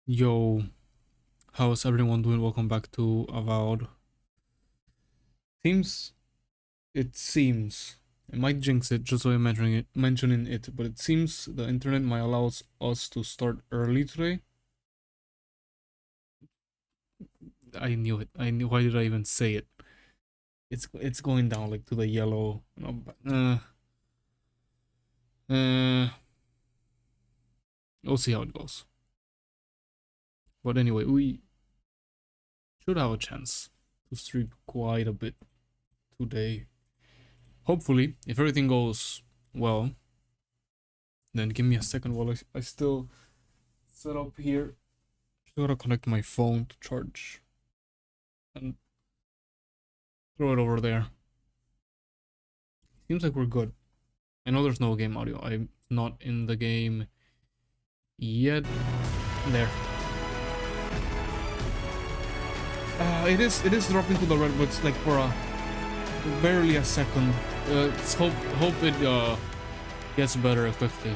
Yo, how's everyone doing? Welcome back to Avowed. Seems, I might jinx it just by mentioning it, but it seems the internet might allow us to start early today. I knew it. Why did I even say it? It's going down like to the yellow. We'll see how it goes. But anyway, we should have a chance to stream quite a bit today. Hopefully, if everything goes well, then give me a second while I still set up here. Just gotta connect my phone to charge and throw it over there. Seems like we're good. I know there's no game audio. I'm not in the game yet. There. It is dropping to the red, but it's like for barely a second. Let's hope it gets better quickly.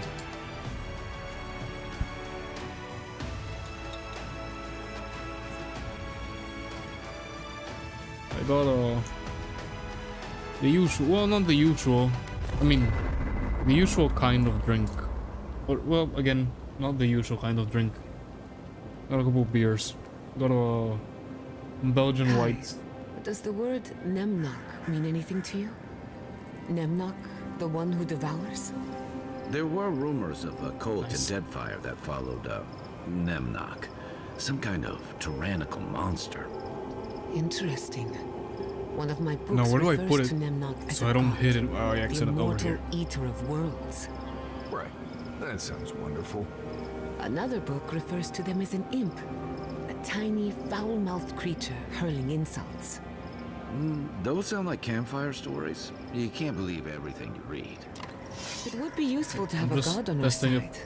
I got the usual, well, not the usual, I mean the usual kind of drink, or well, again, not the usual kind of drink. Got a couple beers. Got a Belgian white. Does the word Nemnock mean anything to you? Nemnock, the one who devours? There were rumors of a cult in Deadfire that followed Nemnock. Some kind of tyrannical monster. Interesting. One of my books Now where do I put it to Nemnock as so I don't hit it? I accident over here. Eater of worlds. Right. That sounds wonderful. Another book refers to them as an imp. A tiny, foul-mouthed creature hurling insults. Those sound like campfire stories. You can't believe everything you read. It would be useful to have a god on our side.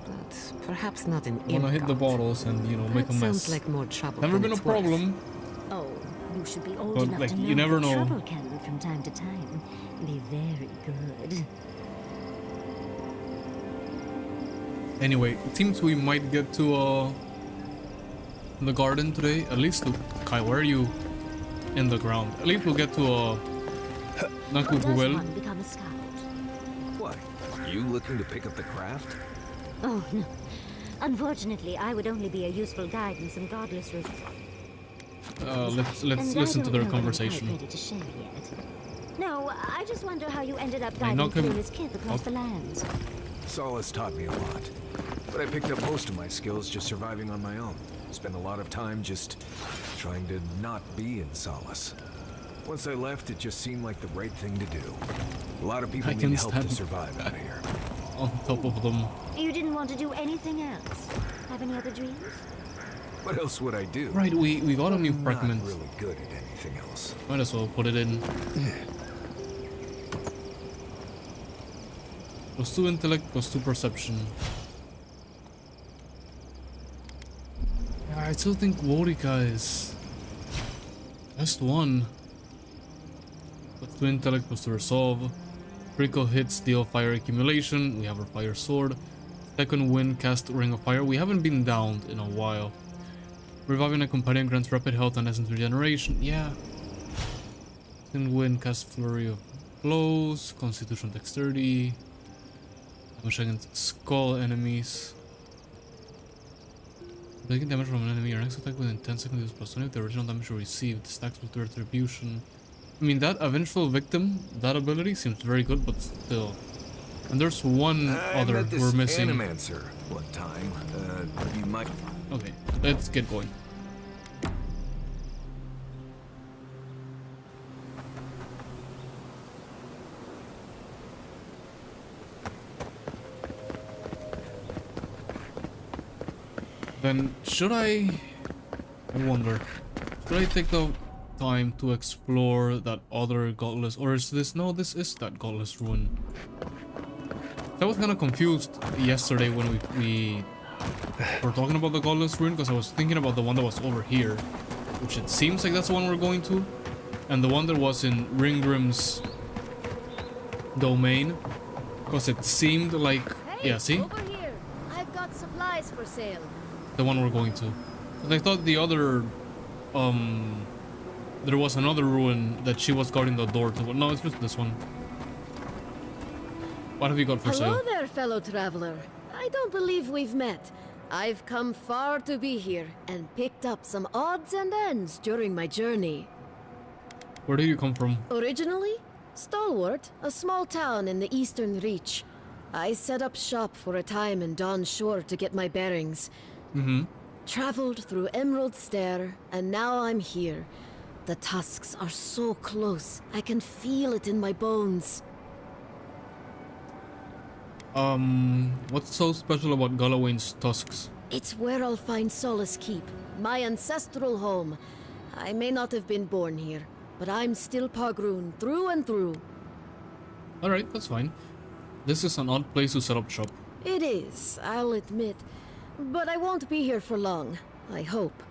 But perhaps not an imp Wanna hit the god. bottles and, you know, make a mess. Sounds like more trouble Never than been a it's worth. problem. Oh, you should be old But, enough like, to know you never that know. trouble can, from time to time, be very good. Anyway, it seems we might get to the garden today. At least to Kai, where are you? In the ground. At least we'll get to How does Nakukuel. one become a scout? Why? You looking to pick up the craft? Oh, no. Unfortunately, I would only be a useful guide in some godless route. Let's And I listen to don't their know that I'm quite conversation. ready to share yet. No, I just wonder how you ended up I guiding knock him clueless kids across the lands. Solace taught me a lot. But I picked up most of my skills just surviving on my own. Spent a lot of time just trying to not be in Solace. Once I left, it just seemed like the right thing to do. A lot of people I need can help to stand survive out here. on top of them. You didn't want to do anything else? Have any other dreams? What else would I do? Right, we got a new I'm fragment. not really good at anything else. Might as well put it in. +2 intellect, +2 perception. Yeah, I still think Worika is best one. +2 intellect, +2 resolve. Critical hits deal fire accumulation. We have our fire sword. Second wind cast ring of fire. We haven't been downed in a while. Reviving a companion grants rapid health and essence regeneration. Yeah. Second wind cast flurry of blows. Constitution dexterity. Damage against skull enemies. Taking damage from an enemy, your next attack within 10 seconds is +20 if the original damage you received. Stacks with retribution. I mean, that Avengeful Victim, that ability seems very good, but still. And there's one other met this we're missing. Animancer one time. You might... Okay, let's get going. Then should I wonder, should I take the time to explore that other godless, or is this, no, this is that godless ruin. I was kind of confused yesterday when we were talking about the godless ruin, because I was thinking about the one that was over here, which it seems like that's the one we're going to, and the one that was in Ringgrim's domain, because it seemed like, Hey, yeah, see? over here. I've got supplies for sale. The one we're going to. 'Cause I thought the other, there was another ruin that she was guarding the door to. No, it's just this one. What have you got for Hello sale? there, fellow traveler. I don't believe we've met. I've come far to be here and picked up some odds and ends during my journey. Where did you come from? Originally, Stalwart, a small town in the Eastern Reach. I set up shop for a time in Dawn Shore to get my bearings. Traveled through Emerald Stair, and now I'm here. The tusks are so close, I can feel it in my bones. What's so special about Galawain's tusks? It's where I'll find Solace Keep, my ancestral home. I may not have been born here, but I'm still Pagroon through and through. Alright, that's fine. This is an odd place to set up shop. It is, I'll admit. But I won't be here for long, I hope.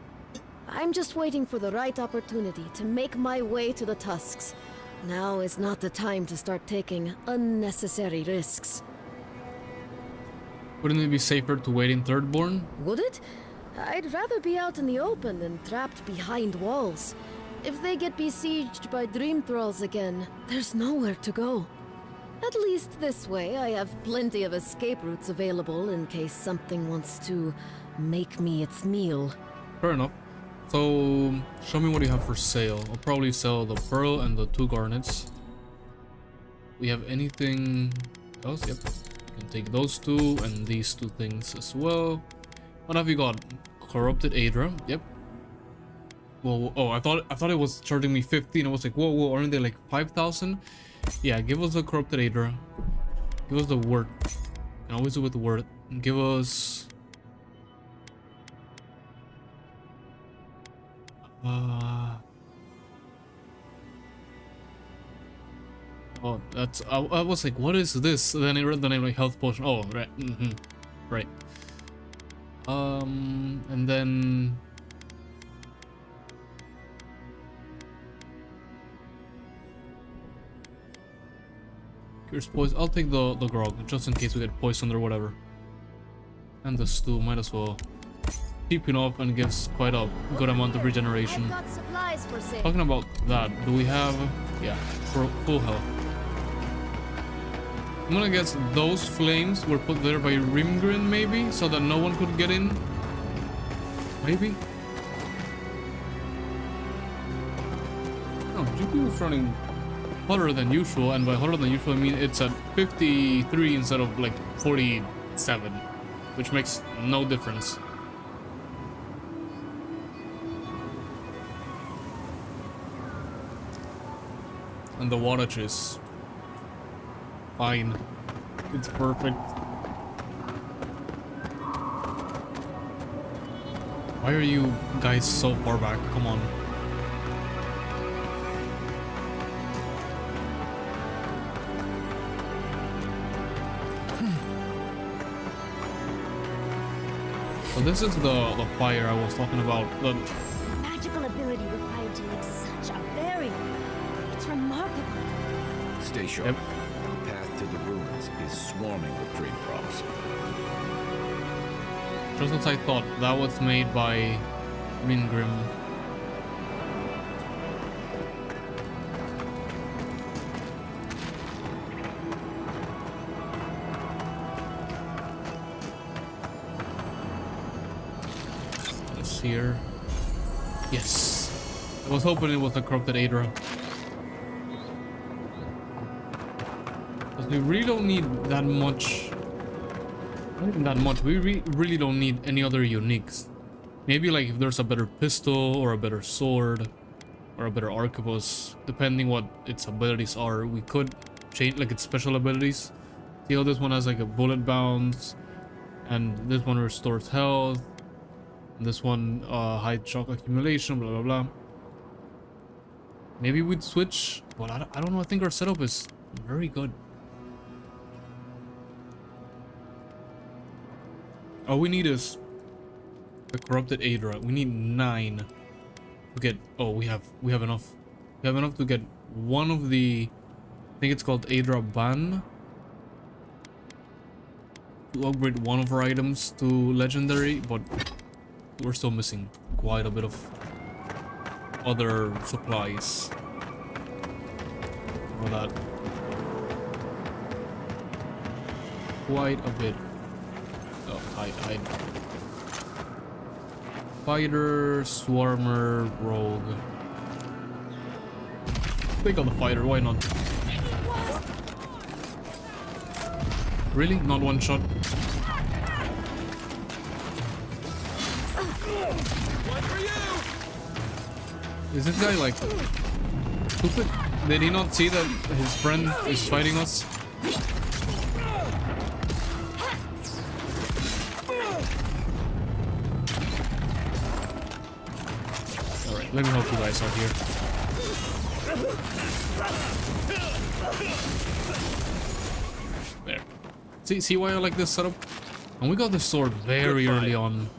I'm just waiting for the right opportunity to make my way to the tusks. Now is not the time to start taking unnecessary risks. Wouldn't it be safer to wait in Thirdborn? Would it? I'd rather be out in the open than trapped behind walls. If they get besieged by dream thralls again, there's nowhere to go. At least this way, I have plenty of escape routes available in case something wants to make me its meal. Fair enough. So, show me what you have for sale. I'll probably sell the pearl and the 2 garnets. We have anything else? Yep. You can take those 2 and these 2 things as well. What have you got? Corrupted Adra. Yep. Whoa, oh, I thought it was charging me 15. I was like, whoa, aren't they like 5,000? Yeah, give us a Corrupted Adra. Give us the word. You can always do with the word. Give us... Oh, that's... I was like, what is this? Then I read the name like health potion. Oh, right. Right. And then... Cures poison. I'll take the grog, just in case we get poisoned or whatever. And the stew, might as well. Cheap enough and gives quite a good amount of regeneration. I've got supplies for sale. Talking about that, do we have... Yeah, full health. I'm gonna guess those flames were put there by Rimgrin, maybe? So that no one could get in? Maybe? Oh, GPU is running hotter than usual, and by hotter than usual I mean it's at 53 instead of like 47, which makes no difference. And the wattage is fine. It's perfect. Why are you guys so far back? Come on. So this is the fire I was talking about. The magical ability required to make such a barrier. It's remarkable. Stay sharp. Yep. The path to the ruins is swarming with dream thralls. Just as I thought, that was made by Mingrim. This here. Yes. I was hoping it was the Corrupted Adra. Because we really don't need that much. Not even that much. We really don't need any other uniques. Maybe like if there's a better pistol or a better sword or a better arquebus, depending what its abilities are, we could change like its special abilities. See how this one has like a bullet bounce, and this one restores health, and this one high shock accumulation, blah blah blah. Maybe we'd switch, but I don't know. I think our setup is very good. All we need is the Corrupted Adra. We need 9 to get. Oh, we have enough. We have enough to get one of the. I think it's called Adra Ban. To upgrade one of our items to legendary, but we're still missing quite a bit of other supplies for that. Quite a bit. Oh, hide. Fighter, Swarmer, Rogue. Click on the fighter, why not? Really? Not one shot? Is this guy like stupid? Did he not see that his friend is fighting us? Alright, let me help you guys out here. There. See why I like this setup? And we got the sword very early on.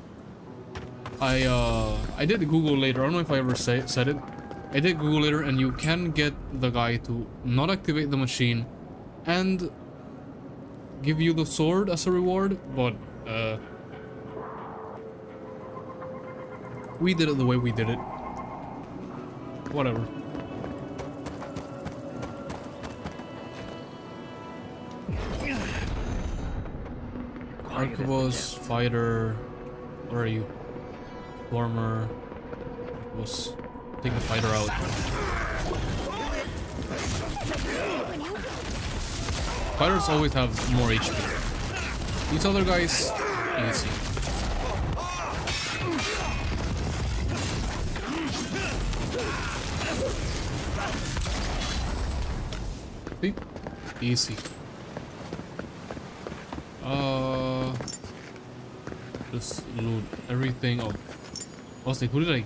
I did Google later. I don't know if I ever said it. I did Google later, and you can get the guy to not activate the machine and give you the sword as a reward, but we did it the way we did it. Whatever. Arquebus, fighter. Where are you? Warmer. Was take the fighter out. Fighters always have more HP. These other guys, easy. See? Easy. Just loot everything. Oh, honestly, who did I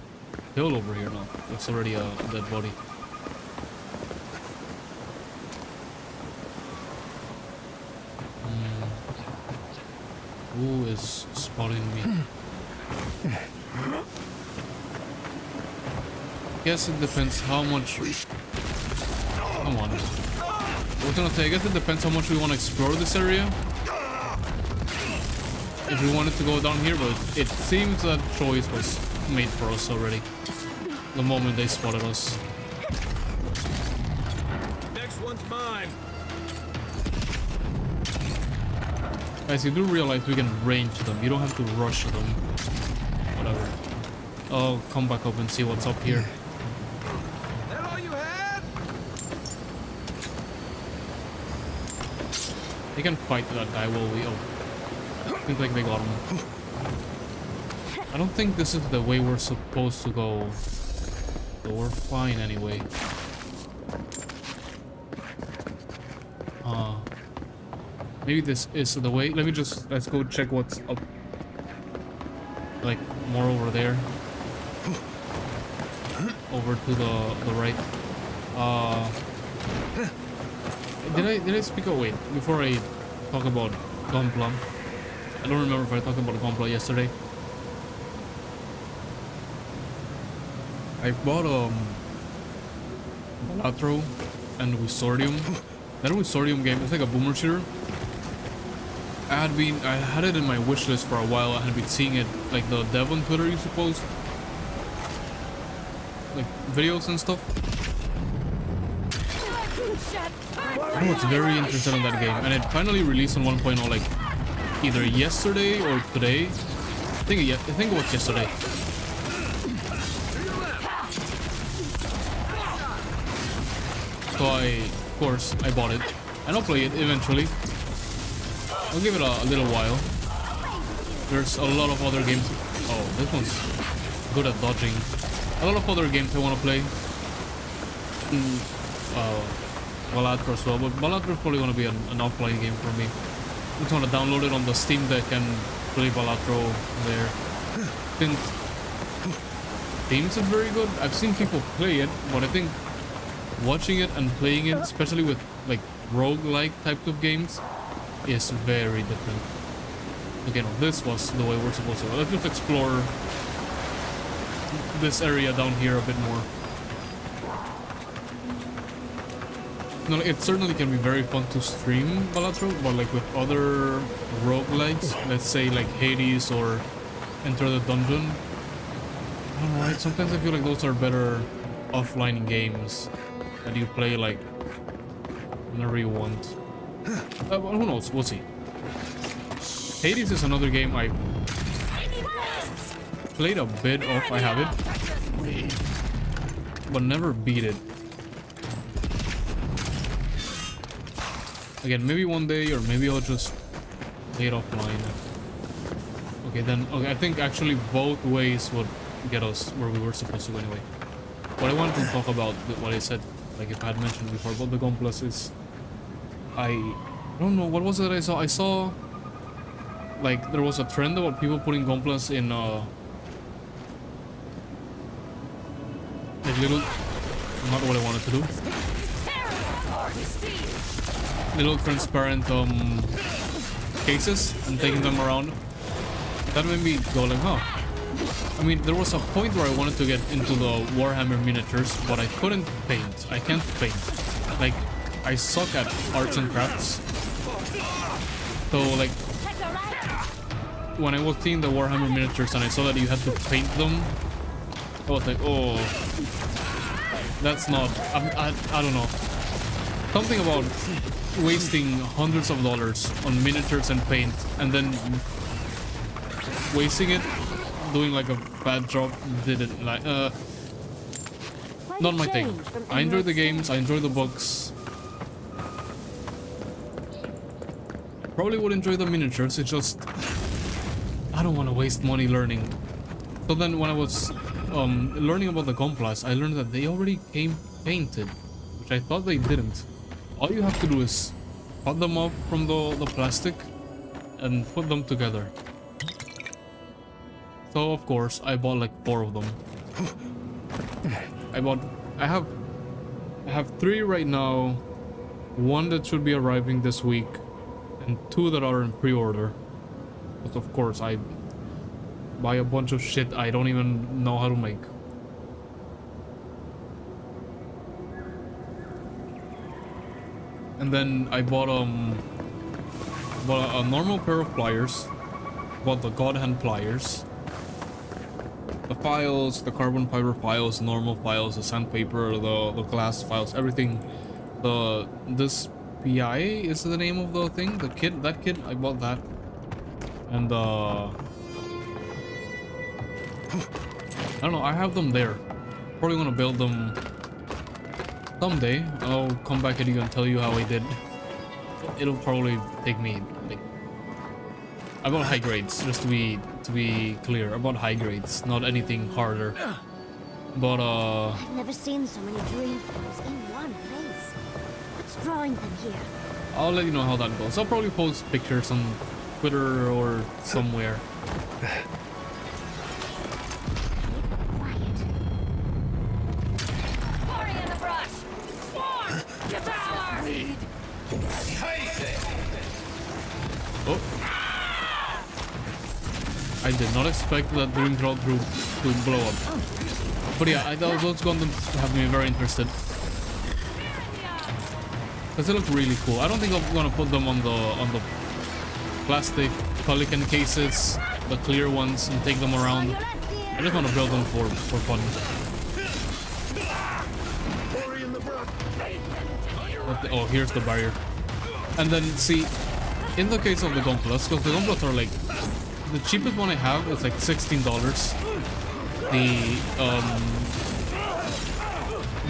kill over here now? It's already a dead body. Who is spotting me? Guess it depends how much. Come on. I was gonna say, I guess it depends how much we want to explore this area. If we wanted to go down here, but it seems that choice was made for us already. The moment they spotted us. Next one's mine. Guys, you do realize we can range them. You don't have to rush them. Whatever. I'll come back up and see what's up here. That all you had? They can fight that guy while we... Oh. Seems like they got him. I don't think this is the way we're supposed to go. But we're fine anyway. Maybe this is the way. Let's go check what's up. Like more over there. Over to the right. Did I speak? Oh wait, before I talk about Gunpla. I don't remember if I talked about Gunpla yesterday. I bought Balatro and Wisorium. That Wisorium game is like a boomer shooter. I had it in my wish list for a while. I had been seeing it, like the dev on Twitter used to post like videos and stuff. I was very interested in that game, and it finally released on 1.0 like either yesterday or today. I think it was yesterday. So of course, I bought it, and I'll play it eventually. I'll give it a little while. There's a lot of other games. Oh, this one's good at dodging. A lot of other games I want to play. Balatro as well, but Balatro is probably going to be an offline game for me. I'm just going to download it on the Steam Deck and play Balatro there. Since Teams is very good. I've seen people play it, but I think watching it and playing it, especially with like roguelike types of games, is very different. Again, this was the way we're supposed to go. Let's just explore this area down here a bit more. No, it certainly can be very fun to stream Balatro, but like with other roguelikes, let's say like Hades or enter the dungeon. I don't know, right? Sometimes I feel like those are better offline games that you play like whenever you want. Well, who knows? We'll see. Hades is another game I played a bit of. I have it, but never beat it. Again, maybe one day, or maybe I'll just play it offline. Okay, then. Okay, I think actually both ways would get us where we were supposed to go anyway. What I wanted to talk about, what I said, like if I had mentioned before about the Gun Plus, is I don't know, what was it I saw? I saw like there was a trend about people putting Gun Plus in like little, not what I wanted to do, little transparent cases and taking them around. That made me go like, huh. I mean, there was a point where I wanted to get into the Warhammer miniatures, but I couldn't paint. I can't paint. Like, I suck at arts and crafts. So, like, when I was seeing the Warhammer miniatures and I saw that you had to paint them, I was like, oh, that's not, I don't know. Something about wasting hundreds of dollars on miniatures and paint, and then wasting it, doing like a bad job, didn't like, not my thing. I enjoy the games, I enjoy the books. Probably would enjoy the miniatures, it's just, I don't want to waste money learning. So then when I was learning about the Gun Plus, I learned that they already came painted, which I thought they didn't. All you have to do is cut them up from the plastic and put them together. So of course I bought like 4 of them. I have 3 right now, 1 that should be arriving this week, and 2 that are in pre-order. But of course I buy a bunch of shit I don't even know how to make. And then I bought a normal pair of pliers, bought the God Hand pliers, the files, the carbon fiber files, normal files, the sandpaper, the glass files, everything. This PI is the name of the thing, the kit, that kit, I bought that. And I don't know, I have them there. Probably gonna build them someday. I'll come back at you and tell you how I did. It'll probably take me like, I bought high grades, just to be clear, about high grades, not anything harder. But I've never seen so many dreamforms in one place. What's drawing them here? I'll let you know how that goes. I'll probably post pictures on Twitter or somewhere. Oh. I did not expect that Dream Crawl to blow up. But yeah, those Gundams have me very interested. Because they look really cool. I don't think I'm gonna put them on the plastic Pelican cases, the clear ones, and take them around. I just want to build them for fun. Oh, here's the barrier. And then see, in the case of the Gun Plus, because the Gun Plus are like, the cheapest one I have is like $16. The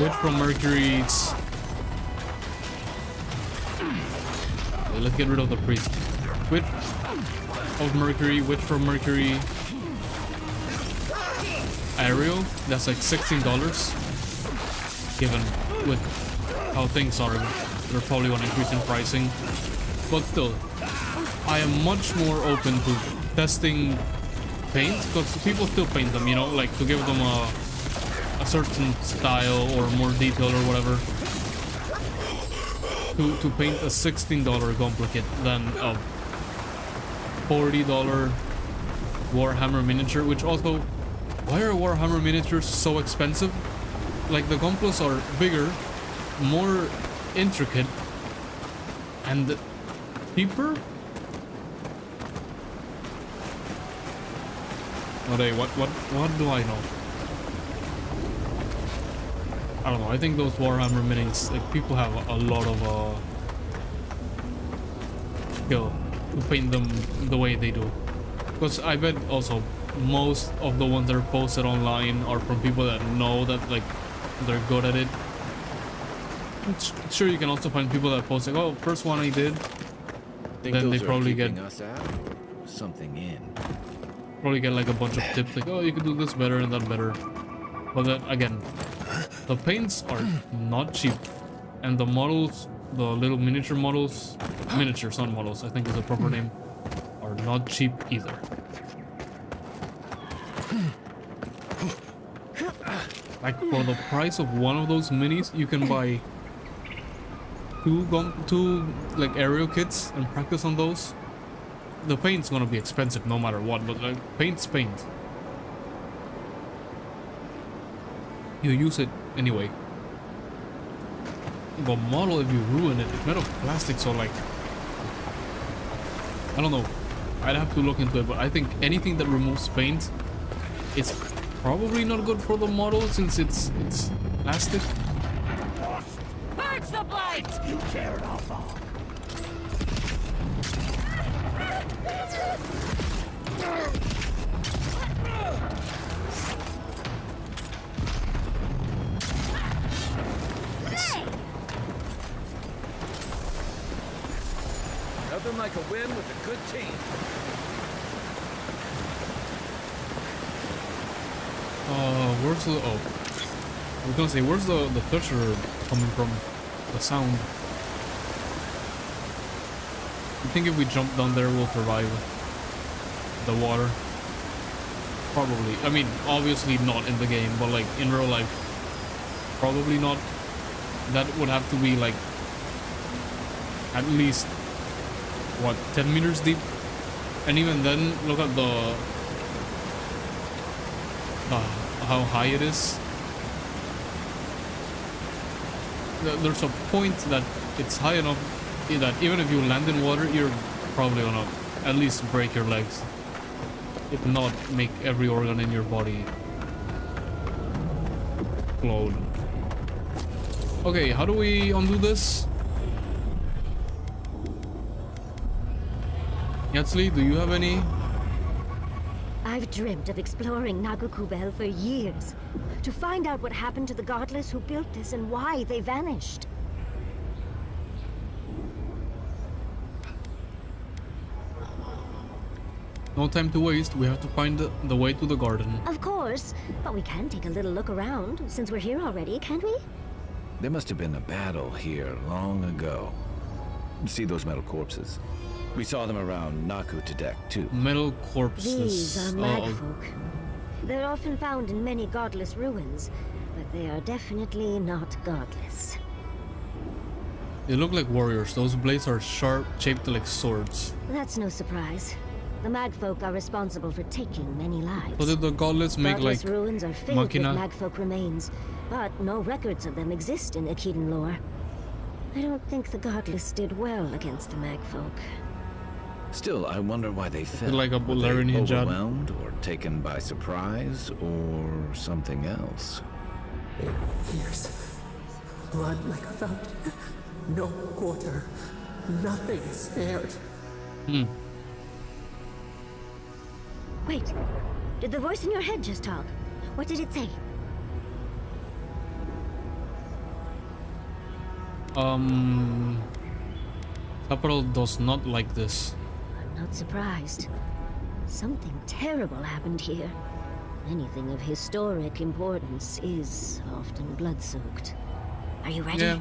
Witch from Mercury's. Okay, let's get rid of the priest. Witch of Mercury, Witch from Mercury, Ariel. That's like $16. Given with how things are, they're probably going to increase in pricing. But still, I am much more open to testing paint, because people still paint them, you know, like to give them a certain style or more detail or whatever. To paint a $16 Gunpla kit than a $40 Warhammer miniature, which also, why are Warhammer miniatures so expensive? Like the Gunplas are bigger, more intricate, and cheaper? Okay, what do I know? I don't know. I think those Warhammer minis, like, people have a lot of skill to paint them the way they do. Because I bet also most of the ones that are posted online are from people that know that, like, they're good at it. Sure, you can also find people that post like, oh, first one I did. Think Then they those are probably get keeping us out or something in. like a bunch of tips like, oh, you can do this better and that better. But then again, the paints are not cheap, and the models, the little miniature models, miniatures, not models, I think is the proper name, are not cheap either. Like, for the price of one of those minis, you can buy two like aerial kits and practice on those. The paint's gonna be expensive no matter what, but like, paint's paint. You use it anyway. The model, if you ruin it, it's made of plastic, so like, I don't know. I'd have to look into it, but I think anything that removes paint, it's probably not good for the model since it's plastic. Purge the blight! You tear it off. Nothing like a win with a good team. Where's the... Oh. I was gonna say, where's the pressure coming from? The sound. You think if we jump down there, we'll survive the water? Probably. I mean, obviously not in the game, but like in real life, probably not. That would have to be like at least, what, 10 meters deep? And even then, look at the how high it is. There's a point that it's high enough that even if you land in water, you're probably gonna at least break your legs, if not make every organ in your body explode. Okay, how do we undo this? Yatsli, do you have any? I've dreamt of exploring Nagukubel for years, to find out what happened to the godless who built this and why they vanished. No time to waste, we have to find the way to the garden. Of course, but we can take a little look around, since we're here already, can't we? There must have been a battle here long ago. See those metal corpses? We saw them around Naku Tedek too. Metal corpses. These are magfolk. They're often found in many godless ruins, but they are definitely not godless. They look like warriors. Those blades are sharp, shaped like swords. That's no surprise. The magfolk are responsible for taking many lives. So did the godless make Godless like ruins are filled machina? with magfolk remains, but no records of them exist in Akedan lore. I don't think the godless did well against the magfolk. Still, I wonder why they fell. like a Were Bolarian they ninja. overwhelmed or taken by surprise or something else? It hears blood like a fountain. No quarter. Nothing spared. Wait, did the voice in your head just talk? What did it say? Capital does not like this. I'm not surprised. Something terrible happened here. Anything of historic importance is often blood-soaked. Are you ready? Yeah.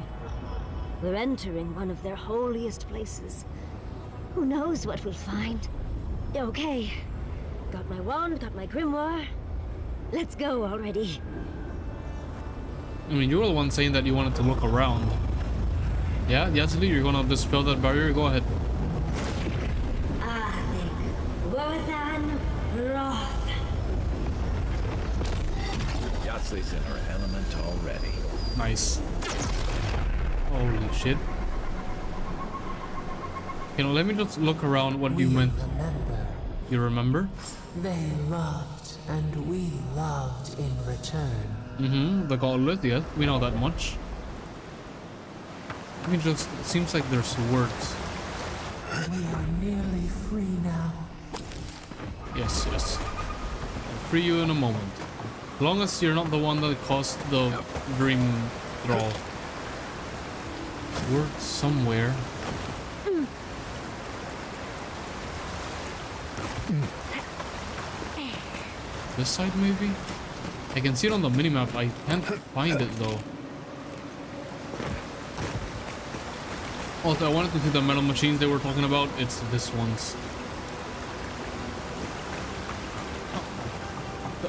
We're entering one of their holiest places. Who knows what we'll find? Okay. Got my wand, got my grimoire. Let's go already. I mean, you were the one saying that you wanted to look around. Yeah, Yatsli, you're gonna dispel that barrier? Go ahead. Wothan Roth. Yatsli's in her element already. Nice. Holy shit. You know, let me just look around what you meant. Remember, You remember? they loved and we loved in return. The gauntlet, yes, we know that much. I mean, just it seems like there's words. We are nearly free now. Yes, yes. I'll free you in a moment. As long as you're not the one that caused the dream draw. Words somewhere. This side maybe? I can see it on the minimap. I can't find it though. Also, I wanted to see the metal machines they were talking about. It's this one's.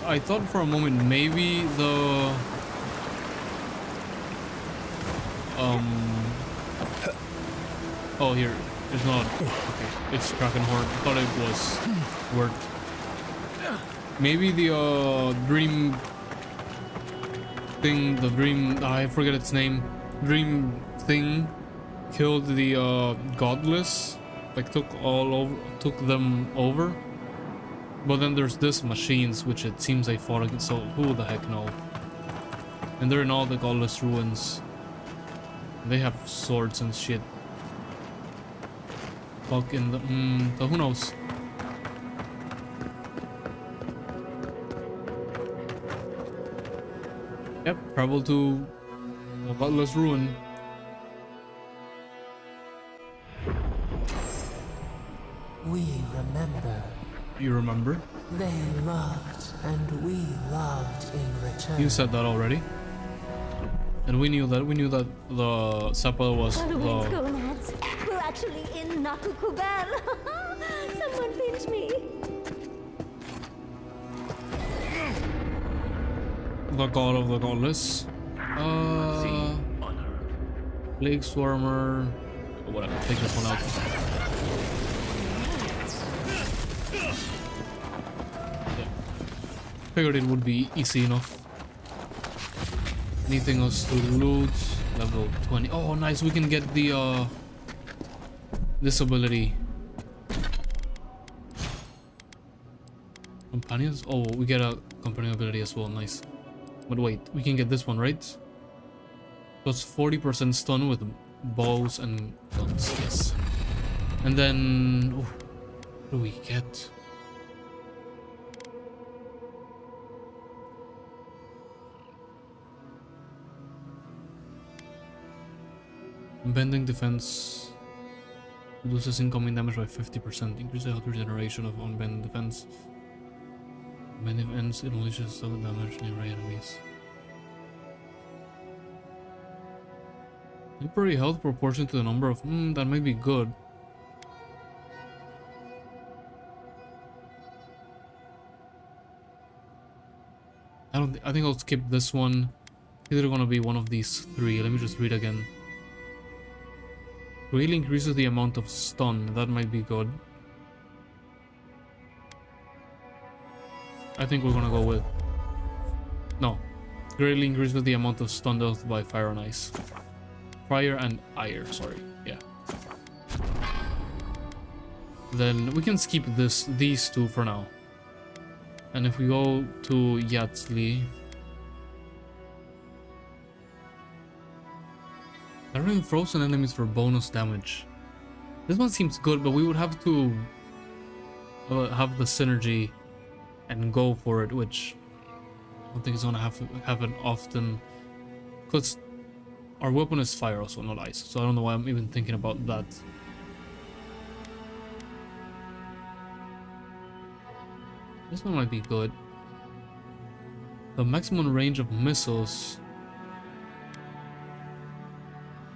I thought for a moment maybe the oh, here it's not. Okay, it's Krakenhorn. I thought it was word. Maybe the dream thing, the dream, I forget its name, dream thing killed the godless, like took them over. But then there's this machines which it seems they fought against, so who the heck knows. And they're in all the godless ruins. They have swords and shit. Fuck in the so who knows. Yep, travel to the godless ruin. We remember. You remember? They loved and we loved in return. You said that already. And we knew that the Sapa was Halloween's the gonads. We're actually in Nakukubel. Someone pinch me. god of the godless. Plague Swarmer. Whatever, take this one out. Yeah. Figured it would be easy enough. Anything else to loot? Level 20. Oh, nice. We can get the this ability. Companions? Oh, we get a companion ability as well. Nice. But wait, we can get this one, right? Plus 40% stun with bows and guns. Yes. And then what do we get? Bending defense reduces incoming damage by 50%. Increase the health regeneration of unbending defense. Bending ends, it unleashes some damage nearby enemies. Temporary health proportion to the number of that might be good. I think I'll skip this one. Either gonna be one of these three. Let me just read again. Greatly increases the amount of stun. That might be good. I think we're gonna go with no. Greatly increases the amount of stun dealt by fire and ice. Fire and ire, sorry. Yeah. Then we can skip these two for now. And if we go to Yatzli, targeting frozen enemies for bonus damage. This one seems good, but we would have to have the synergy and go for it, which I don't think is gonna happen often, because our weapon is fire also, not ice. So I don't know why I'm even thinking about that. This one might be good. The maximum range of missiles.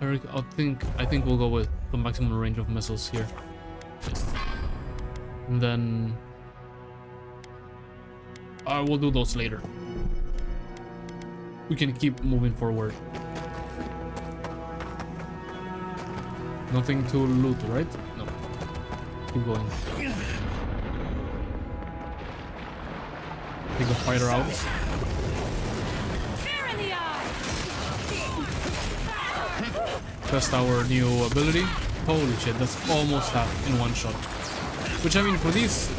I think we'll go with the maximum range of missiles here. Yes. And then we'll do those later. We can keep moving forward. Nothing to loot, right? No. Keep going. Take the fighter out. Fear in the eye. Test our new ability. Holy shit, that's almost half in one shot. Which I mean, for these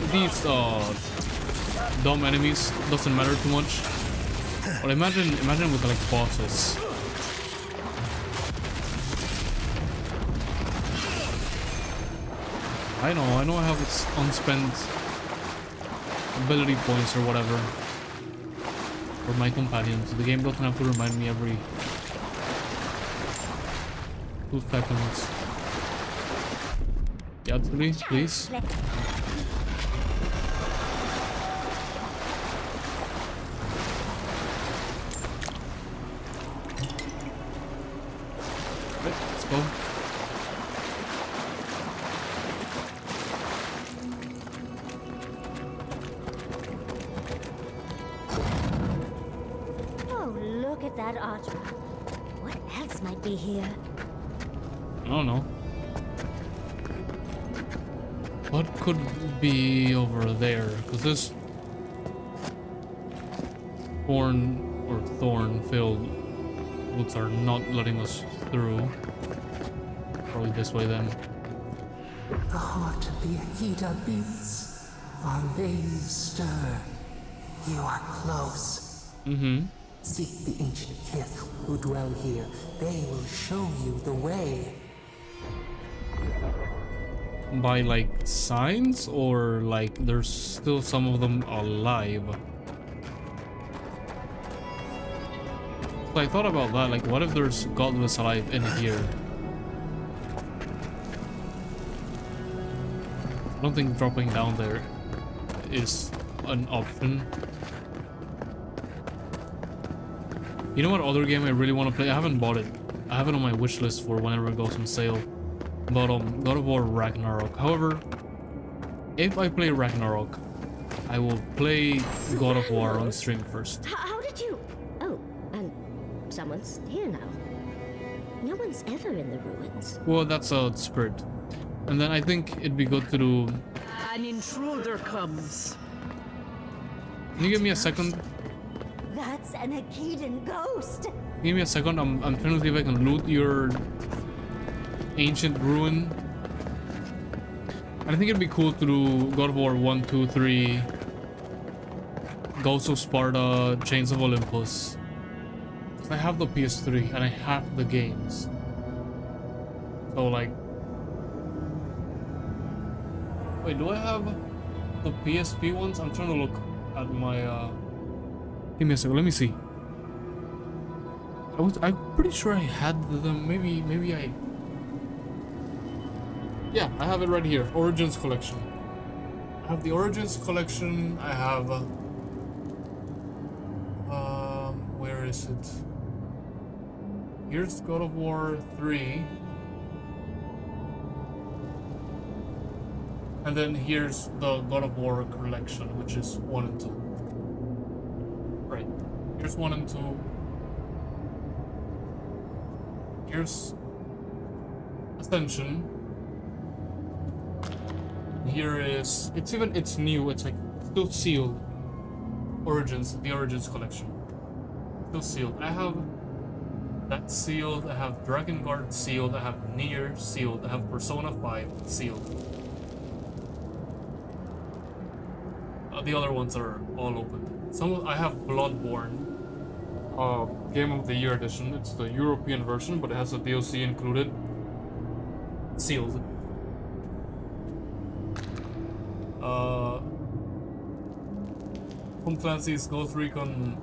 dumb enemies doesn't matter too much. But imagine with like bosses. I know I have its unspent ability points or whatever for my companions. The game doesn't have to remind me every 2 seconds. Yeah, please. Let's go. Oh, look at that archway. What else might be here? I don't know. What could be over there? Because this thorn-filled woods are not letting us through. Probably this way then. The heart of the Akita beats. Our veins stir. You are close. Seek the ancient kith who dwell here. They will show you the way. By like signs, or like there's still some of them alive? So I thought about that, like what if there's godless alive in here? I don't think dropping down there is an option. You know what other game I really want to play? I haven't bought it. I have it on my wish list for whenever it goes on sale. But God of War Ragnarok. However, if I play Ragnarok, I will play God of War on stream first. How did you... Oh, and someone's here now. No one's ever in the ruins. Well, that's a spirit. And then I think it'd be good to do... An intruder comes. Can you give me a second? That's an Akitan ghost. Give me a second. I'm trying to see if I can loot your ancient ruin. And I think it'd be cool to do God of War 1, 2, 3, Ghosts of Sparta, Chains of Olympus. I have the PS3 and I have the games. So like... Wait, do I have the PSP ones? I'm trying to look at my... Give me a second, let me see. I'm pretty sure I had them. Maybe I... Yeah, I have it right here. Origins Collection. I have the Origins Collection. I have... where is it? Here's God of War 3. And then here's the God of War Collection, which is 1 and 2. Right. Here's 1 and 2. Here's Ascension. Here is... It's new. It's like still sealed. Origins. The Origins Collection. Still sealed. I have that sealed. I have Dragon Guard sealed. I have Nier sealed. I have Persona 5 sealed. The other ones are all open. I have Bloodborne, Game of the Year edition. It's the European version, but it has a DLC included. Sealed. Tom Clancy's Ghost Recon.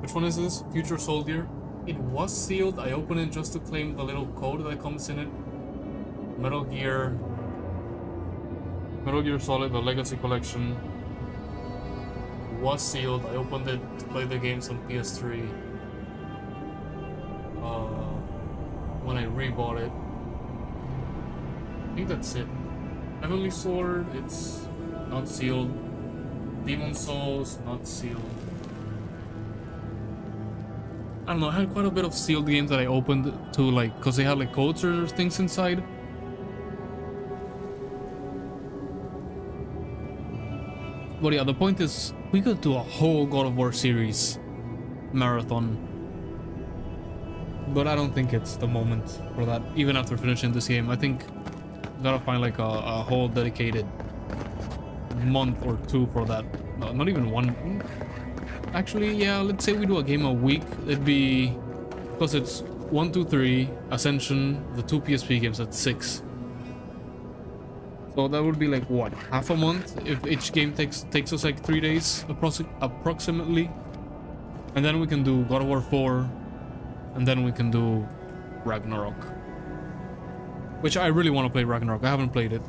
Which one is this? Future Soldier. It was sealed. I opened it just to claim the little code that comes in it. Metal Gear Solid, the Legacy Collection. Was sealed. I opened it to play the games on PS3 when I rebought it. I think that's it. Heavenly Sword, it's not sealed. Demon Souls, not sealed. I don't know, I had quite a bit of sealed games that I opened to, like, because they had like codes or things inside. But yeah, the point is, we could do a whole God of War series marathon. But I don't think it's the moment for that, even after finishing this game. I think we gotta find like a whole dedicated month or 2 for that. No, not even one. Actually, yeah, let's say we do a game a week. It'd be, because it's 1, 2, 3, Ascension, the 2 PSP games at 6. So that would be like what, half a month if each game takes us like 3 days approximately. And then we can do God of War 4, and then we can do Ragnarok. Which I really want to play Ragnarok. I haven't played it.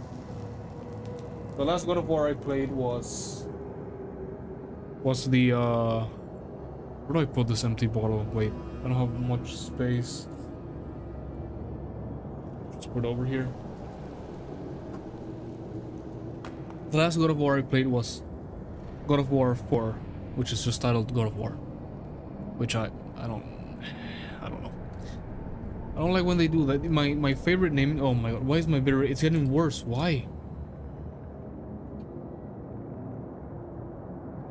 The last God of War I played was the where do I put this empty bottle? Wait, I don't have much space. Just put it over here. The last God of War I played was God of War 4, which is just titled God of War. Which I don't know. I don't like when they do that. My favorite name. Oh my god, why is my bitter rate? It's getting worse. Why?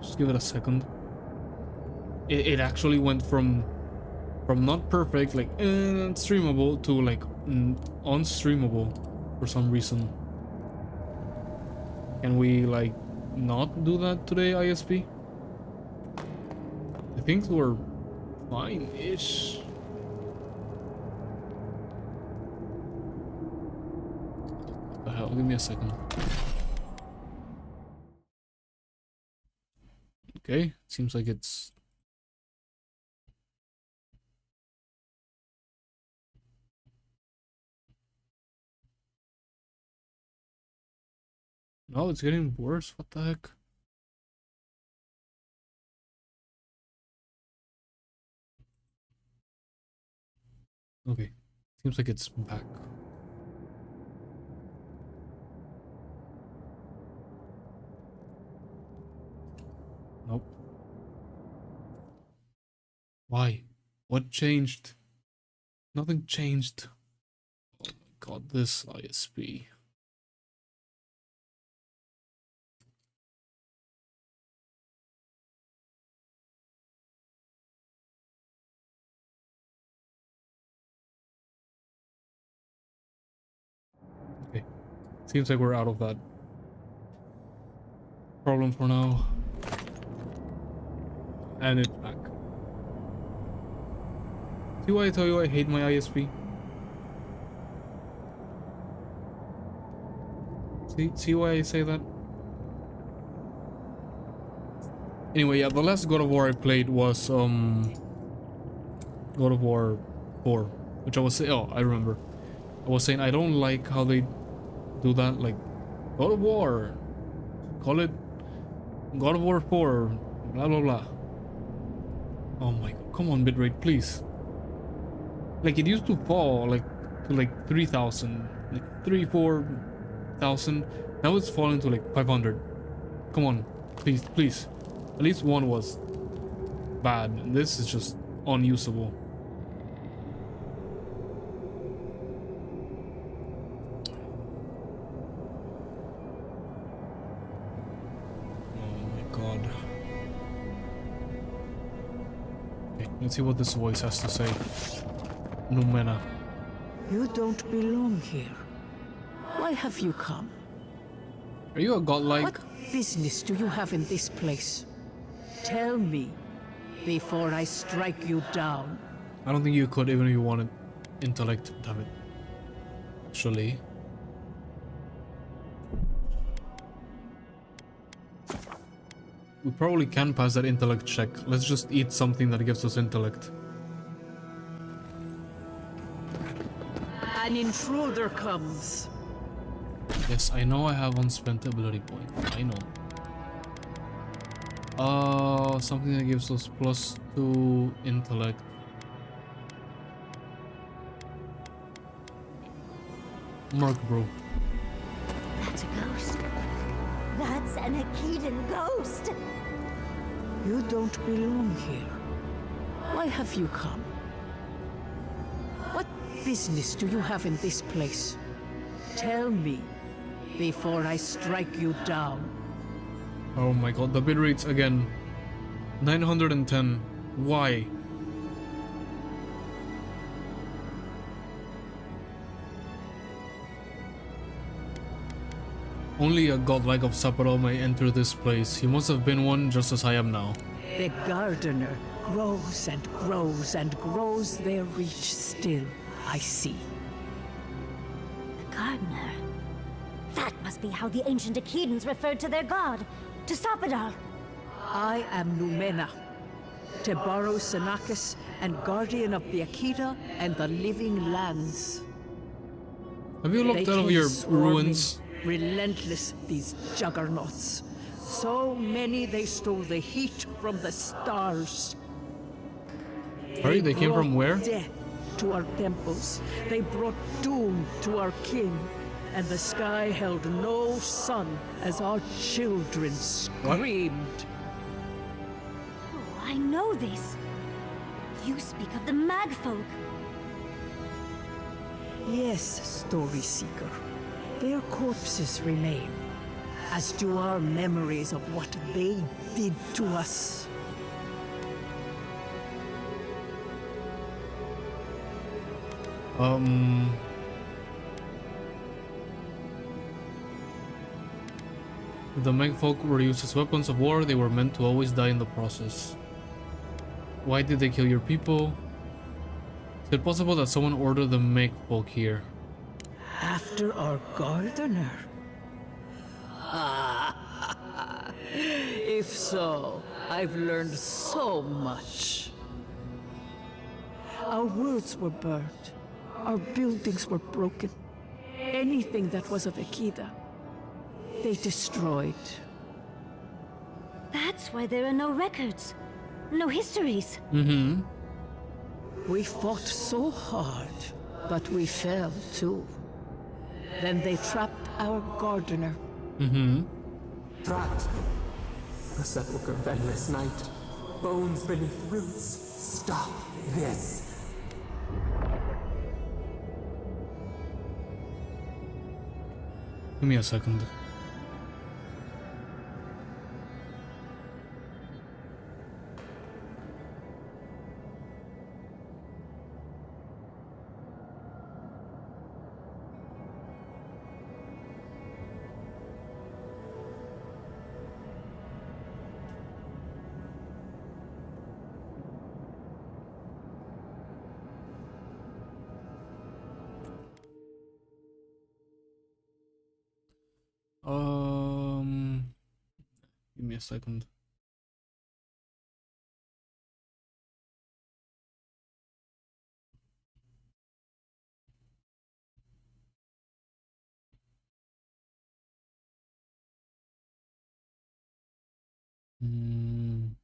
Just give it a second. It actually went from not perfect, like streamable, to like unstreamable for some reason. Can we like not do that today, ISP? I think we're fine-ish. What the hell? Give me a second. Okay, seems like it's... No, it's getting worse. What the heck? Okay, seems like it's back. Nope. Why? What changed? Nothing changed. Oh my god, this ISP. Okay, seems like we're out of that problem for now. And it's back. See why I tell you I hate my ISP? See why I say that? Anyway, yeah, the last God of War I played was God of War 4, which I was saying, oh, I remember. I was saying I don't like how they do that, like God of War, call it God of War 4, blah blah blah. Oh my god, come on, bitrate, please. Like it used to fall like to like 3,000, like 4,000. Now it's falling to like 500. Come on, please, please. At least one was bad, and this is just unusable. Oh my god. Okay, let's see what this voice has to say. Numena. You don't belong here. Why have you come? Are you a godlike? What business do you have in this place? Tell me, before I strike you down. I don't think you could, even if you wanted. Intellect, damn it. Actually. We probably can pass that intellect check. Let's just eat something that gives us intellect. An intruder comes. Yes, I know I have unspent ability point. I know. Something that gives us +2 intellect. Mark, bro. That's a ghost. That's an Akedan ghost. You don't belong here. Why have you come? What business do you have in this place? Tell me, before I strike you down. Oh my god, the bid rates again. 910. Why? Only a godlike of Sapporo may enter this place. He must have been one just as I am now. The gardener grows and grows and grows their reach still, I see. The gardener. That must be how the ancient Akedans referred to their god. To stop it all. I am Numena, Tebaro Senakis, and guardian of the Akita and the living lands. Have you looked They out of came your swarming, ruins? relentless, these juggernauts. So many they stole the heat from the stars. Sorry, they came from brought where? Death to our temples. They brought doom to our king. And the sky held no sun as our children screamed. Oh, I know this. You speak of the Magfolk. Yes, Story Seeker. Their corpses remain, as do our memories of what they did to us. If the Megfolk were used as weapons of war, they were meant to always die in the process. Why did they kill your people? Is it possible that someone ordered the Megfolk here? After our gardener? If so, I've learned so much. Our words were burned. Our buildings were broken. Anything that was of Akida, they destroyed. That's why there are no records. No histories. Mm-hmm. We fought so hard, but we fell too. Then they trapped our gardener. Mm-hmm. Trapped. The sepulchre of endless night. Bones beneath roots. Stop this. Give me a second. Give me a second. Mm.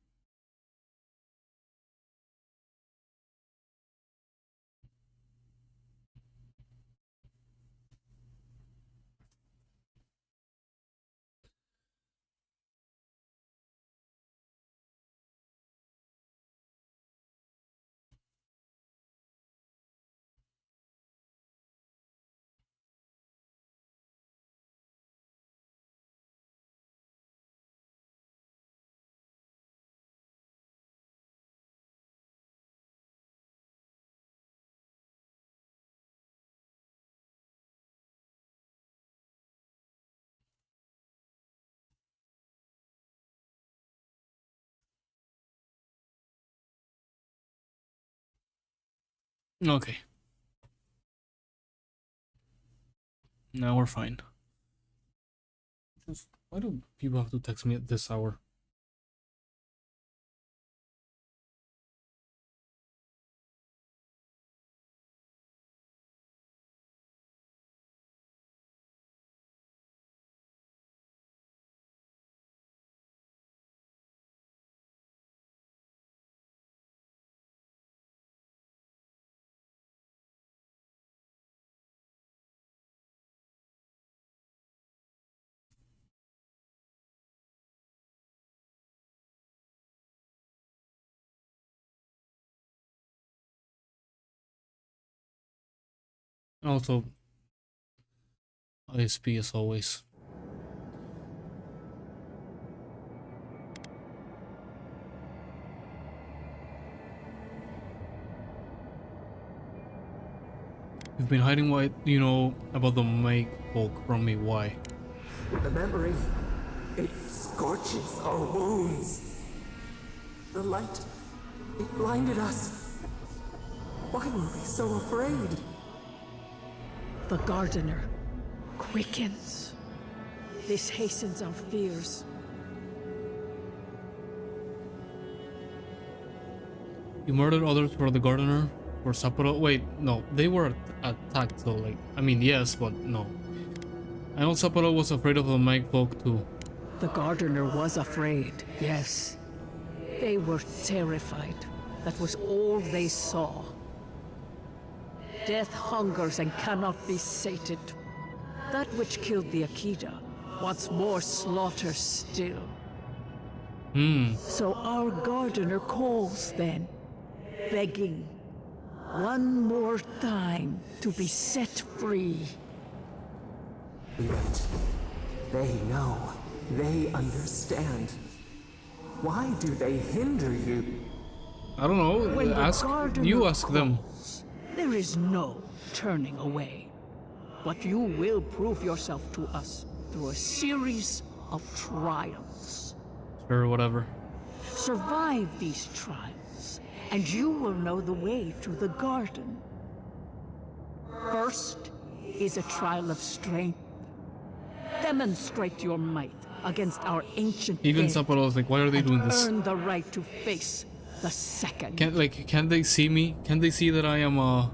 Okay. Now we're fine. Just why do people have to text me at this hour? Also, ISP as always. You've been hiding what you know about the Make folk from me. Why? The memory, it scorches our wounds. The light, it blinded us. Why were we so afraid? The gardener quickens. This hastens our fears. You murdered others for the gardener? For Sapporo? Wait, no. They were attacked though, like... I mean, yes, but no. I know Sapporo was afraid of the Mag folk too. The gardener was afraid, yes. They were terrified. That was all they saw. Death hungers and cannot be sated. That which killed the Akita wants more slaughter still. So our gardener calls then, begging one more time to be set free. Yet, they know. They understand. Why do they hinder you? I don't know. When the Ask gardener you ask them. calls, there is no turning away. But you will prove yourself to us through a series of trials. Sure, whatever. Survive these trials, and you will know the way to the garden. First is a trial of strength. Demonstrate your might against our ancient Even dead, Sapporo was like, why are they doing this? earn the right to face the second. Can they see me? Can they see that I am well,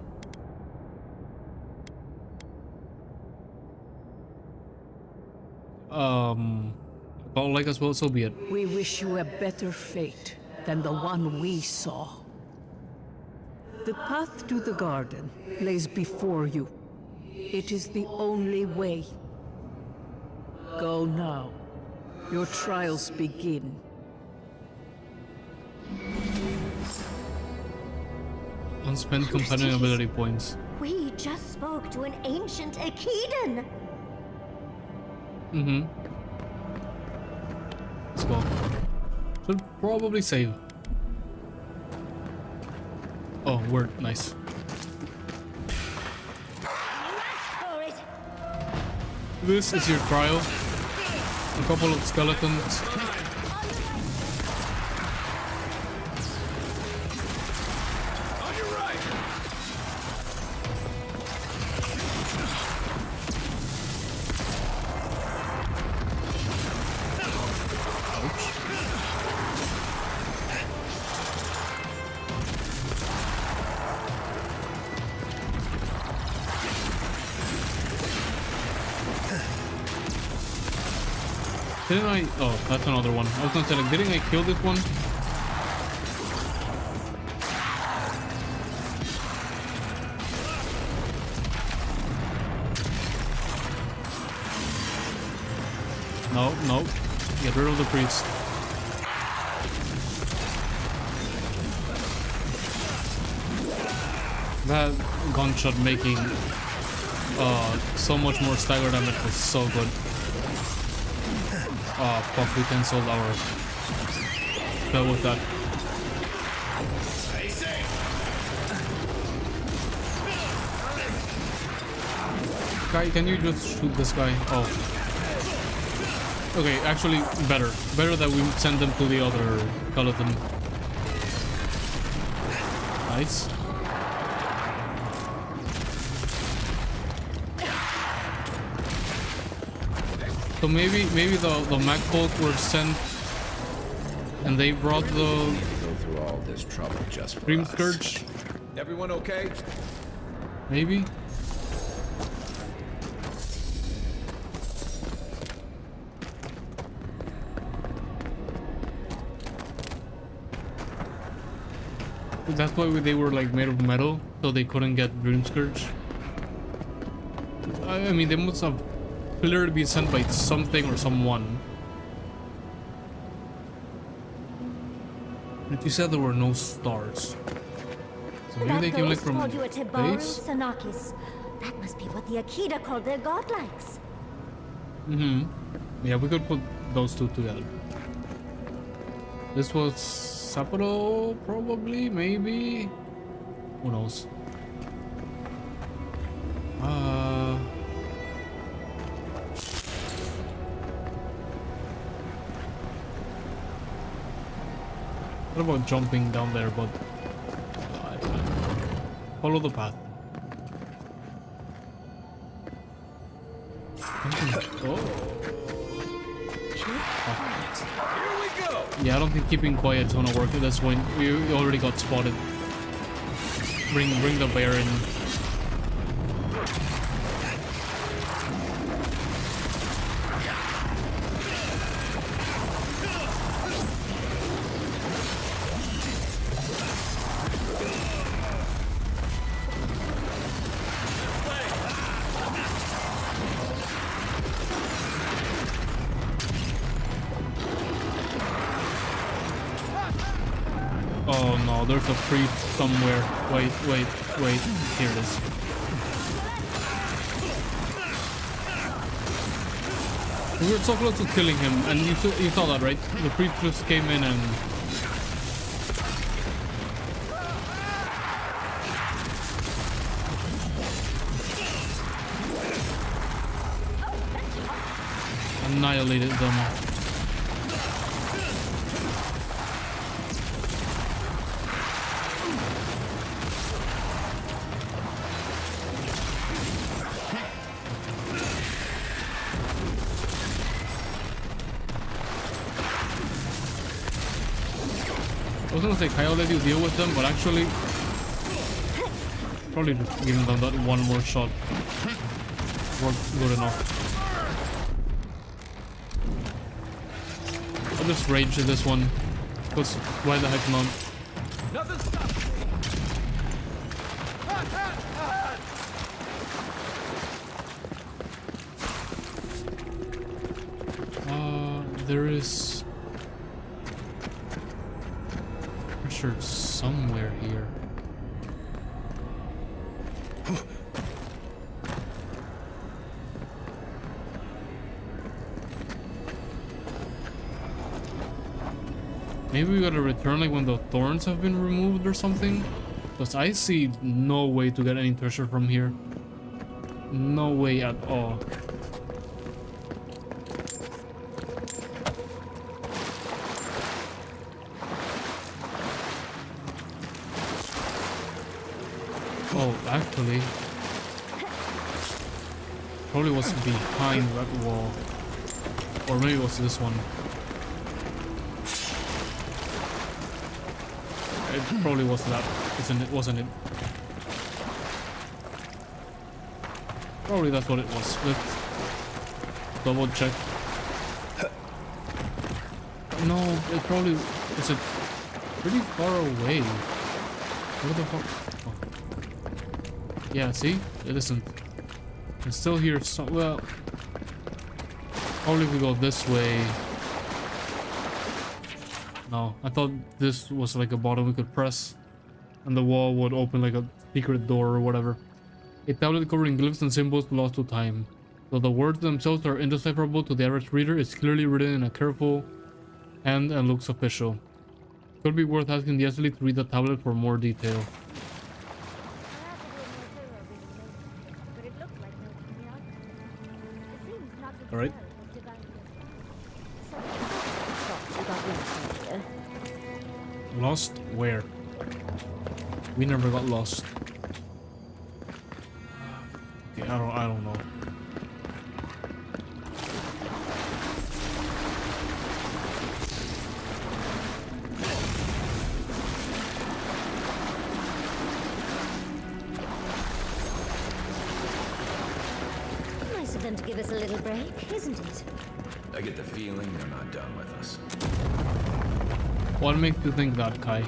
like as well, so be it. We wish you a better fate than the one we saw. The path to the garden lays before you. It is the only way. Go now. Your trials begin. Unspent companion ability points. We just spoke to an ancient Akidan. Let's go. Should probably save. Oh, word, nice. For it. This is your trial. A couple of skeletons. Didn't I? Oh, that's another one. I was gonna say, like, didn't I kill this one? No, no. Get rid of the priest. That gunshot making so much more stagger damage was so good. Oh fuck, we cancelled our spell with that. Guy, can you just shoot this guy? Oh. Okay, actually better. Better that we send them to the other skeleton. Nice. So maybe the Mag folk were sent and they brought the Go through all this trouble just for Dream us. Scourge. Everyone okay? Maybe. That's why they were like made of metal, so they couldn't get Dream Scourge. I mean, they must have clearly been sent by something or someone. But you said there were no stars. So maybe they came like from called you a Tibaru space? Sanakis. That must be what the Akita called their godlikes. Yeah, we could put those two together. This was Sapporo, probably, maybe. Who knows? What about jumping down there, but follow the path. Oh. Here we go. Yeah, I don't think keeping quiet's gonna work at this point. We already got spotted. Bring the bear in. Oh no, there's a priest somewhere. Wait. Here it is. We were so close to killing him, and you saw that, right? The priest just came in and... annihilated them. I was gonna say I'll let you deal with them, but actually probably just giving them that one more shot worked good enough. I'll just rage at this one, because why the heck not? Nothing stops me. There is pressure somewhere here. Maybe we gotta return like when the thorns have been removed or something? Because I see no way to get any treasure from here. No way at all. Oh, actually, probably was behind that wall, or maybe it was this one. It probably was that, wasn't it? Probably that's what it was. Let's double check. No, it probably was it pretty far away. What the fuck? Yeah, see? It isn't. It's still here, so well... Probably if we go this way... No, I thought this was like a button we could press, and the wall would open like a secret door or whatever. A tablet covering glyphs and symbols lost to time. Though the words themselves are indecipherable to the average reader, it's clearly written in a careful hand and looks official. Could be worth asking the athlete to read the tablet for more detail. Alright. Lost? Where? We never got lost. Okay, I don't know. Nice of them to give us a little break, isn't it? I get the feeling they're not done with us. What makes you think that, Kai?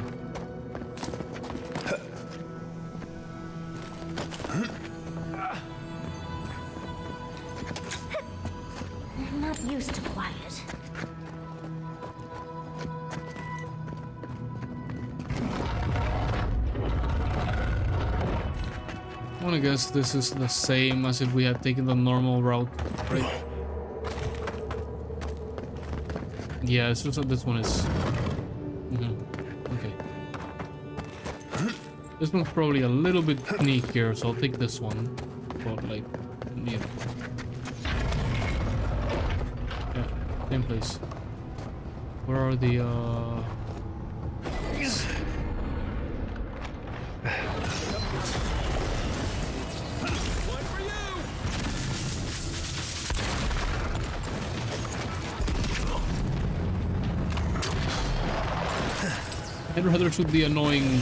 I'm not used to quiet. I wanna guess this is the same as if we had taken the normal route, right? Yeah, it's just that this one is... Okay. This one's probably a little bit sneakier, so I'll take this one. But like, you know. Yeah, same place. Where are the I'd rather shoot the annoying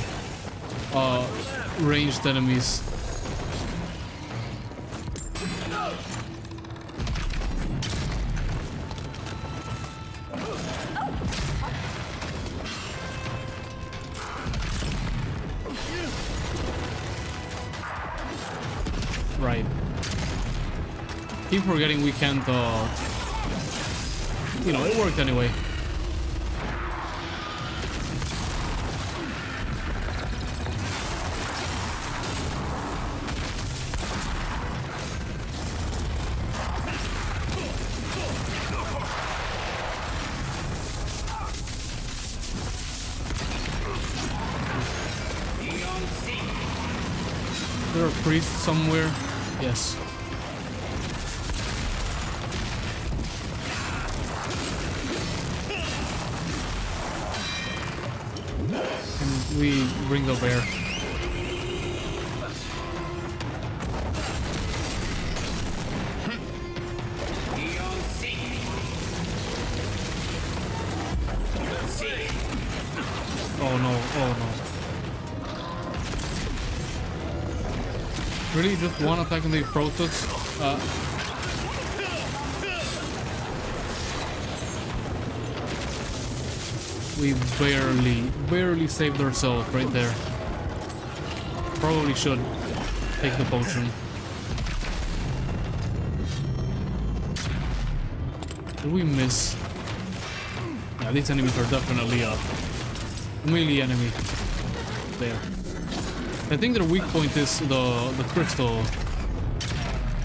ranged enemies. Right. Keep forgetting we can't, you know, it worked anyway. Is there a priest somewhere? Yes. And we bring the bear. Oh no, oh no. Really, just one attack on the Protoss? We barely saved ourselves right there. Probably should take the potion. Did we miss? Yeah, these enemies are definitely a melee enemy. There. I think their weak point is the crystal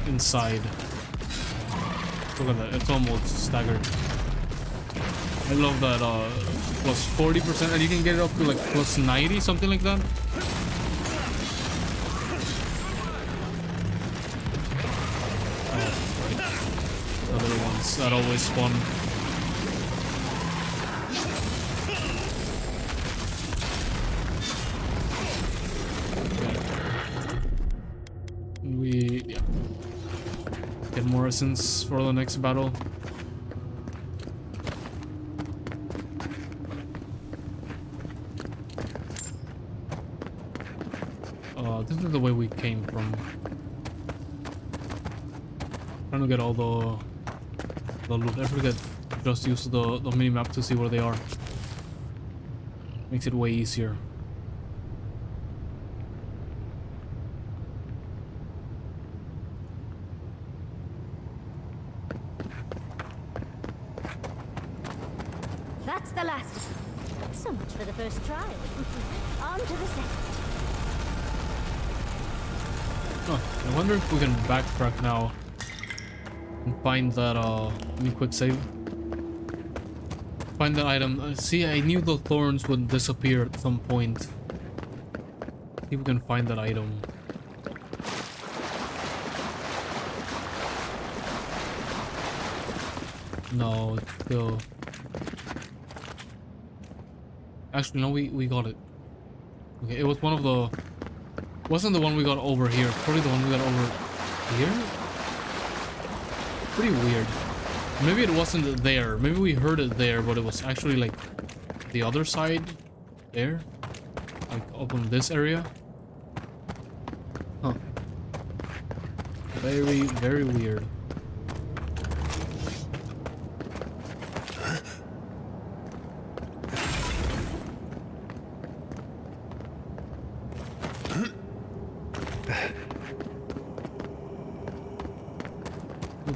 inside. Look at that, it's almost staggered. I love that plus 40%, and you can get it up to like plus 90, something like that. Oh, right. Other ones that always spawn. Get more essence for the next battle. This is the way we came from. Trying to get all the loot. I forget. Just use the mini map to see where they are. Makes it way easier. That's the last. So much for the first trial. On to the second. Oh, I wonder if we can backtrack now and find that, let me quick save. Find that item. See, I knew the thorns would disappear at some point. See if we can find that item. No, it's still... Actually, no, we got it. Okay, it was one of the... Wasn't the one we got over here. It's probably the one we got over here? Pretty weird. Maybe it wasn't there. Maybe we heard it there, but it was actually like the other side there. Like up in this area. Huh. Very, very weird.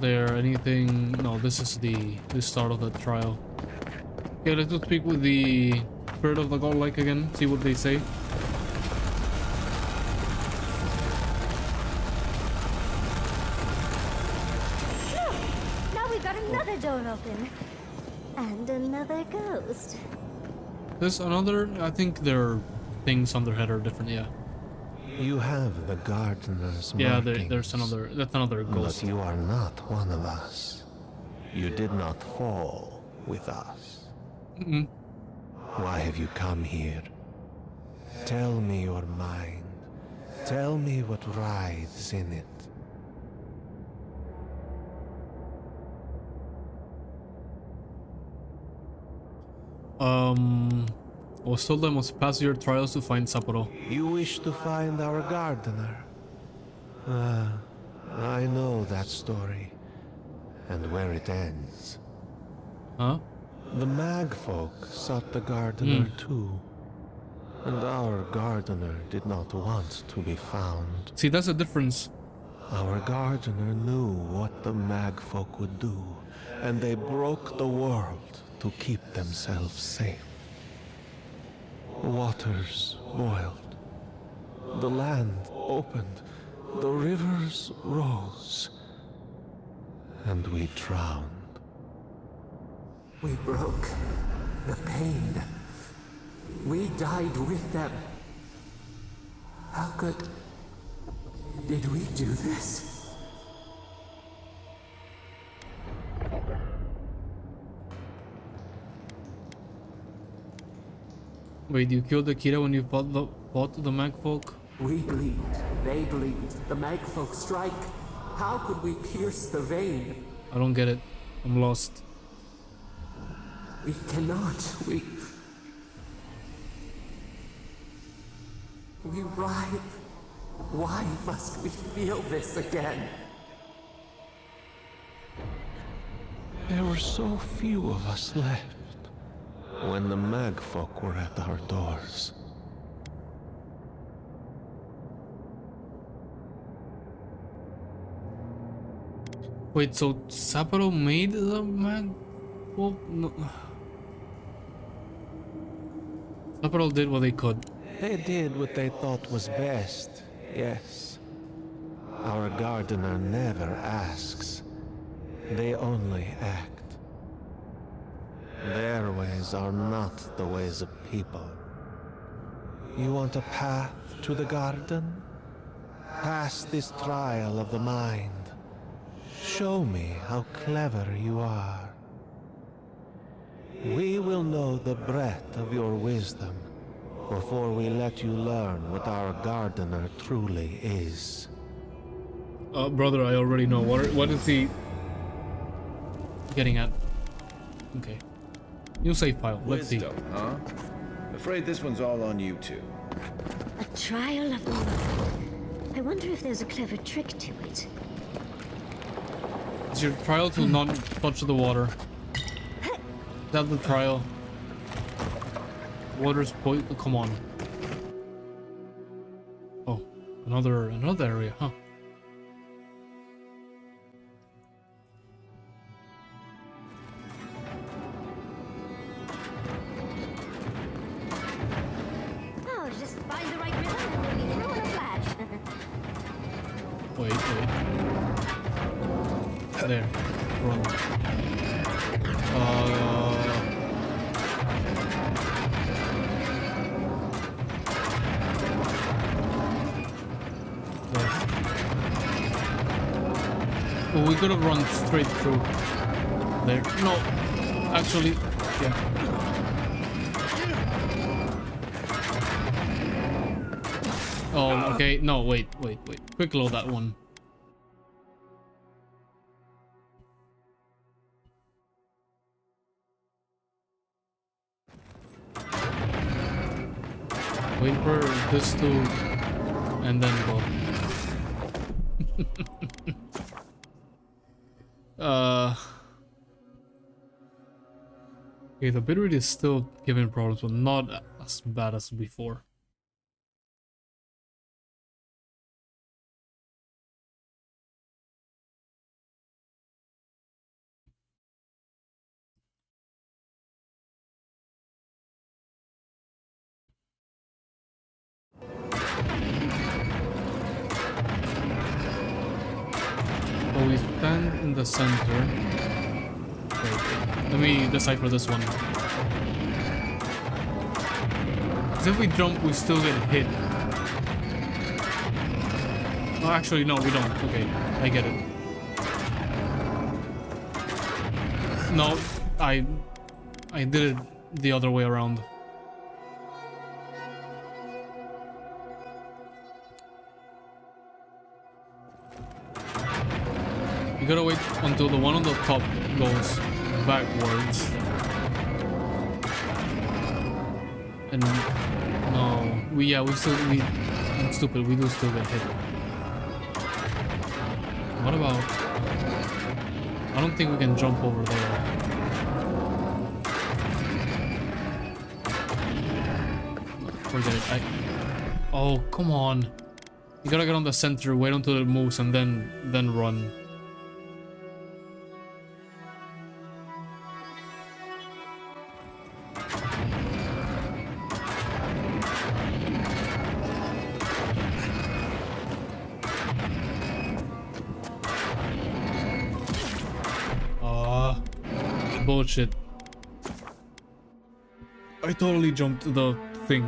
There anything? No, this is the start of the trial. Okay, let's just speak with the spirit of the godlike again, see what they say. Look! Now we've got another door open. And another ghost. There's another, I think their things on their head are different, yeah. You have the gardener's Yeah, markings, there's another, that's another ghost. but you are not one of us. You did not fall with us. Mm-mm. Why have you come here? Tell me your mind. Tell me what writhes in it. I was told I must pass your trials to find Sapporo. You wish to find our gardener? I know that story, and where it ends. Huh? The Magfolk sought the gardener too, and our gardener did not want to be found. See, that's the difference. Our gardener knew what the Magfolk would do, and they broke the world to keep themselves safe. The waters boiled, the land opened, the rivers rose, and we drowned. We broke the pain. We died with them. How did we do this? Wait, you killed Akira when you fought the Magfolk? We bleed, they bleed, the Magfolk strike. How could we pierce the vein? I don't get it. I'm lost. We cannot. We writhe. Why must we feel this again? There were so few of us left when the Magfolk were at our doors. Wait, so Sapporo made the Magfolk? No. Sapporo did what they could. They did what they thought was best, yes. Our gardener never asks. They only act. Their ways are not the ways of people. You want a path to the garden? Pass this trial of the mind. Show me how clever you are. We will know the breadth of your wisdom before we let you learn what our gardener truly is. Brother, I already know. What is he getting at? Okay. New save file. Let's see. Wisdom, huh? Afraid this one's all on you two. A trial of the mind. I wonder if there's a clever trick to it. It's your trial to not touch the water. Is that the trial? Water's point. Come on. Oh, another area, huh? Oh, just find the right rhythm and we'll be through in a flash. Wait. There. Run. There. Oh, we could have run straight through. There. No. Actually, yeah. Oh, okay. No, wait. Quick load that one. Wait for this to... and then go. Okay, the bitrate is still giving problems, but not as bad as before. So we stand in the center. Wait, let me decipher this one. Because if we jump, we still get hit. Oh, actually, no, we don't. Okay, I get it. No, I did it the other way around. You gotta wait until the one on the top goes backwards. And no, I'm stupid, we do still get hit. What about, I don't think we can jump over there. Forget it. Oh, come on. You gotta get on the center, wait until it moves, and then run. Bullshit. I totally jumped the thing.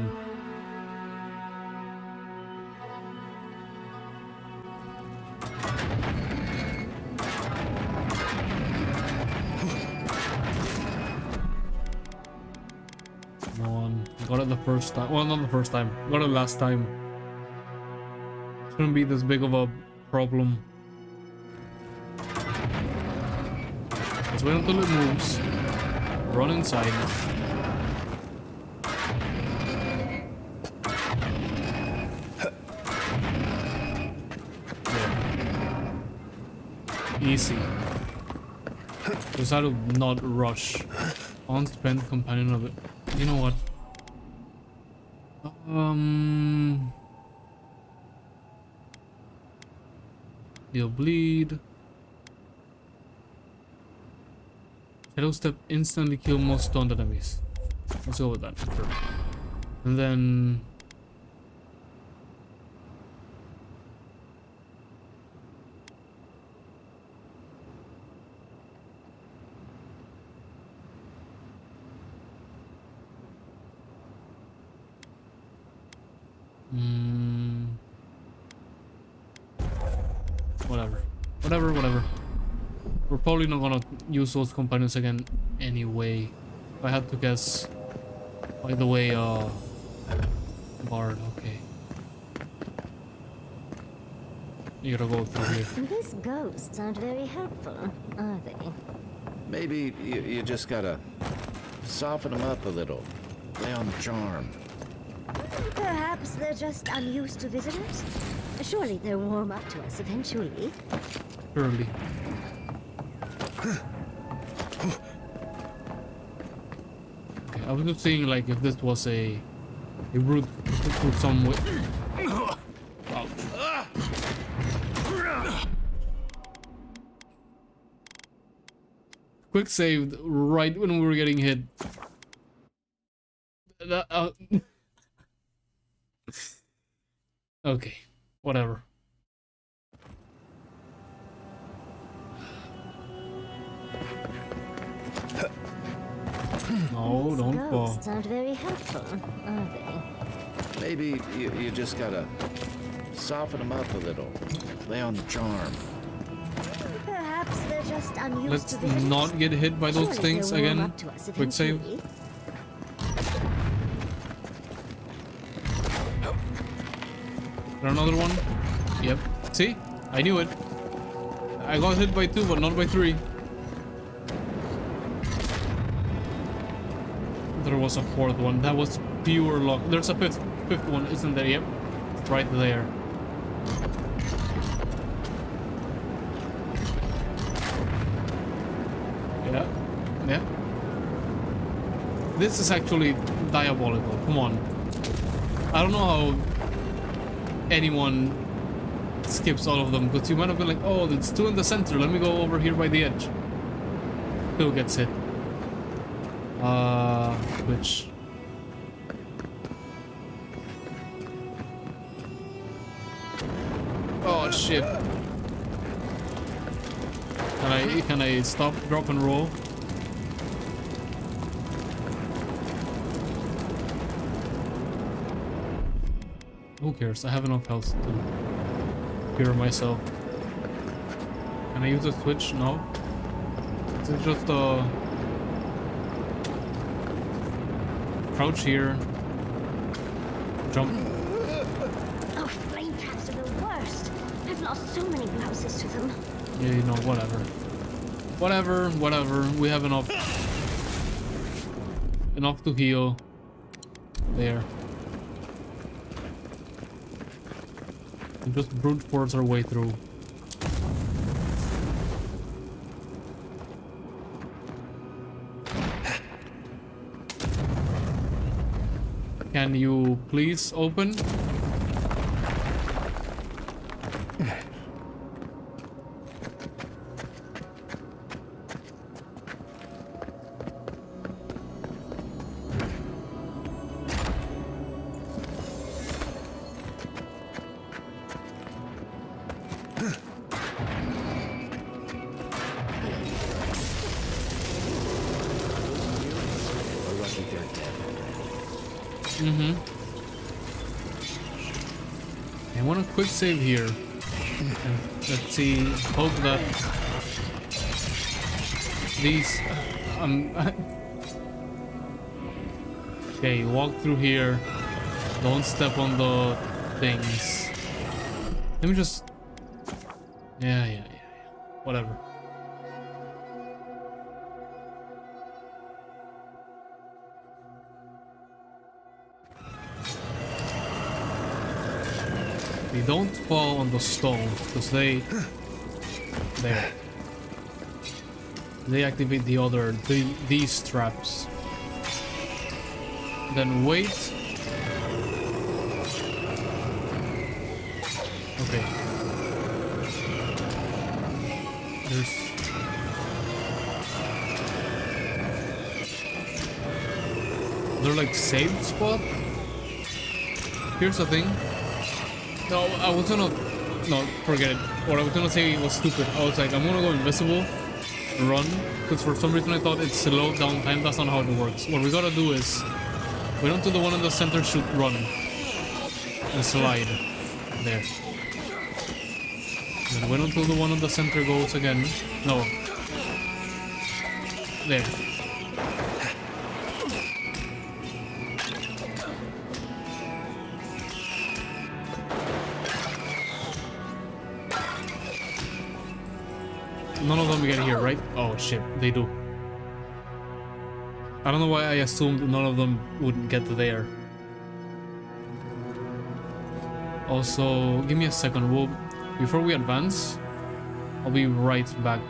Come on. Got it the first time. Well, not the first time. Got it last time. Shouldn't be this big of a problem. Let's wait until it moves. Run inside. There. Easy. Just how to not rush. Unspent companion of it. You know what? You'll bleed. Shadow Step instantly kill most stunned enemies. Let's go with that. Perfect. And then whatever. We're probably not gonna use those companions again anyway. If I had to guess. By the way, Bard, okay. You gotta go through here. These ghosts aren't very helpful, are they? Maybe you just gotta soften them up a little. Play on the charm. Perhaps they're just unused to visitors? Surely they'll warm up to us eventually. Surely. Okay, I was just saying, like, if this was a route to some way. Quick saved right when we were getting hit. Okay, whatever. No, don't fall. Ghosts aren't very helpful, are they? Maybe you just gotta soften them up a little. Play on the charm. Perhaps they're just unused Let's to visitors. not get hit by those things again. Quick save. There another one? Yep. See? I knew it. I got hit by 2, but not by 3. There was a 4th one. That was pure luck. There's a fifth one, isn't there? Yep. It's right there. Yeah. This is actually diabolical. Come on. I don't know how anyone skips all of them, because you might have been like, oh, it's 2 in the center, let me go over here by the edge. Still gets hit. Which oh shit. Can I stop, drop and roll? Who cares? I have enough health to cure myself. Can I use a switch? No. Is it just crouch here. Jump. Oh, flame traps are the worst. I've lost so many blouses to them. Yeah, you know, whatever. Whatever. We have enough. Enough to heal. There. And just brute force our way through. Can you please open? I want a quick save here. And let's see. Hope that these. Okay, walk through here. Don't step on the things. Let me just. Yeah. Whatever. They don't fall on the stone because they activate the other these traps. Then wait. Okay. They're like saved spot. Here's the thing. No, I was gonna... No, forget it. What I was gonna say was stupid. I was like, I'm gonna go invisible, run, because for some reason I thought it slowed down time. That's not how it works. What we gotta do is wait until the one in the center should run and slide. There. Then wait until the one in the center goes again. No. There. None of them get here, right? Oh shit, they do. I don't know why I assumed none of them wouldn't get there. Also, give me a second. Before we advance, I'll be right back.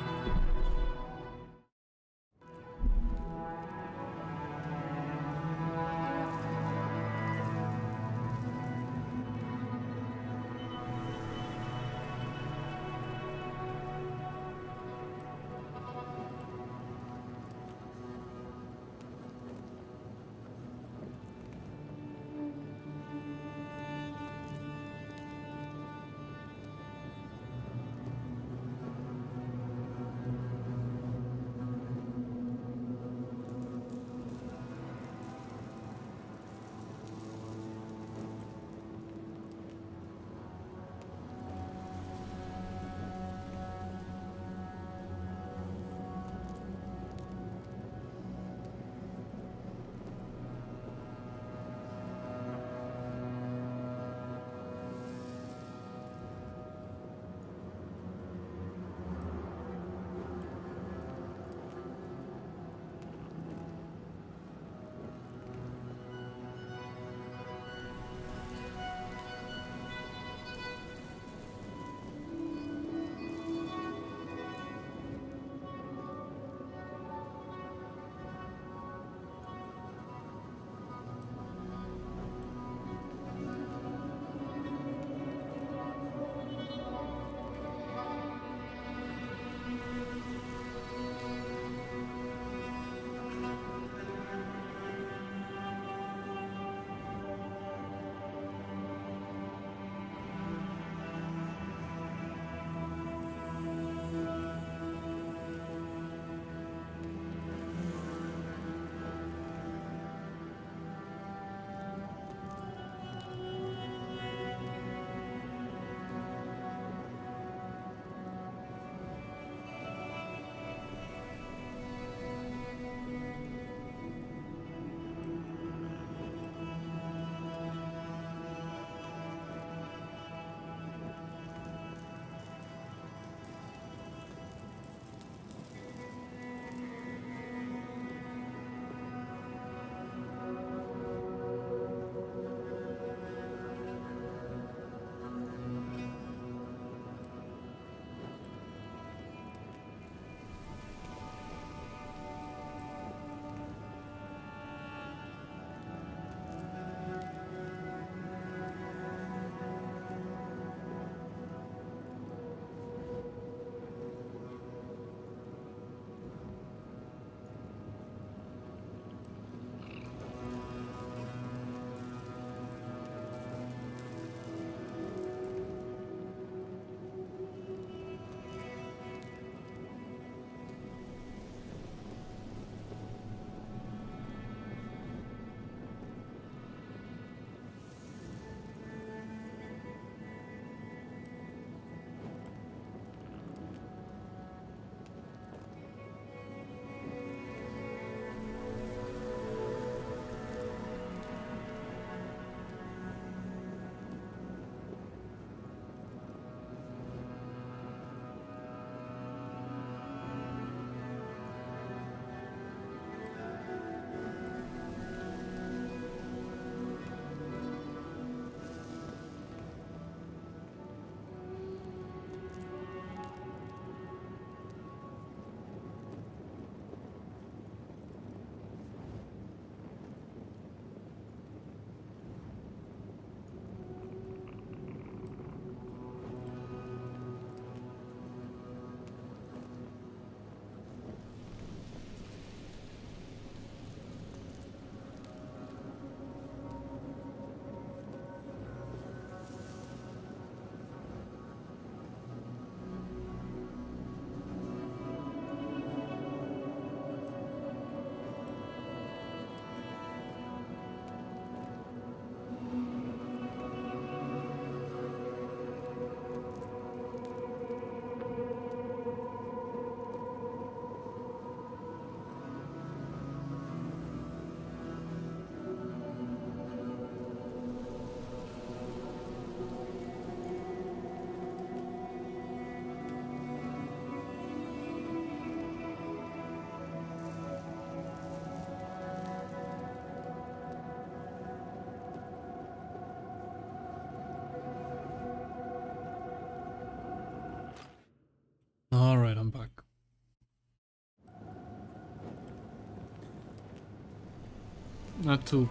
not to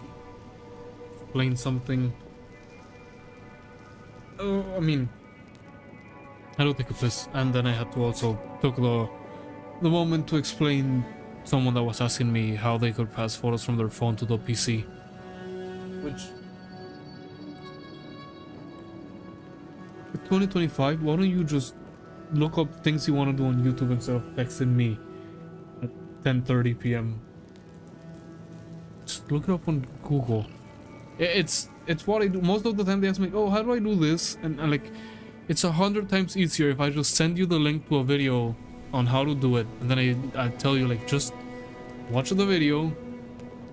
explain something. I mean, I don't take a piss, and then I had to also took the moment to explain someone that was asking me how they could pass photos from their phone to the PC, which 2025, why don't you just look up things you want to do on YouTube instead of texting me at 10:30 p.m. Just look it up on Google. It's what I do most of the time. They ask me, oh, how do I do this? And like, it's 100 times easier if I just send you the link to a video on how to do it, and then I tell you, like, just watch the video,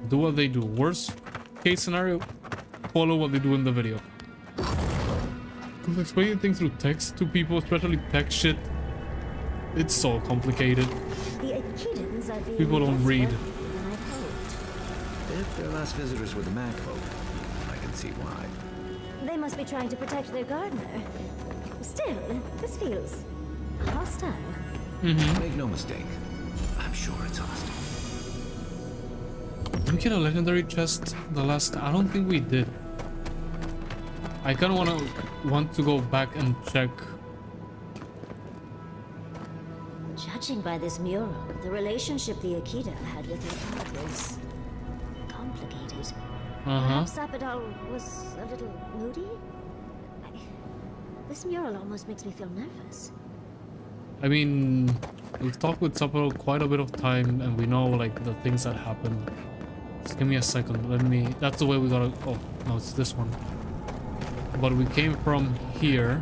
do what they do. Worst case scenario, follow what they do in the video. Because explaining things through text to people, especially tech shit, it's so complicated. The Echidans are being People don't less read. welcoming than I'd hoped. If their last visitors were the Mag folk, I can see why. They must be trying to protect their gardener. Still, this feels hostile. Make no mistake, I'm sure it's hostile. Did we get a legendary chest the last? I don't think we did. I kind of want to go back and check. Judging by this mural, the relationship the Akita had with her father is complicated. Perhaps Sapodal was a little moody? This mural almost makes me feel nervous. I mean, we've talked with Sapodal quite a bit of time, and we know like the things that happened. Just give me a second. Let me. That's the way we gotta. Oh no, it's this one. But we came from here.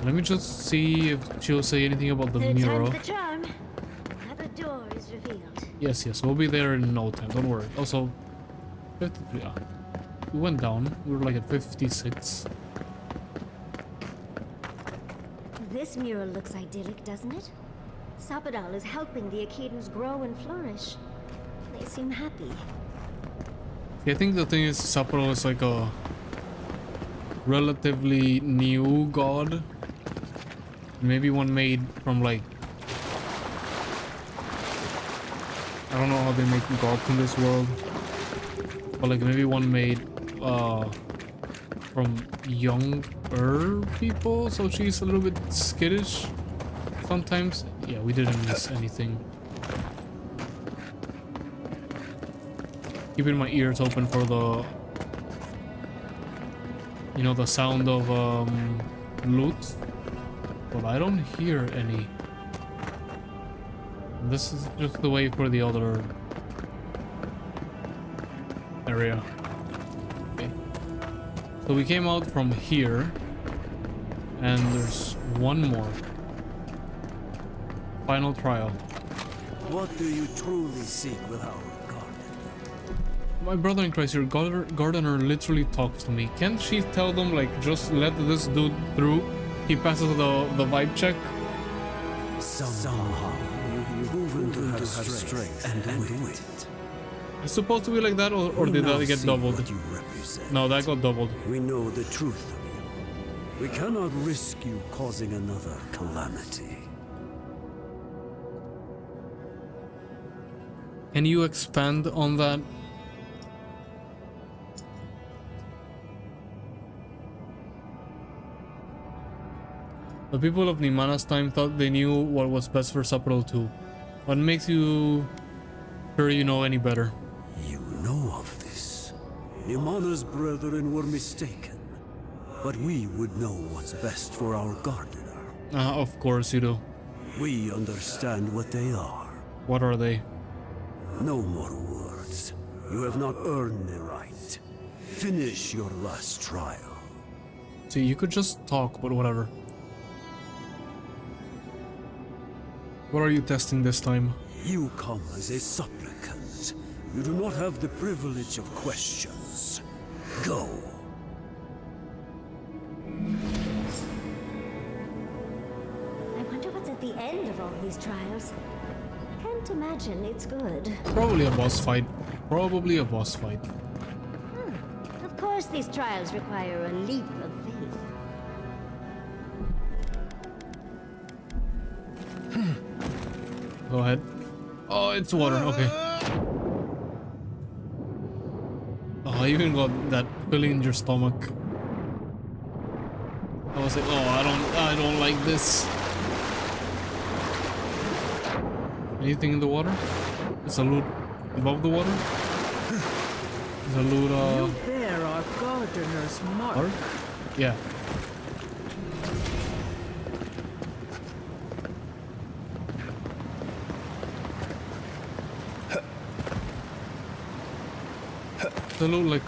Let me just see if she'll say anything about the Third time's mural. the charm. Another door is revealed. Yes, we'll be there in no time. Don't worry. Also, 53. We went down. We were like at 56. This mural looks idyllic, doesn't it? Sapodal is helping the Akidans grow and flourish. They seem happy. Yeah, I think the thing is, Sapodal is like a relatively new god. Maybe one made from like, I don't know how they make gods in this world, but like maybe one made from younger people, so she's a little bit skittish sometimes. Yeah, we didn't miss anything. Keeping my ears open for the, you know, the sound of loot, but I don't hear any. This is just the way for the other area. Okay. So we came out from here, and there's one more. Final trial. What do you truly seek with our garden? My brother in Christ, your gardener literally talks to me. Can't she tell them, like, just let this dude through? He passes the vibe check. Somehow you've proven to have strength and wit. It's supposed to be like that, or did that get doubled? No, that got doubled. We know the truth of you. We cannot risk you causing another calamity. Can you expand on that? The people of Nimana's time thought they knew what was best for Sapodal too. What makes you sure you know any better? You know of this. Nimana's brethren were mistaken. But we would know what's best for our gardener. Of course you do. We understand what they are. What are they? No more words. You have not earned the right. Finish your last trial. See, you could just talk, but whatever. What are you testing this time? You come as a supplicant. You do not have the privilege of questions. Go. I wonder what's at the end of all these trials. Can't imagine it's good. Probably a boss fight. Probably a boss fight. Of course these trials require a leap of faith. Go ahead. Oh, it's water. Okay. Oh, you even got that feeling in your stomach. I was like, oh, I don't like this. Anything in the water? Is a loot above the water? Is a loot You bear our gardener's mark. Yeah. The loot like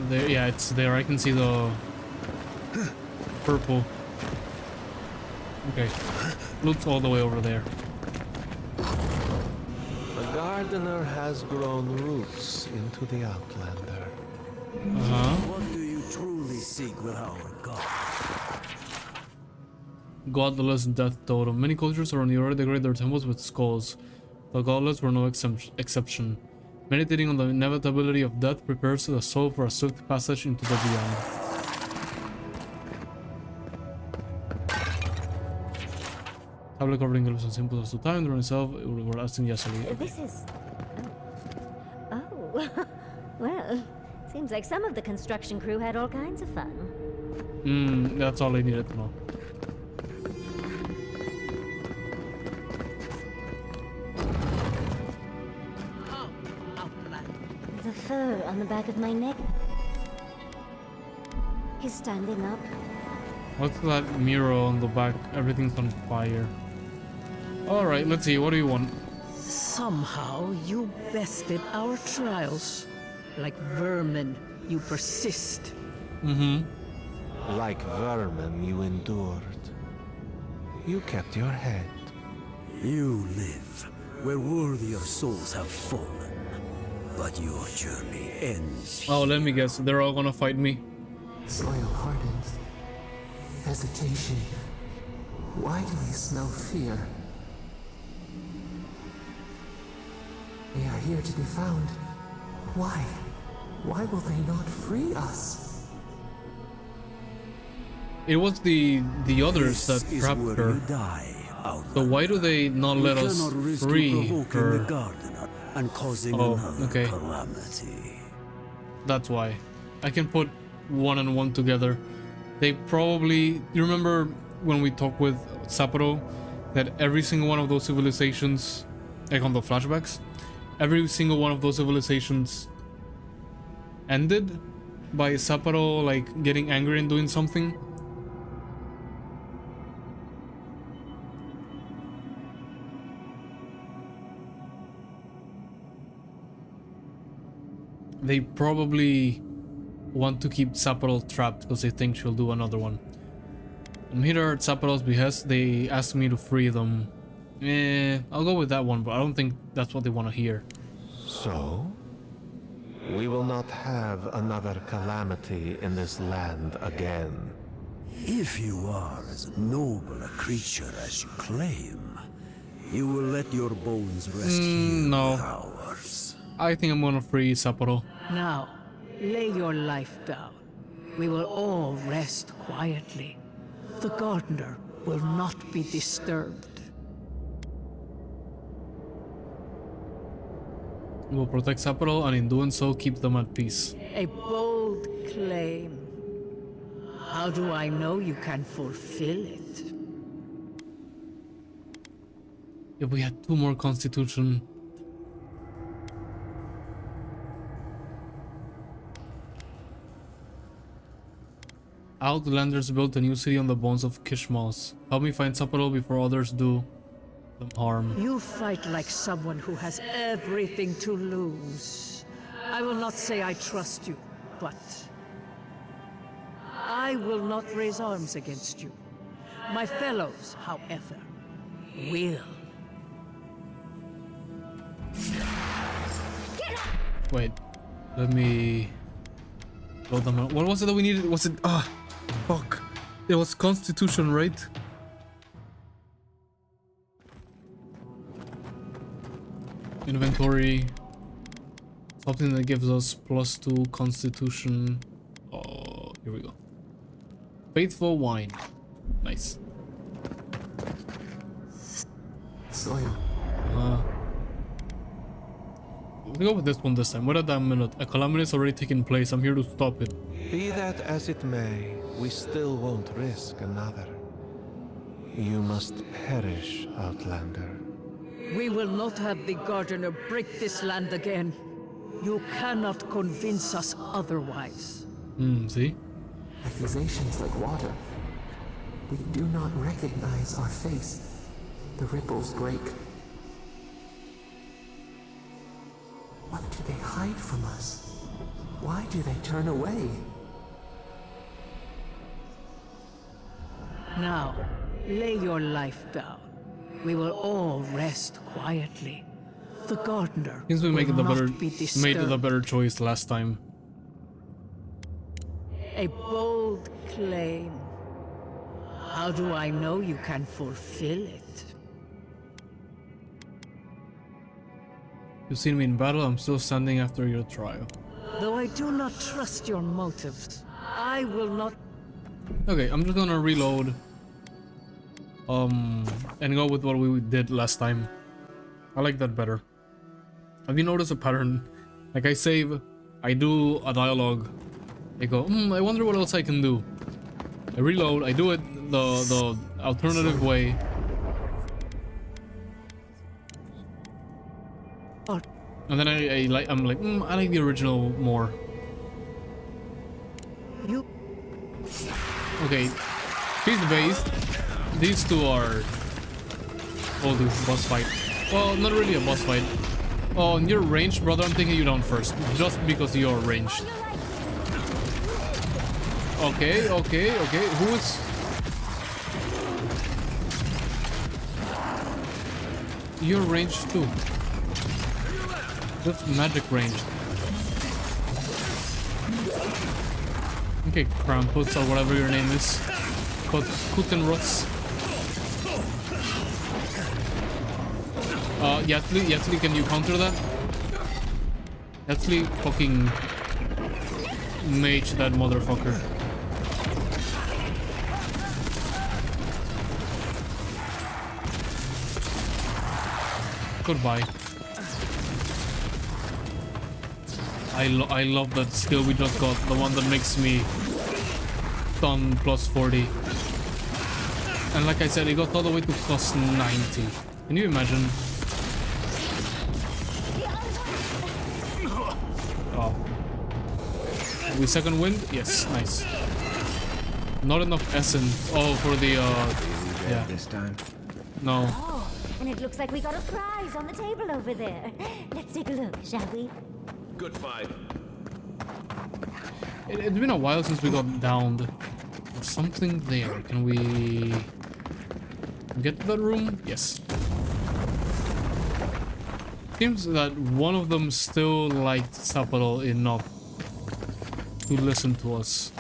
there, yeah, it's there. I can see the purple. Okay. Loot's all the way over there. The gardener has grown roots into the Outlander. What do you truly seek with our god? Godless death totem. Many cultures around the earth decorate their temples with skulls. The godless were no exception. Meditating on the inevitability of death prepares the soul for a swift passage into the beyond. Tablet covering glyphs and symbols to time during itself. It will lasting yesterday. This is... Oh. Well, seems like some of the construction crew had all kinds of fun. That's all I needed to know. The fur on the back of my neck is standing up. What's that mirror on the back? Everything's on fire. Alright, let's see. What do you want? Somehow you bested our trials. Like vermin, you persist. Like vermin, you endured. You kept your head. You live where worthier souls have fallen. But your journey ends. Oh, let me guess. They're all gonna fight me. Soil hardens. Hesitation. Why do we smell fear? They are here to be found. Why? Why will they not free us? It was the others that trapped her. So why do they not let us free her? The gardener and causing another calamity. That's why. I can put one and one together. They probably... You remember when we talked with Sapporo that every single one of those civilizations, like on the flashbacks, every single one of those civilizations ended by Sapporo like getting angry and doing something? They probably want to keep Sapporo trapped because they think she'll do another one. I'm here at Sapporo's behest. They asked me to free them. I'll go with that one, but I don't think that's what they want to hear. So? We will not have another calamity in this land again. If you are as noble a creature as you claim, you will let your bones rest here no. with ours. I think I'm gonna free Sapporo. Now, lay your life down. We will all rest quietly. The gardener will not be disturbed. We'll protect Sapporo, and in doing so, keep them at peace. A bold claim. How do I know you can fulfill it? If we had 2 more Constitution... Outlanders built a new city on the bones of Kishmos. Help me find Sapporo before others do them harm. You fight like someone who has everything to lose. I will not say I trust you, but I will not raise arms against you. My fellows, however, will. Wait, let me load them out. What was it that we needed? Was it... fuck. It was Constitution, right? Inventory. Something that gives us +2 Constitution. Oh, here we go. Faithful wine. Nice. Soil. We We go with this one this time. Wait a damn minute. A calamity has already taken place. I'm here to stop it. Be that as it may, we still won't risk another. You must perish, Outlander. We will not have the Gardener break this land again. You cannot convince us otherwise. See? Accusations like water. We do not recognize our face. The ripples break. What do they hide from us? Why do they turn away? Now, lay your life down. We will all rest quietly. The Gardener Seems we will made it not a better choice last time. A bold claim. How do I know you can fulfill it? You've seen me in battle, I'm still standing after your trial. Though I do not trust your motives, I will not... Okay, I'm just gonna reload. And go with what we did last time. I like that better. Have you noticed a pattern? Like I save, I do a dialogue. I go, I wonder what else I can do. I reload, I do it the alternative way. And then I'm like, I like the original more. You... Okay, he's the base. These two are... Oh, dude, boss fight. Well, not really a boss fight. Oh, in your range, brother, I'm taking you down first. Just because you're ranged. Okay. Who is... You're ranged too. That's magic ranged. Okay, Krampus or whatever your name is. But Kutenrots. Yatsli, can you counter that? Yatsli fucking mage that motherfucker. Goodbye. I love that skill we just got, the one that makes me stun plus 40. And like I said, it got all the way to plus 90. Can you imagine? Oh. We second wind? Yes, nice. Not enough essence. Oh, for the yeah. This time. No. Oh, and it looks like we got a prize on the table over there. Let's take a look, shall we? Good fight. It's been a while since we got downed. There's something there. Can we get to that room? Yes. Seems that one of them still liked Sapalo enough to listen to us.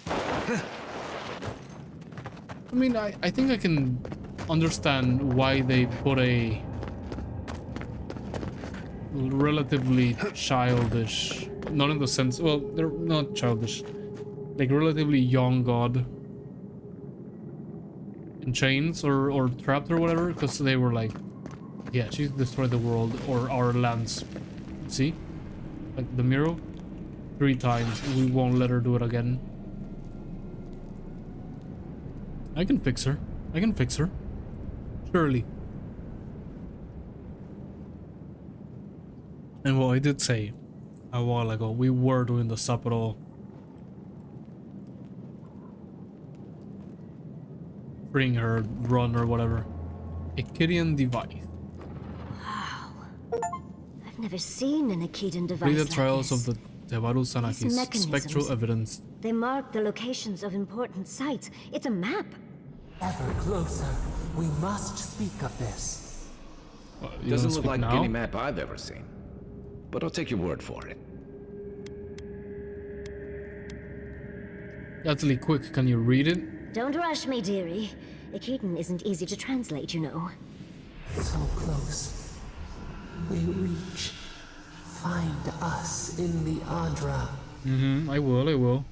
I mean, I think I can understand why they put a relatively childish, not in the sense, well, they're not childish, like relatively young god in chains or trapped or whatever, because they were like, yeah, she's destroyed the world or our lands. See? Like the Miro? 3 times. We won't let her do it again. I can fix her. I can fix her. Surely. And well, I did say a while ago, we were doing the Saparo bring her run or whatever. Echidian device. Wow. I've never seen an Echidian device Read the like trials this. of the Tevaru Sanakis. Spectral evidence. They mark the locations of important sites. It's a map. Ever closer. We must speak of this. Doesn't look like any map I've ever seen. But I'll take your word for it. Yatsli, quick, can you read it? Don't rush me, dearie. Echidian isn't easy to translate, you know. So close. We reach. Find us in the Adra. I will.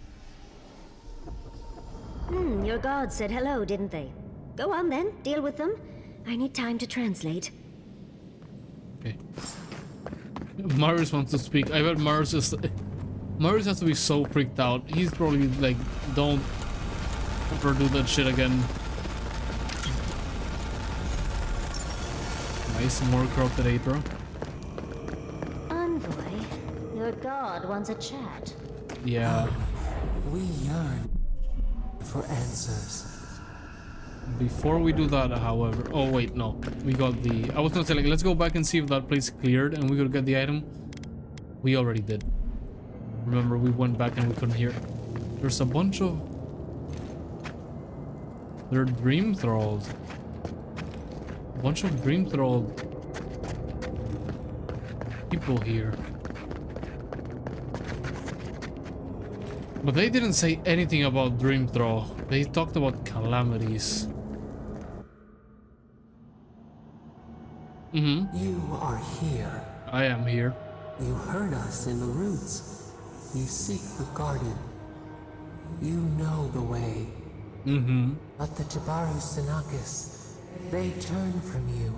Your gods said hello, didn't they? Go on then, deal with them. I need time to translate. Okay. Marius wants to speak. I bet Marius is... Marius has to be so freaked out. He's probably like, don't ever do that shit again. Nice, more corrupted Aether. Envoy, your god wants a chat. Yeah. We yearn for answers. Before we do that, however... Oh, wait, no. We got the... I was gonna say, like, let's go back and see if that place cleared and we could get the item. We already did. Remember, we went back and we couldn't hear. There's a bunch of... They're dream thralls. A bunch of dream thrall people here. But they didn't say anything about dream thrall. They talked about calamities. You are here. I am here. You heard us in the roots. You seek the garden. You know the way. But the Tabaru Sinakis, they turn from you.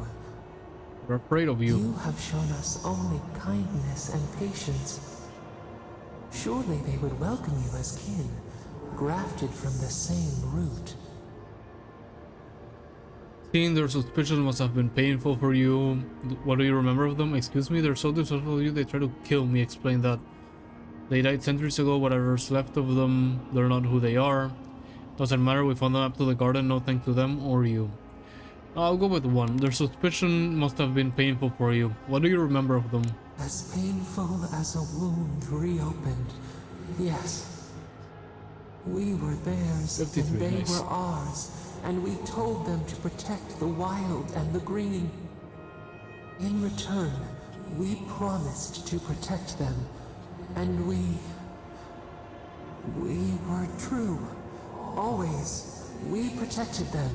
We're afraid of you. You have shown us only kindness and patience. Surely they would welcome you as kin, grafted from the same root. Seeing their suspicions must have been painful for you. What do you remember of them? Excuse me, they're so distrustful of you, they try to kill me. Explain that. They died centuries ago, whatever's left of them, they're not who they are. Doesn't matter, we found them up to the garden, no thanks to them or you. I'll go with one. Their suspicion must have been painful for you. What do you remember of them? As painful as a wound reopened. Yes. We were theirs, and 53, they nice. were ours, and we told them to protect the wild and the green. In return, we promised to protect them, and we were true. Always. We protected them.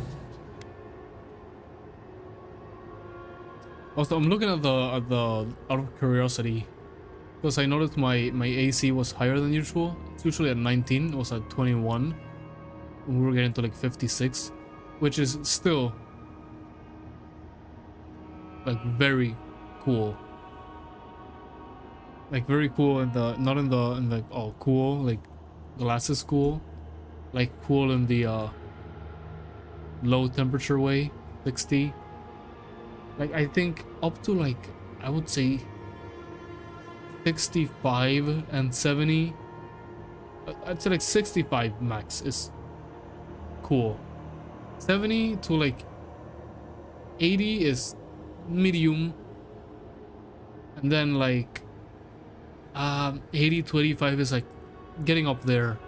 Also, I'm looking at the out of curiosity, because I noticed my AC was higher than usual. It's usually at 19. It was at 21. We were getting to like 56, which is still like very cool. Like very cool in the not in the oh cool like glasses cool, like cool in the low temperature way 60. Like, I think up to, like, I would say 65 and 70. I'd say, like, 65 max is cool. 70 to, like, 80 is medium. And then, like, 80 to 85 is, like, getting up there.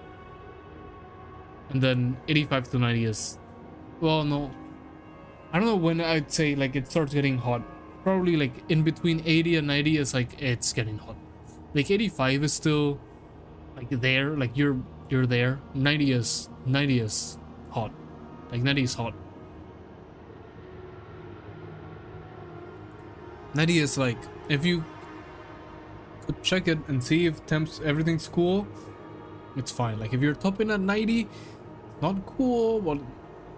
And then 85 to 90 is, well, no. I don't know when I'd say like it starts getting hot. Probably like in between 80 and 90 is like it's getting hot. Like 85 is still like there, like you're there. 90 is hot. Like 90 is hot. 90 is like if you could check it and see if temps everything's cool, it's fine. Like if you're topping at 90, not cool, but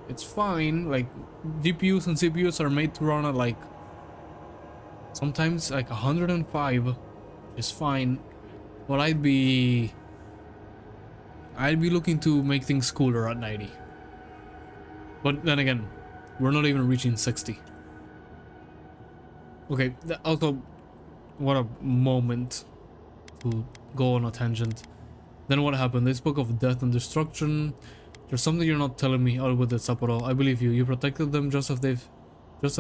it's fine. Like GPUs and CPUs are made to run at like sometimes like 105 is fine, but I'd be looking to make things cooler at 90. But then again, we're not even reaching 60. Okay, also what a moment to go on a tangent. Then what happened? They spoke of death and destruction. There's something you're not telling me out with the Sapporo. I believe you. You protected them just as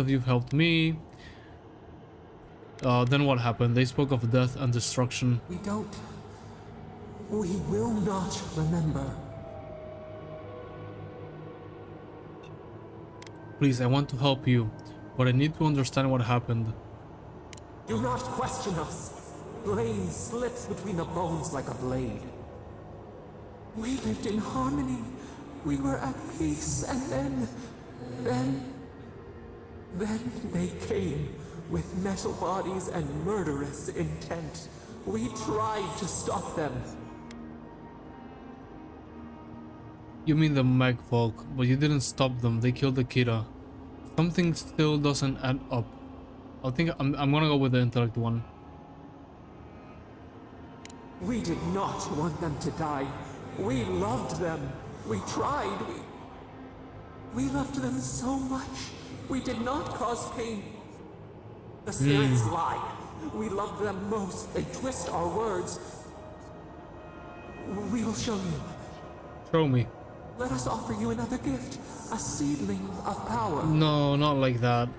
you've helped me. Then what happened? They spoke of death and destruction. We will not remember. Please, I want to help you, but I need to understand what happened. Do not question us. Blame slips between the bones like a blade. We lived in harmony. We were at peace, and then they came with metal bodies and murderous intent. We tried to stop them. You mean the Mag folk, but you didn't stop them. They killed Akira. Something still doesn't add up. I think I'm gonna go with the intellect one. We did not want them to die. We loved them. We tried. We loved them so much. We did not cause pain. The spirits lie. We love them most. They twist our words. We will show you. Show me. Let us offer you another gift. A seedling of power. No, not like that.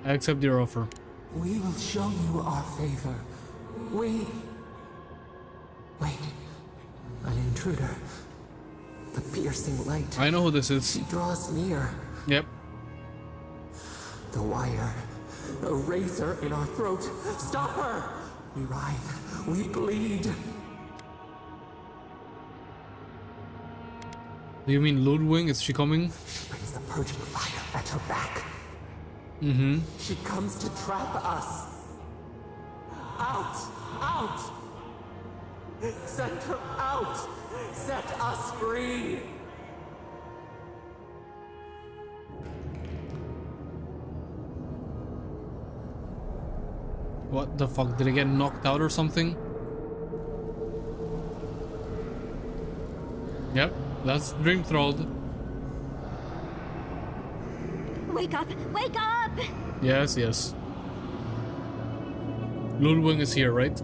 I accept your offer. We will show you our favor. Wait, an intruder. The piercing light. I know who this is. She draws near. Yep. The wire. The razor in our throat. Stop her! We writhe. We bleed. Do you mean Ludwig? Is she coming? She brings the purging fire at her back. Mm-hmm. She comes to trap us. Out! Out! Send her out! Set us free! What the fuck? Did I get knocked out or something? Yep, that's Dream Thralled. Wake up! Wake up! Yes, yes. Ludwig is here, right?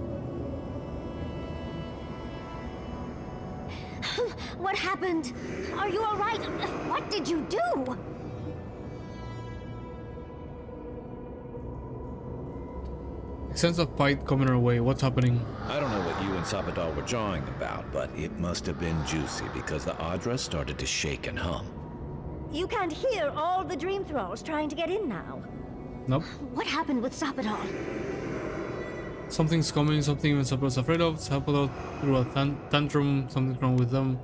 What happened? Are you alright? What did you do? Sense of fight coming our way. What's happening? I don't know what you and Sabadal were jawing about, but it must have been juicy because the Adra started to shake and hum. You can't hear all the Dream Thralls trying to get in now. Nope. What happened with Sapadal? Something's coming, something even Sapadal's afraid of. Sapadal threw a tantrum, something's wrong with them.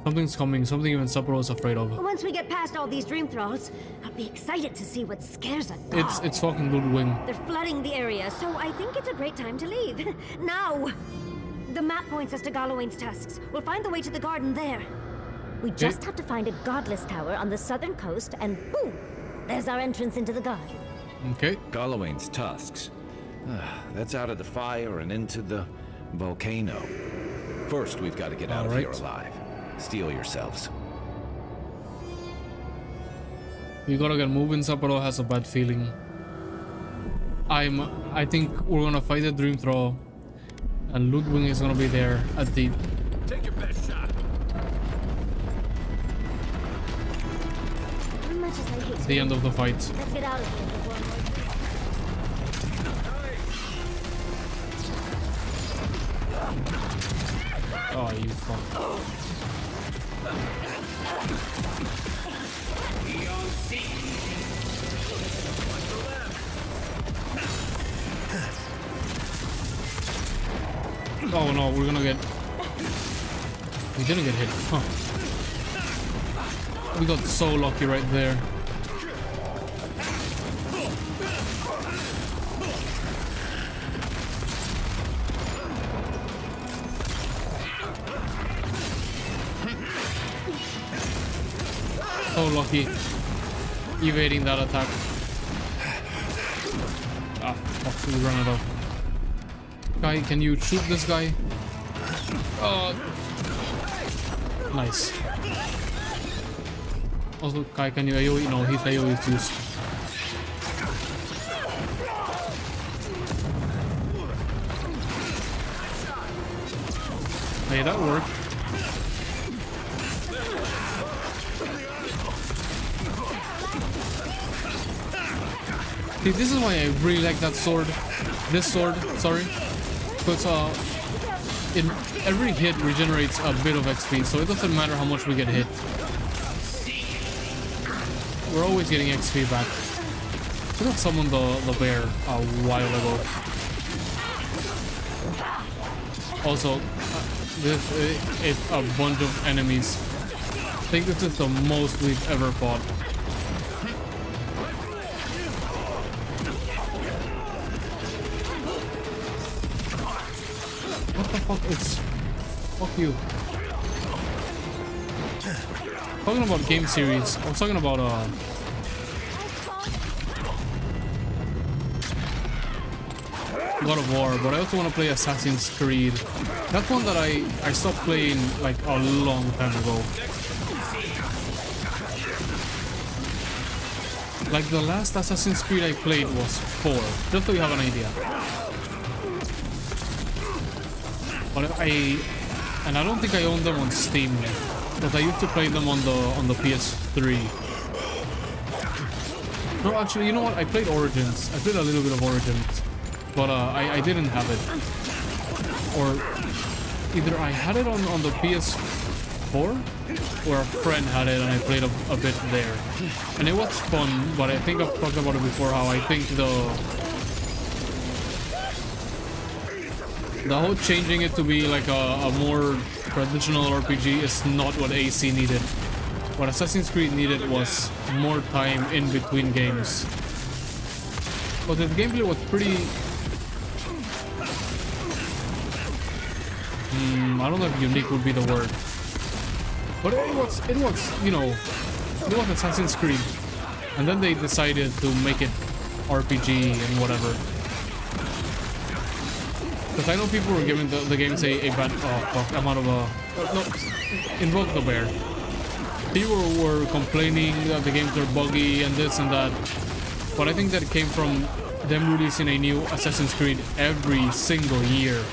Something's coming, something even Sapadal's afraid of. Once we get past all these Dream Thralls, I'll be excited to see what scares a dog. It's fucking Ludwig. They're flooding the area, so I think it's a great time to leave. Now! The map points us to Gallowayne's tusks. We'll find the way to the garden there. We just have to find a godless tower on the southern coast, and boom! There's our entrance into the garden. Okay. Gallowayne's tusks. That's out of the fire and into the volcano. First, we've got to get out of here alive. Steel yourselves. We gotta get moving. Sapadal has a bad feeling. I think we're gonna fight the Dream Thrall, and Ludwig is gonna be there at the Take your best shot. As much as I hate the end of the fight. Let's get out of here before Oh, you fuck. Oh no, we're gonna get... We didn't get hit. Huh. We got so lucky right there. So lucky. Evading that attack. Ah, fuck, we ran it off. Guy, can you shoot this guy? Nice. Also, Kai, can you AoE? No, his AoE is used. Hey, that worked. See, this is why I really like that sword. This sword, sorry. Because in every hit regenerates a bit of XP, so it doesn't matter how much we get hit. We're always getting XP back. I could have summoned the bear a while ago. Also, this is a bunch of enemies. I think this is the most we've ever fought. What the fuck is... Fuck you. Talking about game series, I was talking about God of War, but I also want to play Assassin's Creed. That's one that I stopped playing like a long time ago. Like the last Assassin's Creed I played was 4, just so you have an idea. But I don't think I own them on Steam yet, but I used to play them on the PS3. No, actually, you know what? I played Origins. I played a little bit of Origins, but I didn't have it. Or either I had it on the PS4, or a friend had it and I played a bit there. And it was fun, but I think I've talked about it before, how I think the whole changing it to be like a more traditional RPG is not what AC needed. What Assassin's Creed needed was more time in between games. But the gameplay was pretty... I don't know if unique would be the word. But it was, you know, it was Assassin's Creed. And then they decided to make it RPG and whatever. Because I know people were giving the game a bad... Oh, fuck, I'm out of a... no, Invoke the Bear. People were complaining that the games are buggy and this and that. But I think that it came from them releasing a new Assassin's Creed every single year.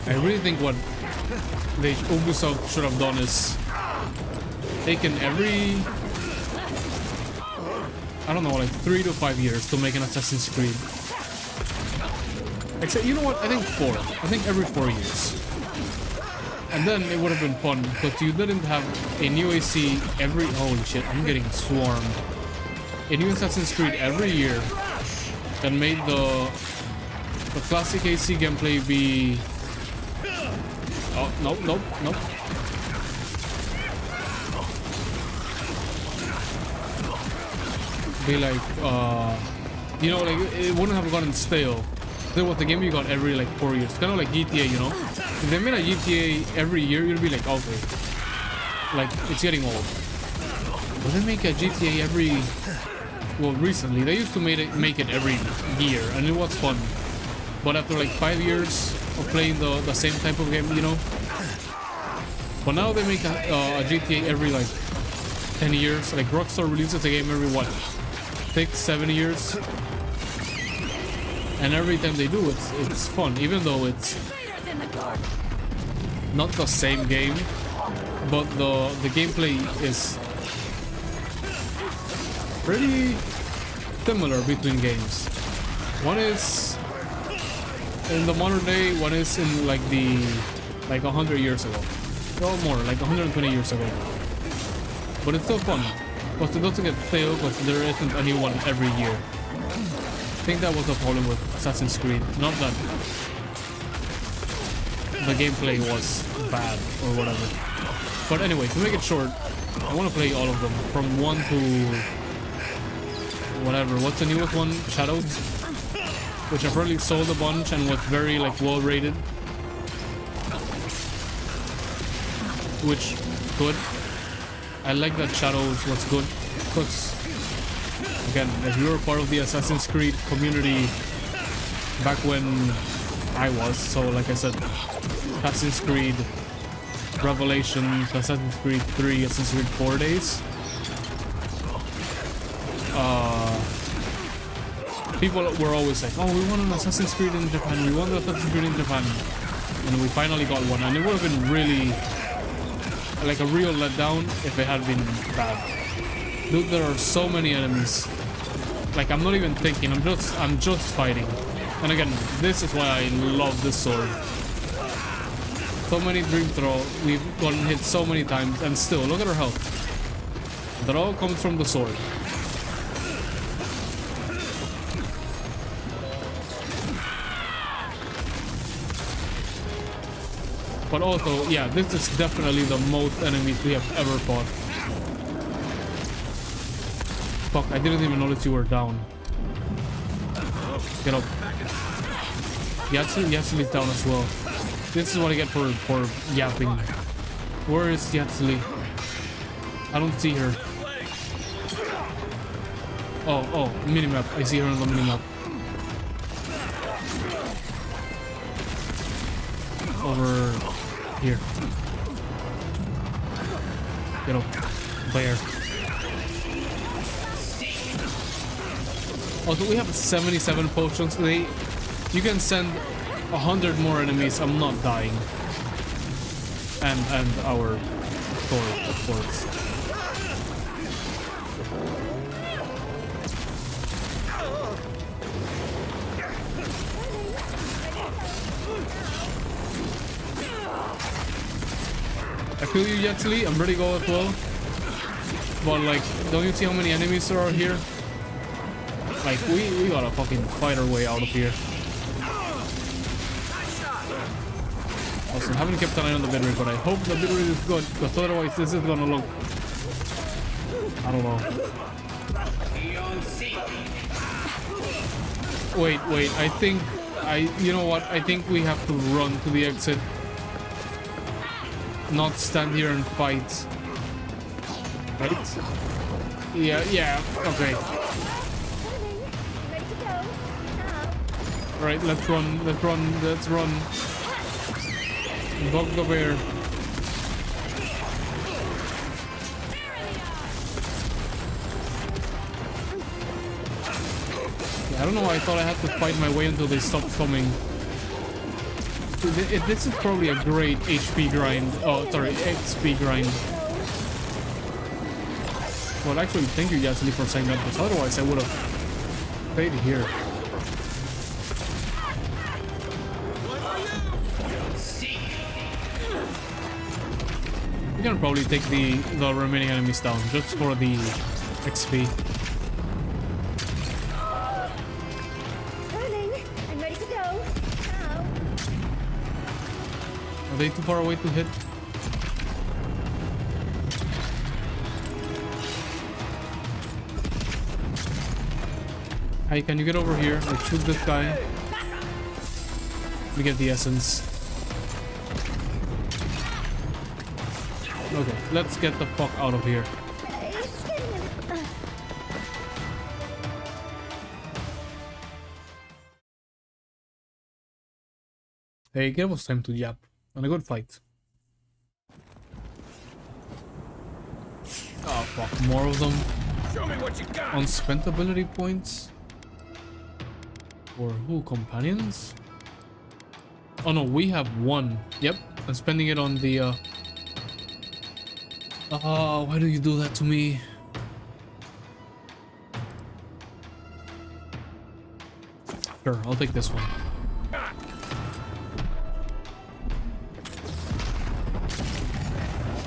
I really think what the Ubisoft should have done is taken every... I don't know, like 3 to 5 years to make an Assassin's Creed. Except, you know what? I think 4. I think every 4 years. And then it would have been fun, because you didn't have a new AC every... Holy shit, I'm getting swarmed. A new Assassin's Creed every year that made the classic AC gameplay be... Oh, nope, nope, nope. Be like, you know, like, it wouldn't have gotten stale. There was the game you got every, like, 4 years. Kind of like GTA, you know? If they made a GTA every year, you'd be like, okay. Like, it's getting old. But they make a GTA every... Well, recently, they used to make it every year, and it was fun. But after, like, 5 years of playing the same type of game, you know? But now they make a GTA every, like, 10 years. Like, Rockstar releases a game every, what? 6-7 years? And every time they do, it's fun, even though it's not the same game, but the gameplay is pretty similar between games. One is in the modern day, one is in like 100 years ago, or more, like 120 years ago. But it's still fun, because it doesn't get stale, because there isn't a new one every year. I think that was the problem with Assassin's Creed. Not that the gameplay was bad or whatever. But anyway, to make it short, I want to play all of them from 1 to whatever. What's the newest one? Shadows, which I've already sold a bunch and was very like well rated. Which good. I like that Shadows was good because. Again, if you were part of the Assassin's Creed community back when I was, so like I said, Assassin's Creed Revelations, Assassin's Creed 3, Assassin's Creed 4 days, people were always like, oh, we want an Assassin's Creed in Japan, we want an Assassin's Creed in Japan, and we finally got one, and it would have been really, like a real letdown if it had been bad. Dude, there are so many enemies. Like, I'm not even thinking, I'm just fighting. And again, this is why I love this sword. So many dream throw, we've gotten hit so many times, and still, look at our health. That all comes from the sword. But also, yeah, this is definitely the most enemies we have ever fought. Fuck, I didn't even notice you were down. Get up. Yatsuli's down as well. This is what I get for yapping. Where is Yatsuli? I don't see her. Oh, minimap. I see her on the minimap. Over here. Get up there. Also, we have 77 potions today. You can send 100 more enemies. I'm not dying. And our sword, of course. I feel you, Yatsuli. I'm ready to go as well. But like, don't you see how many enemies there are here? Like, we gotta fucking fight our way out of here. Also, I haven't kept an eye on the bitrate, but I hope the bitrate is good, because otherwise this is gonna look... I don't know. Wait, I think... you know what? I think we have to run to the exit. Not stand here and fight. Right? Yeah, okay. Alright, let's run. Bug the bear. Yeah, I don't know why I thought I had to fight my way until they stopped coming. This is probably a great HP grind. Oh, sorry, XP grind. Well, actually, thank you, Yasli, for saying that, because otherwise I would have stayed here. We can probably take the remaining enemies down just for the XP. I'm ready to go. Now. Are they too far away to hit? Hey, can you get over here? Like, shoot this guy. We get the essence. Okay, let's get the fuck out of here. Hey, give us time to yap. And a good fight. Oh fuck, more of them. Show me what you got. Unspent ability points. Or who? Companions? Oh no, we have one. Yep, I'm spending it on the why do you do that to me? Sure, I'll take this one.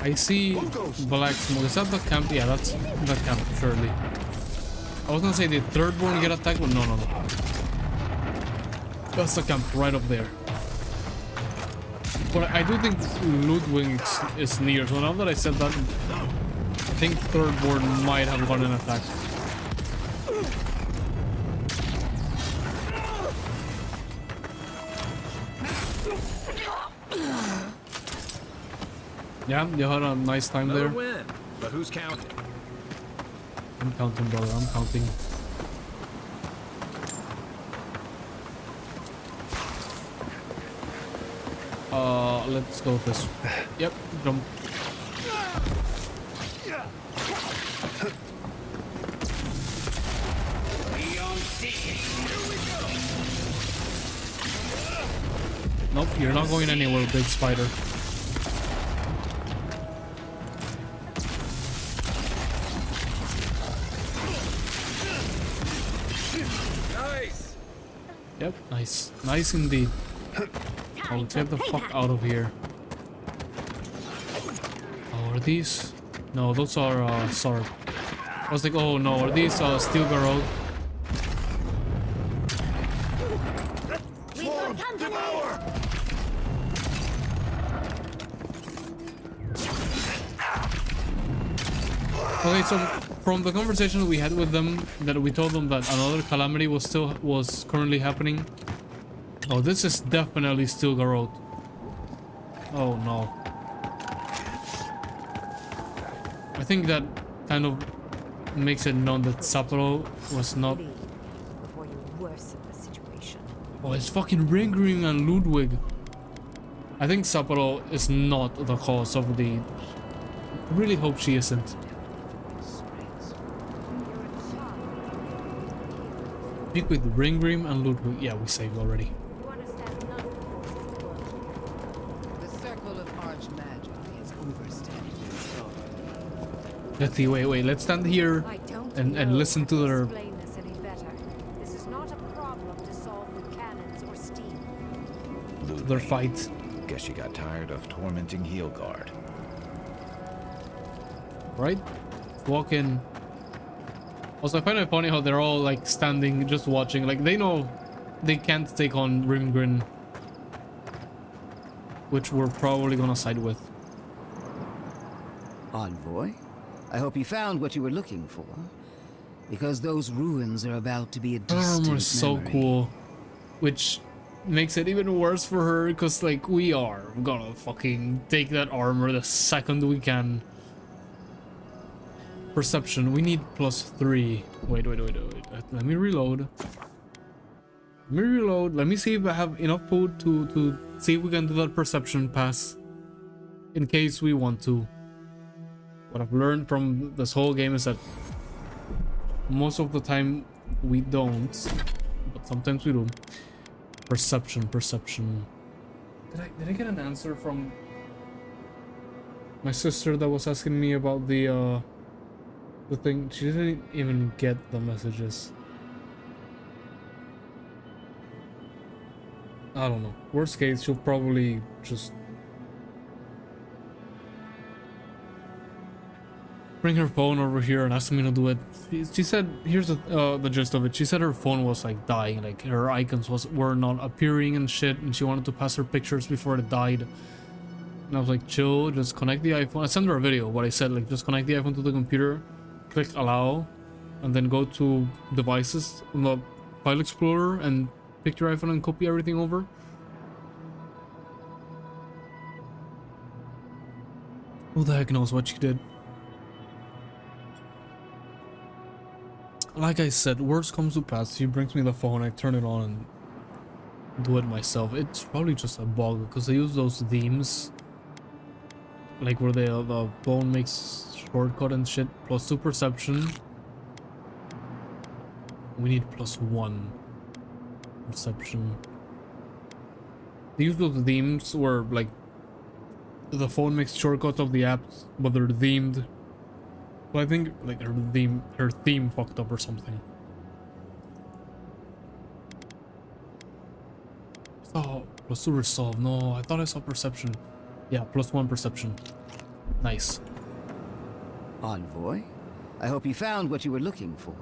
I see black smoke. Is that the camp? Yeah, that's the camp, surely. I was gonna say the third one get attacked, but no. That's the camp right up there. But I do think Ludwig is near, so now that I said that, I think third board might have gotten an attack. Yeah, you had a nice time there. Win. But who's counting? I'm counting, brother, I'm counting. Let's go this way. Yep, jump. Nope, you're not going anywhere, big spider. Nice. Yep, nice. Nice indeed. Oh, let's get the fuck out of here. Oh, are these? No, those are sword. I was like, oh no, are these steel garrote? Okay, so from the conversation we had with them, that we told them that another calamity was currently happening. Oh, this is definitely steel garrote. Oh no. I think that kind of makes it known that Sapporo was not... Before you worsen the situation. Oh, it's fucking Ringgrim and Ludwig. I think Sapporo is not the cause of the... I really hope she isn't. Speak with Ringgrim and Ludwig. Yeah, we saved already. The circle of archmagi is overstepped. Let's see, wait, let's stand here and listen to their... Explain this any better. This is not a problem to solve with cannons or steam. their fight. Guess you got tired of tormenting Heelguard. Right? Walk in. Also, I find it funny how they're all like standing, just watching. Like they know they can't take on Rimgrin, which we're probably gonna side with. Envoy, I hope you found what you were looking for, because those ruins are about to be a distant Armor is so memory. cool, which makes it even worse for her, because like we are gonna fucking take that armor the second we can. Perception, we need +3. Wait. Let me reload. Let me see if I have enough food to see if we can do that perception pass. In case we want to. What I've learned from this whole game is that most of the time we don't, but sometimes we do. Perception. Did I get an answer from my sister that was asking me about the thing? She didn't even get the messages. I don't know. Worst case, she'll probably just bring her phone over here and ask me to do it. She said, here's the gist of it. She said her phone was like dying, like her icons were not appearing and shit, and she wanted to pass her pictures before it died. And I was like, chill, just connect the iPhone. I sent her a video, but I said like just connect the iPhone to the computer, click allow, and then go to devices in the file explorer and pick your iPhone and copy everything over. Who the heck knows what she did? Like I said, worst comes to pass, she brings me the phone, I turn it on and do it myself. It's probably just a bug because I use those themes, like where the phone makes shortcut and shit. +2 perception. We need +1 perception. They use those themes where like the phone makes shortcuts of the apps, but they're themed. Well, I think like her theme fucked up or something. Oh, +2 resolve. No, I thought I saw perception. Yeah, +1 perception. Nice. Envoy, I hope you found what you were looking for,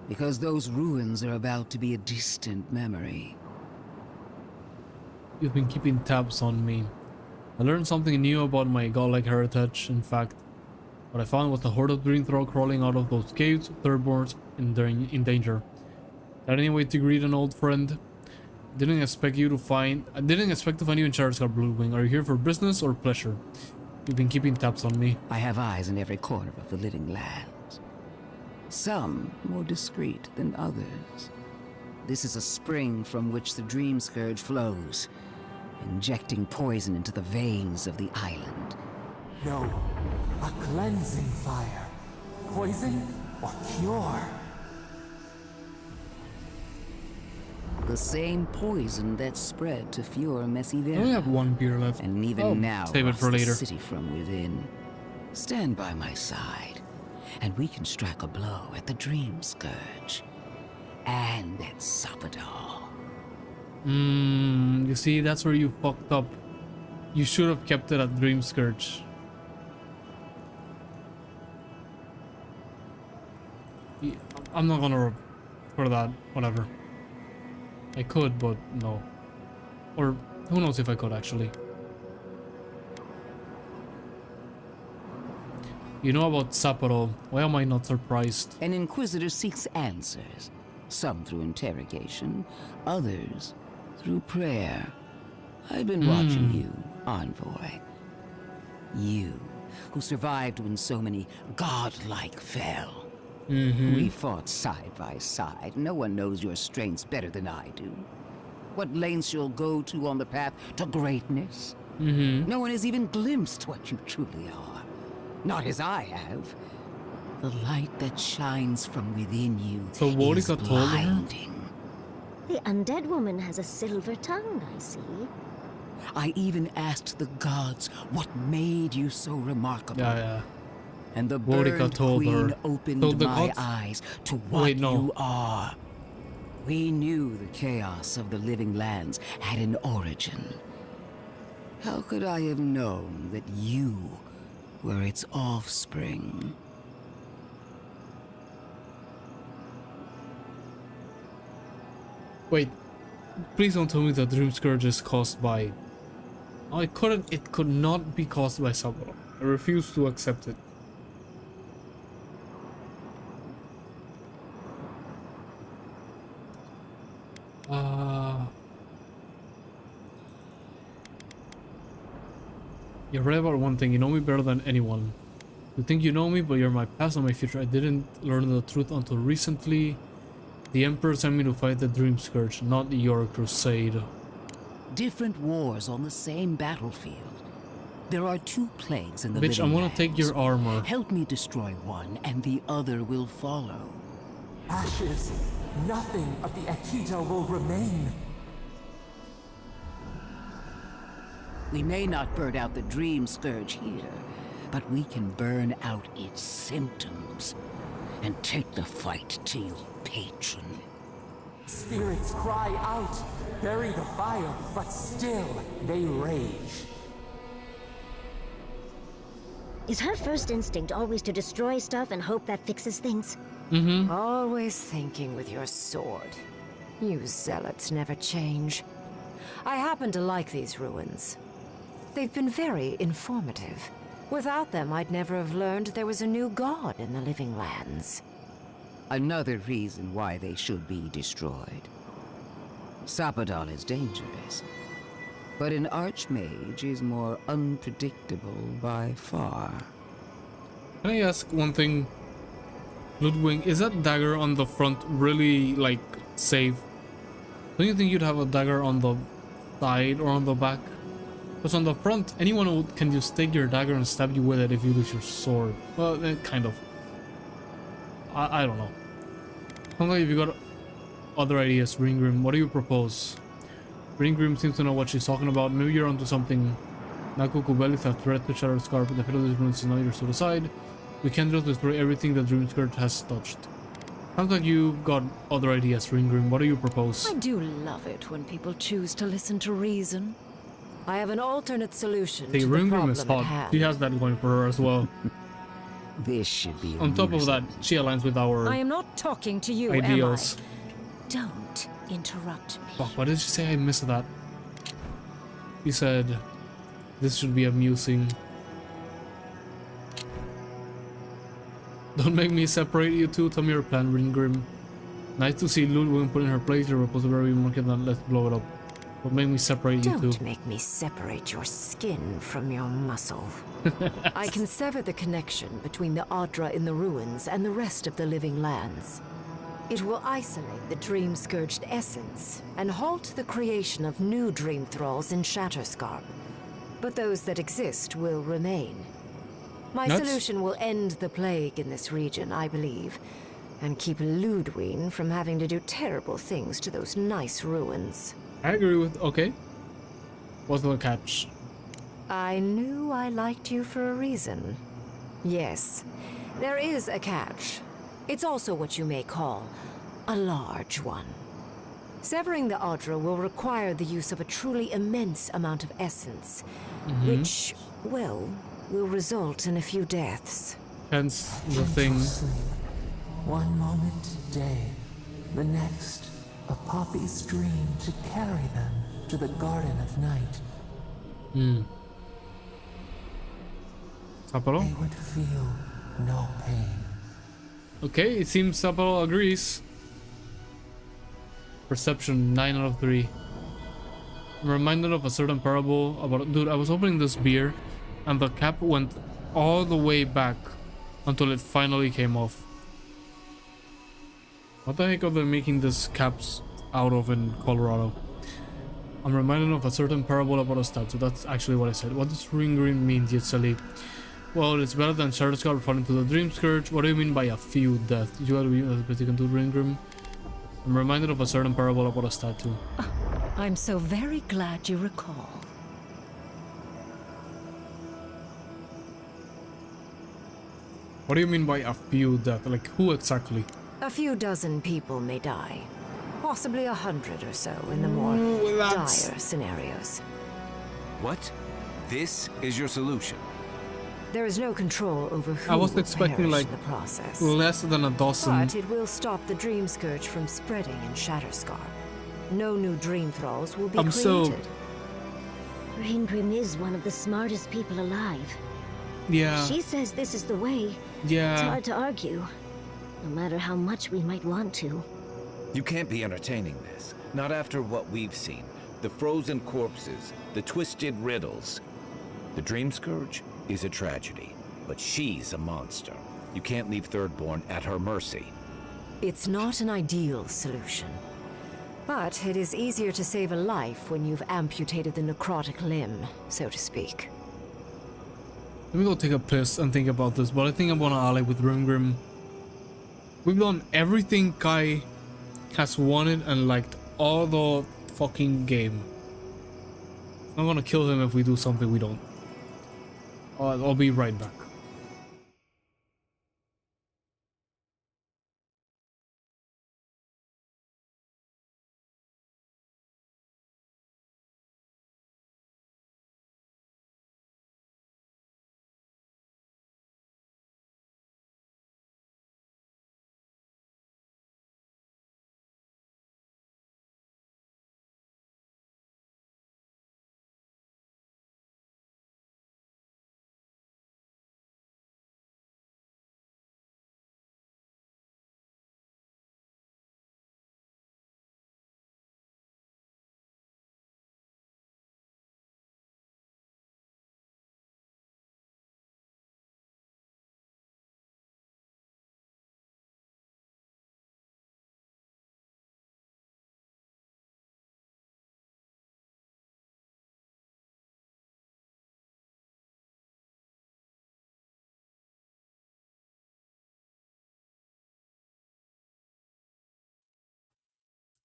because those ruins are about to be a distant memory. You've been keeping tabs on me. I learned something new about my godlike heritage. In fact, what I found was a horde of Dreamthrow crawling out of those caves, thirdborns in danger. Got any way to greet an old friend? I didn't expect to find you in Charizard Bluewing. Are you here for business or pleasure? You've been keeping tabs on me. I have eyes in every corner of the living lands. Some more discreet than others. This is a spring from which the Dream Scourge flows, injecting poison into the veins of the island. No, a cleansing fire. Poison or cure? The same poison that spread to Fior I Messivera. only have 1 beer left. And even now, save it for rots the later. city from within. Stand by my side, and we can strike a blow at the Dream Scourge. And at Sapadal. You see, that's where you fucked up. You should have kept it at Dream Scourge. I'm not gonna for that, whatever. I could, but no. Or who knows if I could actually. You know about Sapporo. Why am I not surprised? An Inquisitor seeks answers, some through interrogation, others through prayer. I've been watching you, Envoy. You, who survived when so many godlike fell. We fought side by side. No one knows your strengths better than I do. What lengths you'll go to on the path to greatness. No one has even glimpsed what you truly are. Not as I have. The light that shines from within you So is Vorika told her? blinding. The undead woman has a silver tongue, I see. I even asked the gods what made you so remarkable. Yeah. And the Vorika Bird told Queen her. opened So the my gods- eyes to what Wait, no. you are. We knew the chaos of the living lands had an origin. How could I have known that you were its offspring? Wait, please don't tell me that Dream Scourge is caused by... Oh, it could not be caused by Saburo. I refuse to accept it. You're right about one thing, you know me better than anyone. You think you know me, but you're my past and my future. I didn't learn the truth until recently. The Emperor sent me to fight the Dream Scourge, not your crusade. Different wars on the same battlefield. There are two plagues in the Bitch, I'm living gonna take lands. your armor. Help me destroy one, and the other will follow. Ashes. Nothing of the Akita will remain. We may not burn out the Dream Scourge here, but we can burn out its symptoms and take the fight to your patron. Spirits cry out, bury the fire, but still they rage. Is her first instinct always to destroy stuff and hope that fixes things? Always thinking with your sword. You zealots never change. I happen to like these ruins. They've been very informative. Without them, I'd never have learned there was a new god in the living lands. Another reason why they should be destroyed. Sapadal is dangerous, but an archmage is more unpredictable by far. Can I ask one thing? Ludwig, is that dagger on the front really, like, safe? Don't you think you'd have a dagger on the side or on the back? Because on the front, anyone can just take your dagger and stab you with it if you lose your sword. Well, kind of. I don't know. Sounds like if you got other ideas, Ringgrim, what do you propose? Ringgrim seems to know what she's talking about. Maybe you're onto something. Naku Kubel is a threat to Shattered Scarp, but the fate of this ruins is not yours to decide. We can't just destroy everything that Dream Scourge has touched. Sounds like you got other ideas, Ringgrim. What do you propose? I do love it when people choose to listen to reason. I have an alternate solution The to the Ringgrim problem is at hot. hand. She has that going for her as well. This should be On top of that, amusing. she aligns with our I am not talking to you, ideals. am I? Don't interrupt me. Fuck, what did she say? I missed that. She said, this should be amusing. Don't make me separate you two. Tell me your plan, Ringgrim. Nice to see Ludwig put in her place. You're supposed to very market, then let's blow it up. Don't make me separate you two. Don't make me separate your skin from your muscle. I can sever the connection between the Adra in the ruins and the rest of the living lands. It will isolate the dream-scourged essence and halt the creation of new dream thralls in Shatterscarp. But those that exist will remain. My solution will end the plague in this region, I believe, and keep Ludwig from having to do terrible things to those nice ruins. I agree with... Okay. What's the catch? I knew I liked you for a reason. Yes, there is a catch. It's also what you may call a large one. Severing the Adra will require the use of a truly immense amount of essence, which, well, will result in a few deaths. Hence the thing. One moment day, the next, a poppy's dream to carry them to the Garden of Night. Sapporo? They would feel no pain. Okay, it seems Sapporo agrees. Perception 9 out of 3. I'm reminded of a certain parable about... Dude, I was opening this beer and the cap went all the way back until it finally came off. What the heck are they making these caps out of in Colorado? I'm reminded of a certain parable about a statue. That's actually what I said. What does ring grim mean, Yitzhak? Well, it's better than Shatterscar falling to the Dream Scourge. What do you mean by a few deaths? Did you gotta be particular to ring grim? I'm reminded of a certain parable about a statue. I'm so very glad you recall. What do you mean by a few deaths? Like, who exactly? A few dozen people may die. Possibly 100 or so in the more dire scenarios. What? This is your solution? There is no control over who I was will expecting perish like in the process. less than a dozen. But it will stop the Dream Scourge from spreading in Shatterscar. No new Dream Thralls will be created. Raingrim is one of the smartest people alive. Yeah. She says this is the way. Yeah. It's hard to argue, no matter how much we might want to. You can't be entertaining this. Not after what we've seen. The frozen corpses, the twisted riddles. The Dream Scourge is a tragedy, but she's a monster. You can't leave Thirdborn at her mercy. It's not an ideal solution. But it is easier to save a life when you've amputated the necrotic limb, so to speak. Let me go take a piss and think about this, but I think I'm gonna ally with Rimgrim. We've done everything Kai has wanted and liked all the fucking game. I'm gonna kill him if we do something we don't. I'll be right back.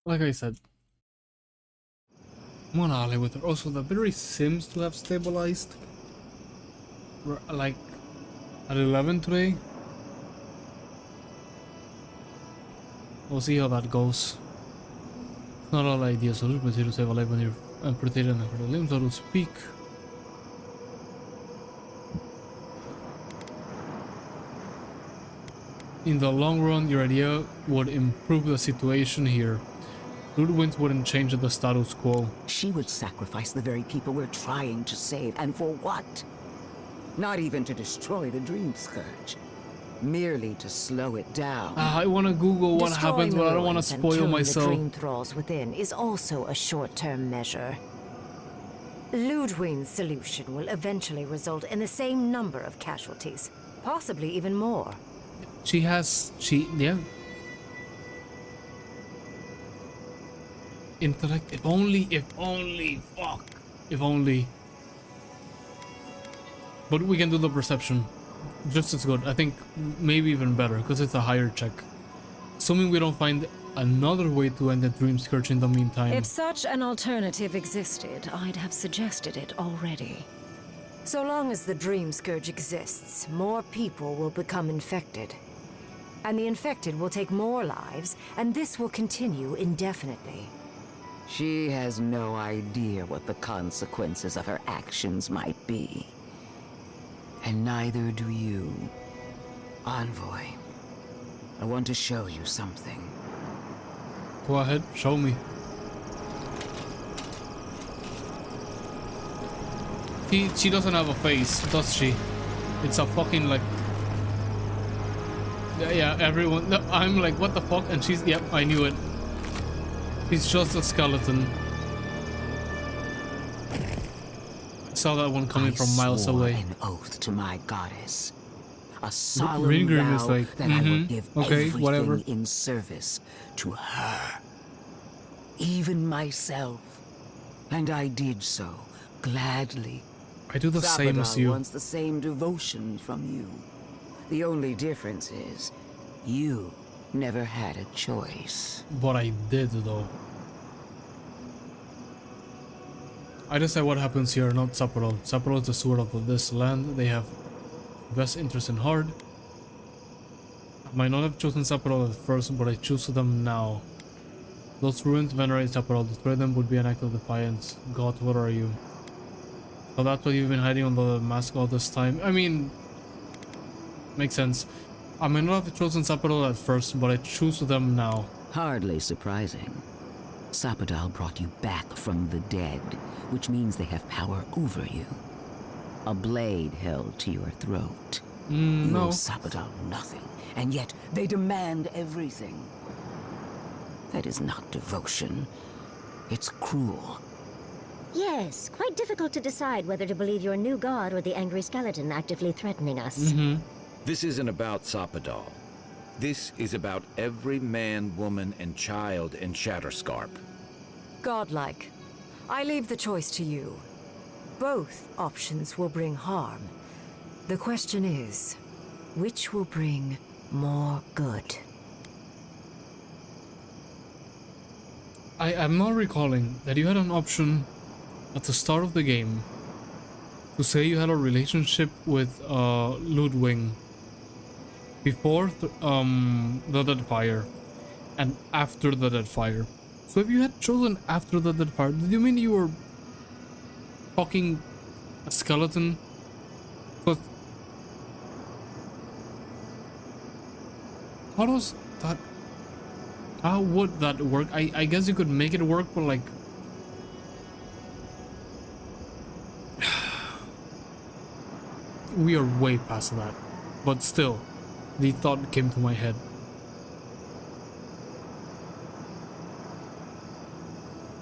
Like I said, I'm gonna ally with her. Also, the battery seems to have stabilized. We're like at 11 today. We'll see how that goes. It's not all ideal solution, but to save a life when you're amputated and for the limbs, so to speak. In the long run, your idea would improve the situation here. Ludwig wouldn't change the status quo. She would sacrifice the very people we're trying to save, and for what? Not even to destroy the Dream Scourge. Merely to slow it down. I want to Google what happens, but I don't want to spoil myself. The Dream Thralls within is also a short-term measure. Ludwig's solution will eventually result in the same number of casualties, possibly even more. Yeah. Intellect, if only, fuck. If only. But we can do the perception. Just as good. I think maybe even better, because it's a higher check. Assuming we don't find another way to end the Dream Scourge in the meantime. If such an alternative existed, I'd have suggested it already. So long as the Dream Scourge exists, more people will become infected. And the infected will take more lives, and this will continue indefinitely. She has no idea what the consequences of her actions might be. And neither do you. Envoy, I want to show you something. Go ahead, show me. She doesn't have a face, does she? It's a fucking like... Yeah, everyone... No, I'm like, what the fuck? And she's... Yep, I knew it. He's just a skeleton. I saw that one coming from miles away. An oath to my goddess. A solemn Ringrim vow is like, that I will give okay, everything whatever. in service to her. Even myself. And I did so, gladly. I do the same as Sabadal you. wants the same devotion from you. The only difference is, you never had a choice. But I did, though. I decide what happens here, not Sapporo. Sapporo is the sword of this land. They have best interest in heart. I might not have chosen Sapporo at first, but I choose them now. Those ruins venerate Sapporo. Destroy them would be an act of defiance. God, what are you? So that's why you've been hiding on the mask all this time. I mean, makes sense. I might not have chosen Sapporo at first, but I choose them now. Hardly surprising. Sapadal brought you back from the dead, which means they have power over you. A blade held to your throat. You No. owe Sapadal nothing, and yet they demand everything. That is not devotion. It's cruel. Yes, quite difficult to decide whether to believe your new god or the angry skeleton actively threatening us. This isn't about Sapadal. This is about every man, woman, and child in Shatterscarp. Godlike. I leave the choice to you. Both options will bring harm. The question is, which will bring more good? I'm not recalling that you had an option at the start of the game to say you had a relationship with Ludwig before the Dead Fire and after the Dead Fire. So if you had chosen after the Dead Fire, did you mean you were fucking a skeleton? But how does that? How would that work? I guess you could make it work, but like, we are way past that. But still, the thought came to my head.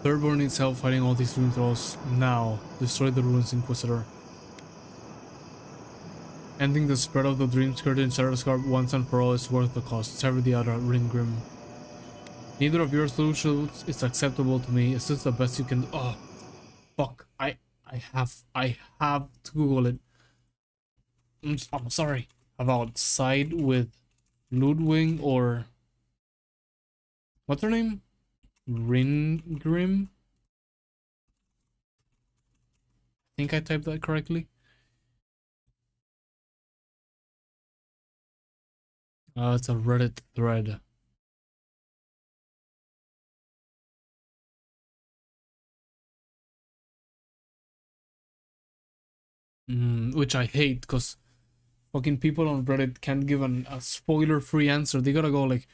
Thirborn needs help fighting all these rune thralls now. Destroy the ruins, Inquisitor. Ending the spread of the Dream Skirt in Shatterscarp once and for all is worth the cost. Sever the other, Ringrim. Neither of your solutions is acceptable to me. Is this the best you can do? Oh, fuck. I have to Google it. I'm sorry. About side with Ludwig or what's her name? Ringrim? I think I typed that correctly. It's a Reddit thread. Which I hate because fucking people on Reddit can't give a spoiler-free answer. They gotta go like,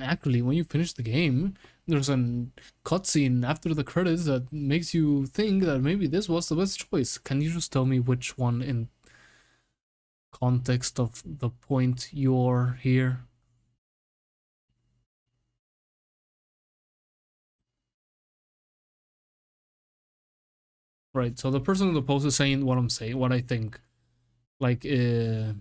actually, when you finish the game, there's a cutscene after the credits that makes you think that maybe this was the best choice. Can you just tell me which one in context of the point you're here? Right, so the person in the post is saying what I'm saying, what I think. Like, better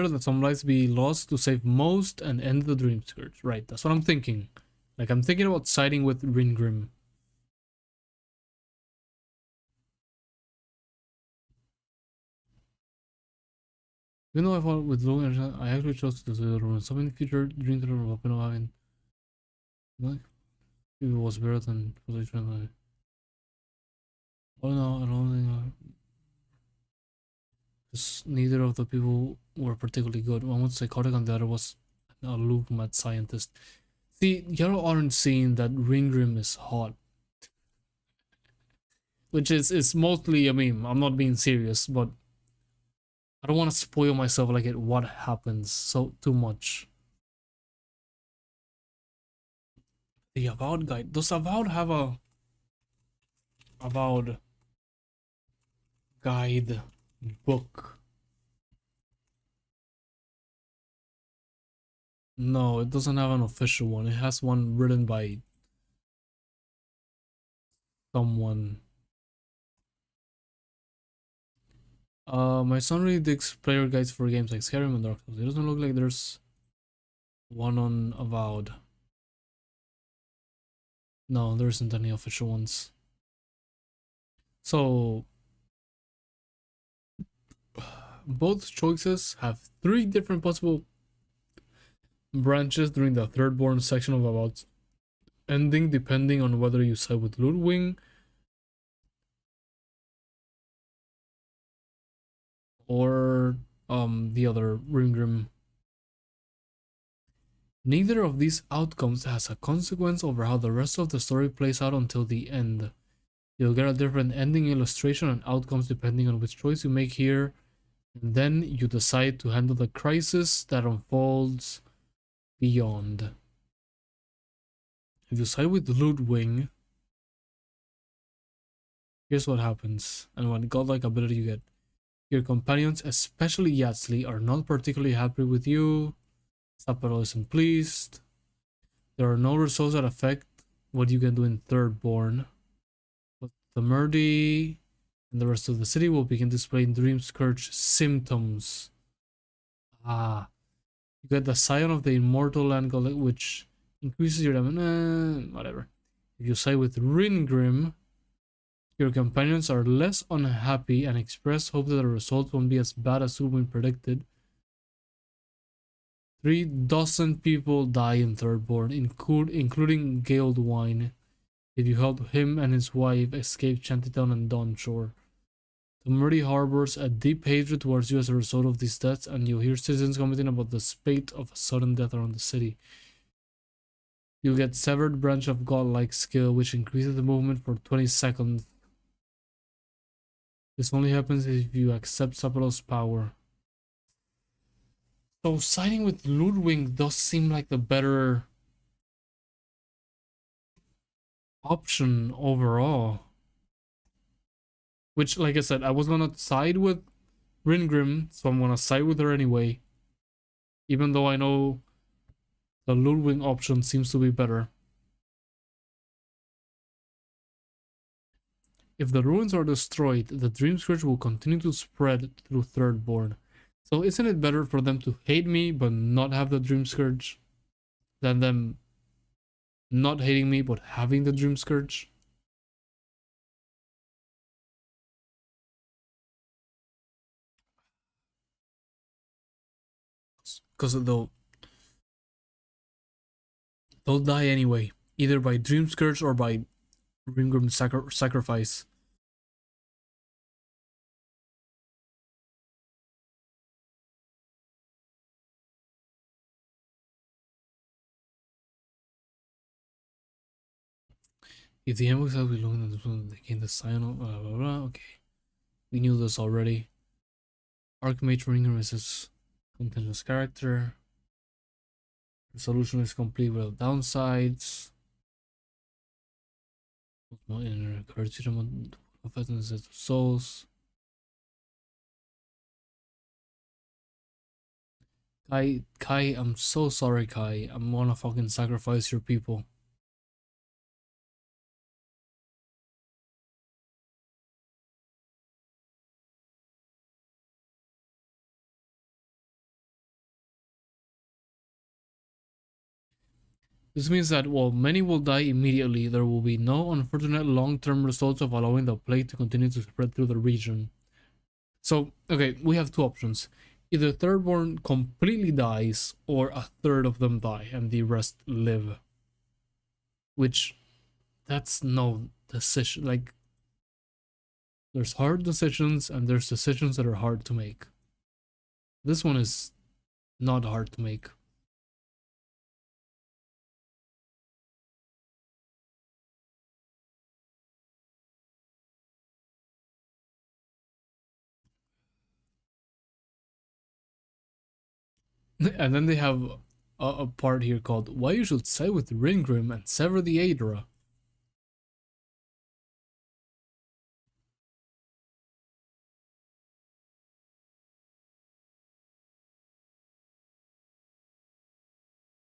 that some lives be lost to save most and end the Dream Scourge. Right, that's what I'm thinking. Like, I'm thinking about siding with Ringrim. Even though I fought with low energy, I actually chose to do the room. So many future dreams that were open having. Like, it was better than position. Oh no, I don't think. Because neither of the people were particularly good. One was psychotic and the other was a aloof mad scientist. See, y'all aren't seeing that Ringrim is hot. Which is mostly a meme. I'm not being serious, but I don't want to spoil myself like it what happens so too much. The Avowed guide. Does Avowed have a Avowed guide book? No, it doesn't have an official one. It has one written by someone. My son really digs player guides for games like Skyrim and Dark Souls. It doesn't look like there's one on Avowed. No, there isn't any official ones. So both choices have 3 different possible branches during the Thirdborn section of Avowed's ending, depending on whether you side with Ludwig or the other Ringrim. Neither of these outcomes has a consequence over how the rest of the story plays out until the end. You'll get a different ending illustration and outcomes depending on which choice you make here, and then you decide to handle the crisis that unfolds beyond. If you side with Ludwig, here's what happens, and what godlike ability you get. Your companions, especially Yatsli, are not particularly happy with you. Saparo isn't pleased. There are no results that affect what you can do in Thirdborn. But the Murdy and the rest of the city will begin displaying Dream Scourge symptoms. You get the Scion of the Immortal Land Gauntlet, which increases your damage. Whatever. If you side with Ringrim, your companions are less unhappy and express hope that the results won't be as bad as Ulwin predicted. 3,000 people die in Thirdborn, including Galdwine, if you help him and his wife escape Shantytown and Dawnshore. The Murdy harbors a deep hatred towards you as a result of these deaths, and you hear citizens commenting about the spate of a sudden death around the city. You get Severed Branch of Godlike skill, which increases the movement for 20 seconds. This only happens if you accept Saparo's power. So siding with Ludwig does seem like the better option overall. Which, like I said, I was gonna side with Ringrim, so I'm gonna side with her anyway. Even though I know the Ludwig option seems to be better. If the ruins are destroyed, the Dream Scourge will continue to spread through Thirdborn. So isn't it better for them to hate me but not have the Dream Scourge than them not hating me but having the Dream Scourge? Because they'll die anyway, either by Dream Scourge or by Ringrim sacrifice. If the ambushes have belonged to the they gain the sign of blah blah blah. Okay. We knew this already. Archmage Ringrim is his continuous character. The solution is complete without downsides. No inner encouragement of of souls. Kai, I'm so sorry, Kai. I'm gonna fucking sacrifice your people. This means that while many will die immediately, there will be no unfortunate long-term results of allowing the plague to continue to spread through the region. So, okay, we have 2 options. Either Thirdborn completely dies, or a third of them die, and the rest live. Which, that's no decision. Like, there's hard decisions, and there's decisions that are hard to make. This one is not hard to make. And then they have a part here called why you should side with Ringrim and sever the Aedra.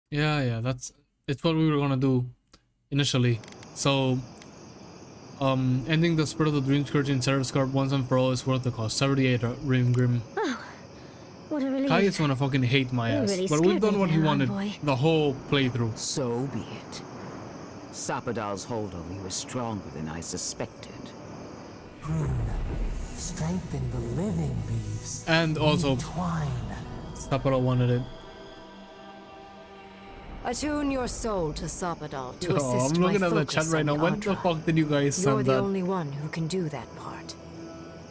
Yeah, it's what we were gonna do initially. So Ending the spread of the Dream Scourge in Sarascarp once and for all is worth the cost. 78 Rimgrim. Oh, what a relief. Kai is gonna fucking hate my ass, really but we've scared done me what he there, wanted envoy. the whole playthrough. So be it. Sapadal's hold over you is stronger than I suspected. Prune. Strengthen the living leaves. And also, Twine. Sapara wanted it. Attune your soul to Sapadal to Oh, assist I'm my looking at the focus chat right on now. the When the Adra. fuck did you guys You're send the that? only one who can do that part.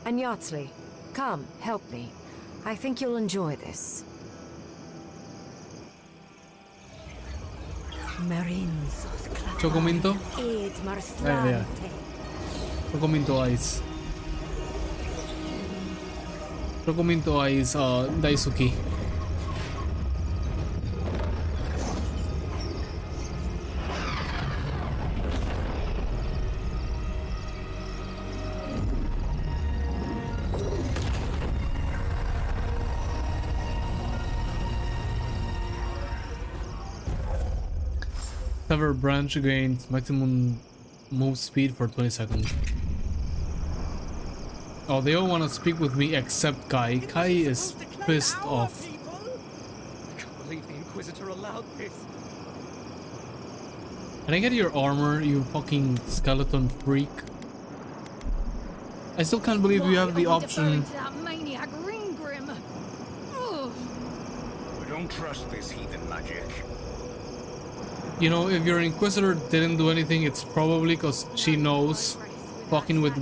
And Yatsley, come, help me. I think you'll enjoy this. Chocominto? Yeah. Chocominto Ice. Chocominto Ice, Daisuke. Sever branch gains maximum move speed for 20 seconds. Oh, they all want to speak with me except Kai. Kai is pissed off. I can't believe the Inquisitor allowed this. Can I get your armor, you fucking skeleton freak? I still can't believe you have the option. We don't trust this heathen magic. You know, if your Inquisitor didn't do anything, it's probably because she knows fucking with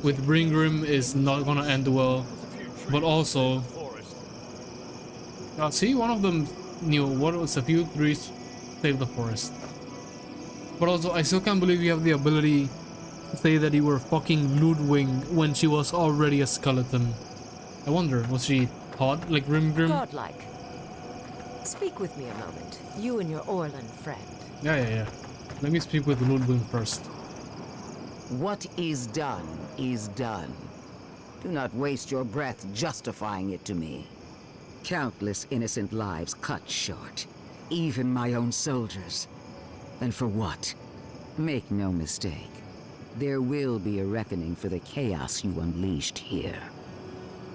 with Bringrim is not gonna end well. But also, see, one of them knew what was a few trees save the forest. But also, I still can't believe you have the ability to say that you were fucking Ludwig when she was already a skeleton. I wonder, was she hot like Grim? Godlike. Speak with me a moment. You and your Orlan friend. Yeah. Let me speak with Ludwig first. What is done is done. Do not waste your breath justifying it to me. Countless innocent lives cut short. Even my own soldiers. And for what? Make no mistake. There will be a reckoning for the chaos you unleashed here.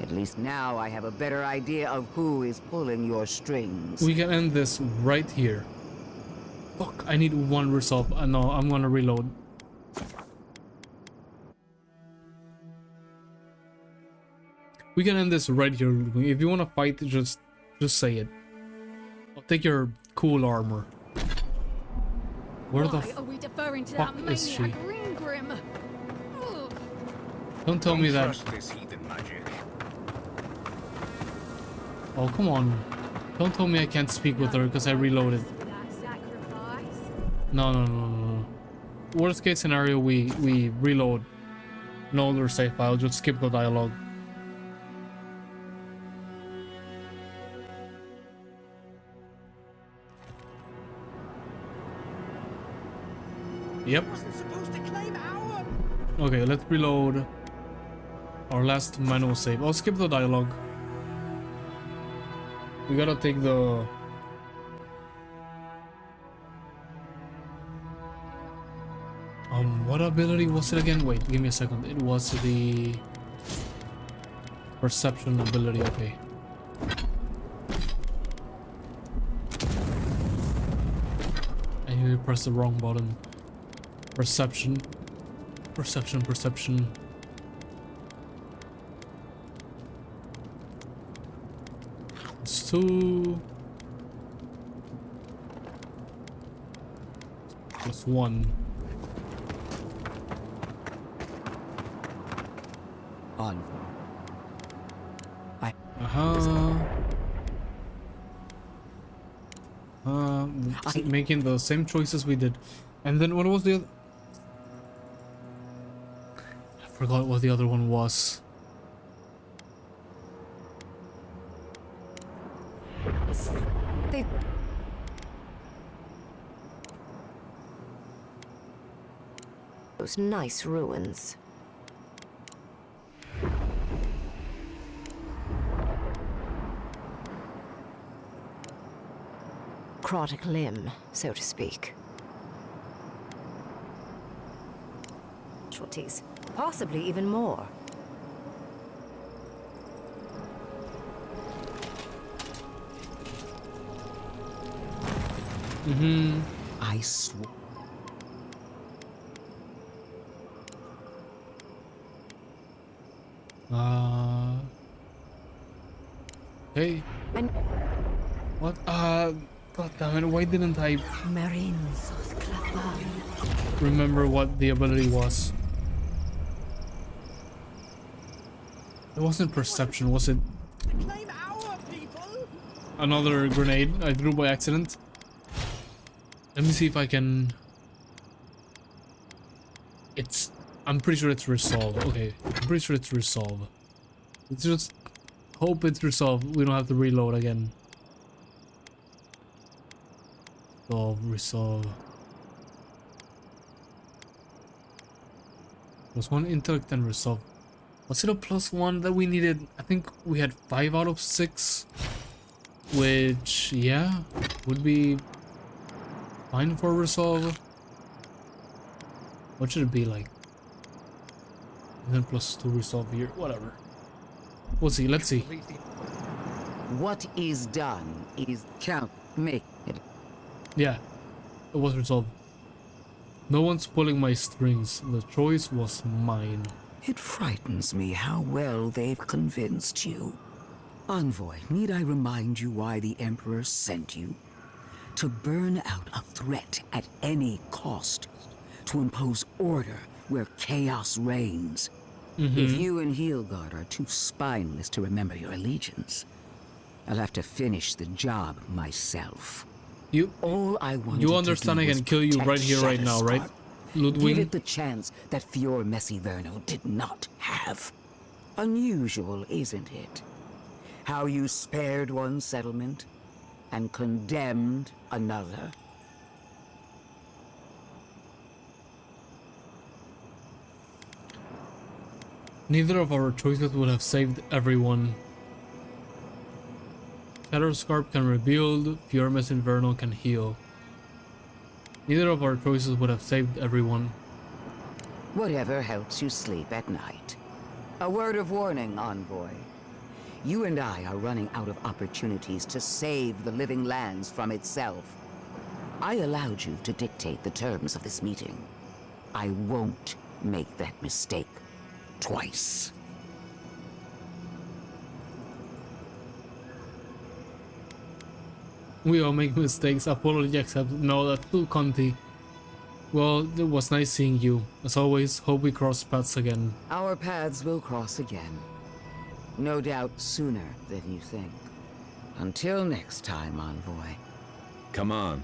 At least now I have a better idea of who is pulling your strings. We can end this right here. Fuck, I need one resolve. No, I'm gonna reload. We can end this right here. If you wanna fight, just say it. I'll take your cool armor. Where the fuck is she? Don't tell me that. Oh, come on. Don't tell me I can't speak with her because I reloaded. No. Worst case scenario, we reload. No older save file, just skip the dialogue. Yep. Okay, let's reload our last manual save. I'll skip the dialogue. We gotta take the... what ability was it again? Wait, give me a second. It was the... Perception ability, okay. I need to press the wrong button. Perception. Perception. It's 2 plus 1. On. Making the same choices we did. And then what was the other? I forgot what the other one was. Those nice ruins. Necrotic limb, so to speak. casualties, possibly even more. I swore. Hey. And What? God damn it, why didn't I remember what the ability was? It wasn't perception, was it? Another grenade I threw by accident. Let me see if I can... I'm pretty sure it's resolve. Okay, I'm pretty sure it's resolve. Let's just hope it's resolved. We don't have to reload again. Resolve. +1 intellect and resolve. Was it a +1 that we needed? I think we had 5 out of 6. Which, yeah, would be fine for resolve. What should it be like? And then +2 resolve here. Whatever. We'll see. Let's see. What is done is count. Make it. Yeah, it was resolved. No one's pulling my strings. The choice was mine. It frightens me how well they've convinced you. Envoy, need I remind you why the Emperor sent you? To burn out a threat at any cost. To impose order where chaos reigns. If you and Heelgard are too spineless to remember your allegiance, I'll have to finish the job myself. All I want You understand I can kill you right here, right now, right? Ludwig? Give it the chance that Fior Messiverno did not have. Unusual, isn't it? How you spared one settlement and condemned another. Neither of our choices would have saved everyone. Shatterscarp can rebuild, Fiormes Inverno can heal. Neither of our choices would have saved everyone. Whatever helps you sleep at night. A word of warning, Envoy. You and I are running out of opportunities to save the living lands from itself. I allowed you to dictate the terms of this meeting. I won't make that mistake twice. We all make mistakes. Apology accepted. No, that's too cunty. Well, it was nice seeing you. As always, hope we cross paths again. Our paths will cross again. No doubt sooner than you think. Until next time, Envoy. Come on.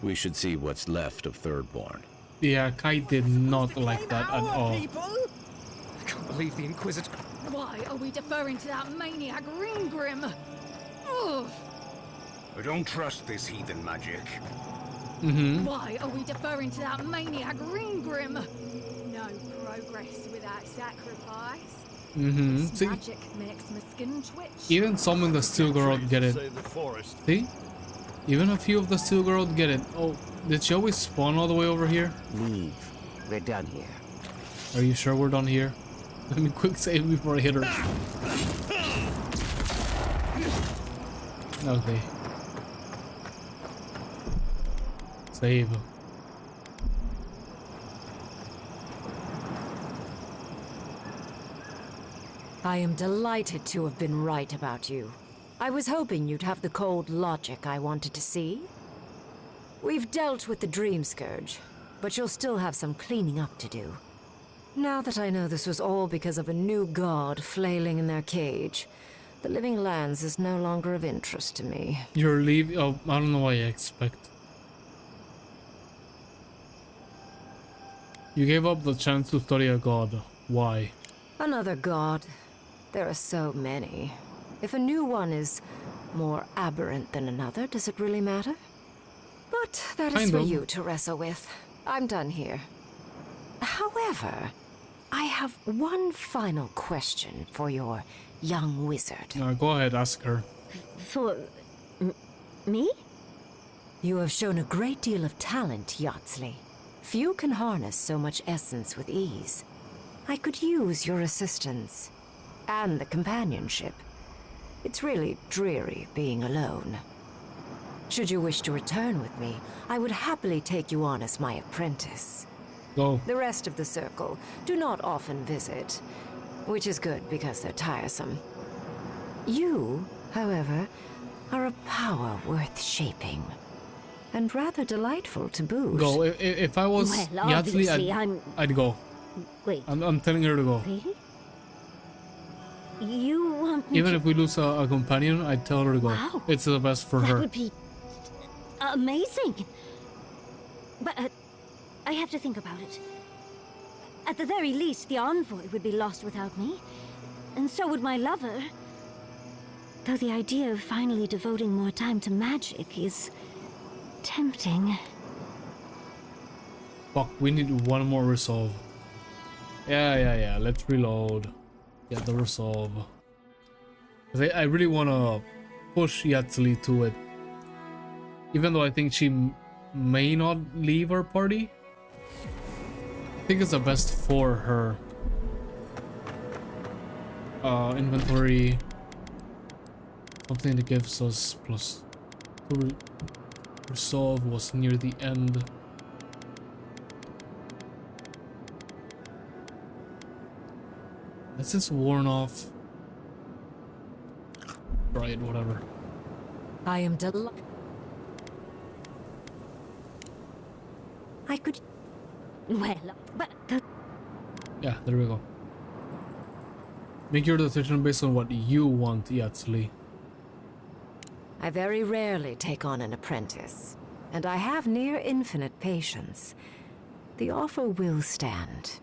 We should see what's left of Thirdborn. Yeah, Kai did not like that at all. I can't believe the Inquisitor... Why are we deferring to that maniac Ringgrim? Ugh. I don't trust this heathen magic. Why are we deferring to that maniac Ringgrim? No progress without sacrifice. This See, magic makes my skin twitch. even some of the Steel Girl get it. See? Even a few of the Steel Girl get it. Oh, did she always spawn all the way over here? Leave. We're done here. Are you sure we're done here? Let me quick save before I hit her. Okay. Save. I am delighted to have been right about you. I was hoping you'd have the cold logic I wanted to see. We've dealt with the Dream Scourge, but you'll still have some cleaning up to do. Now that I know this was all because of a new god flailing in their cage, the Living Lands is no longer of interest to me. You're leaving. Oh, I don't know what you expect. You gave up the chance to study a god. Why? Another god. There are so many. If a new one is more aberrant than another, does it really matter? But that is for you to wrestle with. I'm done here. However, I have one final question for your young wizard. Go ahead, ask her. For... me? You have shown a great deal of talent, Yardsley. Few can harness so much essence with ease. I could use your assistance. And the companionship. It's really dreary being alone. Should you wish to return with me, I would happily take you on as my apprentice. Go. The rest of the circle do not often visit, which is good because they're tiresome. You, however, are a power worth shaping. And rather delightful to boot. Go. If I was Well, Yatsli, obviously, I'd go. Wait. I'm telling her to go. Really? You want me Even to... if we lose a companion, I'd tell her to go. Wow. It's the best for That her. would be amazing. But I have to think about it. At the very least, the envoy would be lost without me. And so would my lover. Though the idea of finally devoting more time to magic is tempting. Fuck, we need one more resolve. Yeah. Let's reload. Get the resolve. 'Cause I really want to push Yatsli to it. Even though I think she may not leave our party. I think it's the best for her. Inventory. Something that gives us +2 resolve was near the end. This is worn off. Right, whatever. I am delighted. I could... Well, but... Yeah, there we go. Make your decision based on what you want, Yatsli. I very rarely take on an apprentice, and I have near infinite patience. The offer will stand.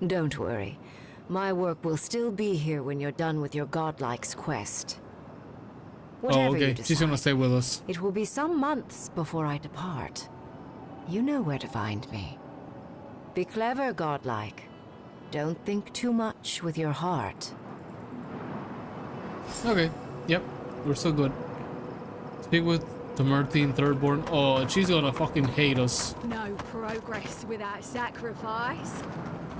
Don't worry. My work will still be here when you're done with your godlike's quest. Whatever you okay. decide, She's gonna stay with us. it will be some months before I depart. You know where to find me. Be clever, godlike. Don't think too much with your heart. Okay. Yep. We're so good. Speak with Tamertine Thirdborn. Oh, she's gonna fucking hate us. No progress without sacrifice.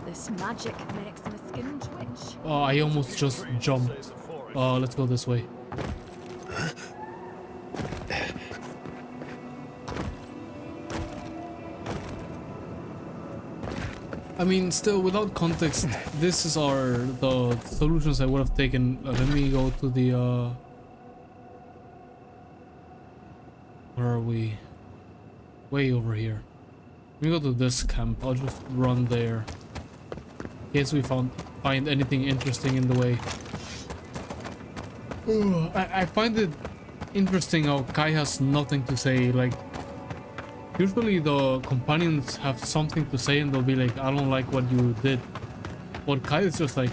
This magic makes my skin twitch. Oh, I almost just jumped. Let's go this way. I mean, still, without context, this is the solutions I would have taken. Let me go to the, where are we? Way over here. Let me go to this camp. I'll just run there. In case we find anything interesting in the way. Ooh, I find it interesting how Kai has nothing to say. Like, usually the companions have something to say and they'll be like, I don't like what you did. But Kai is just like,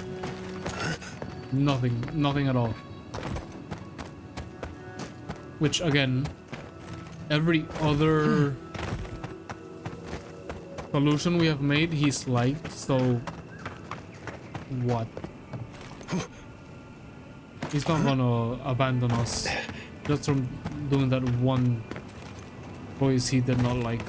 nothing at all. Which again, every other solution we have made, he's liked, so what? He's not gonna abandon us just from doing that one choice he did not like.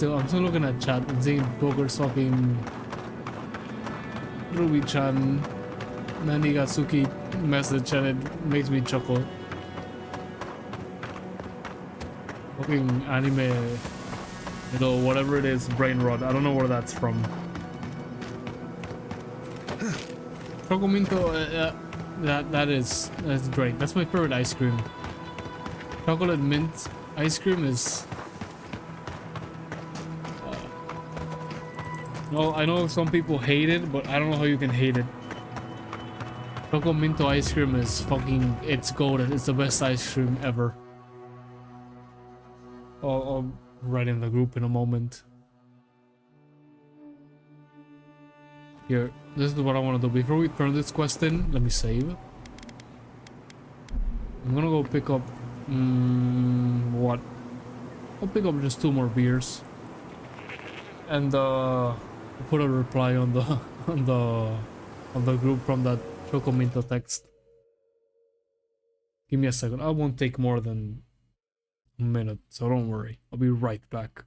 I'm still looking at chat and seeing Boger's fucking Ruby-chan Nanigatsuki message and it makes me chuckle. Fucking anime, you know, whatever it is, brain rot. I don't know where that's from. Chocominto, that's great. That's my favorite ice cream. Chocolate mint ice cream is. No, I know some people hate it, but I don't know how you can hate it. Choco Minto ice cream is fucking, it's golden. It's the best ice cream ever. I'll write in the group in a moment. Here, this is what I want to do. Before we turn this quest in, let me save. I'm gonna go pick up, what? I'll pick up just 2 more beers. And put a reply on the on the group from that Chocominto text. Give me a second. I won't take more than a minute, so don't worry. I'll be right back.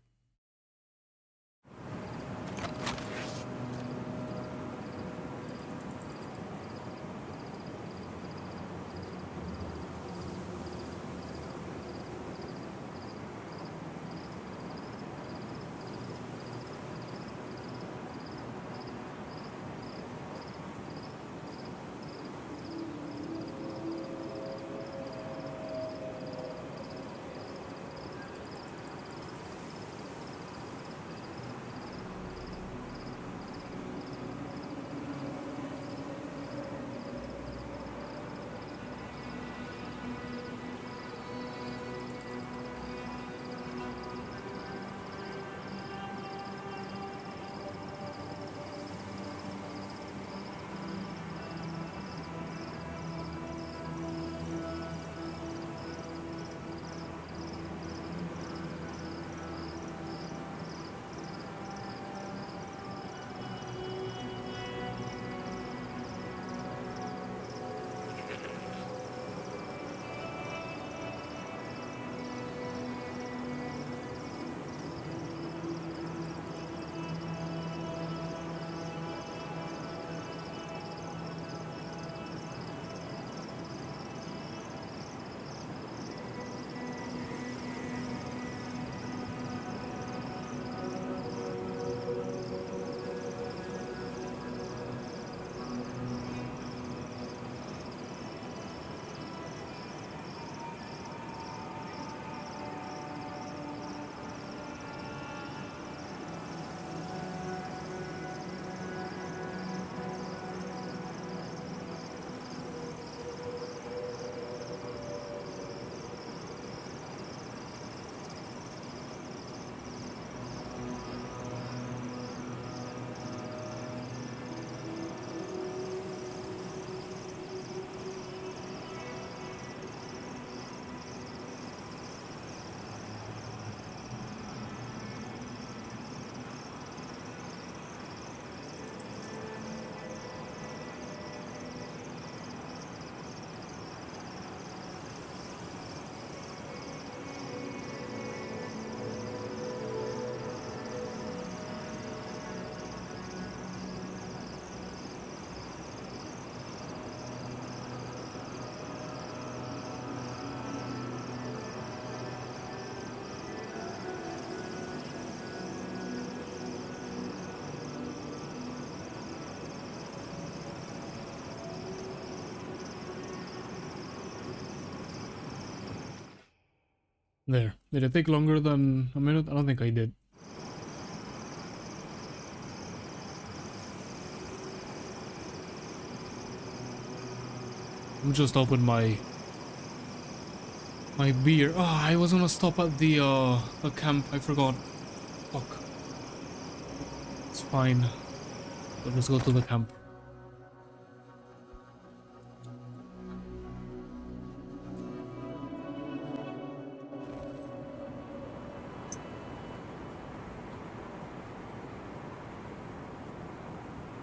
There. Did it take longer than a minute? I don't think I did. I'm just open my beer. Oh, I was gonna stop at the camp. I forgot. Fuck. It's fine. I'll just go to the camp.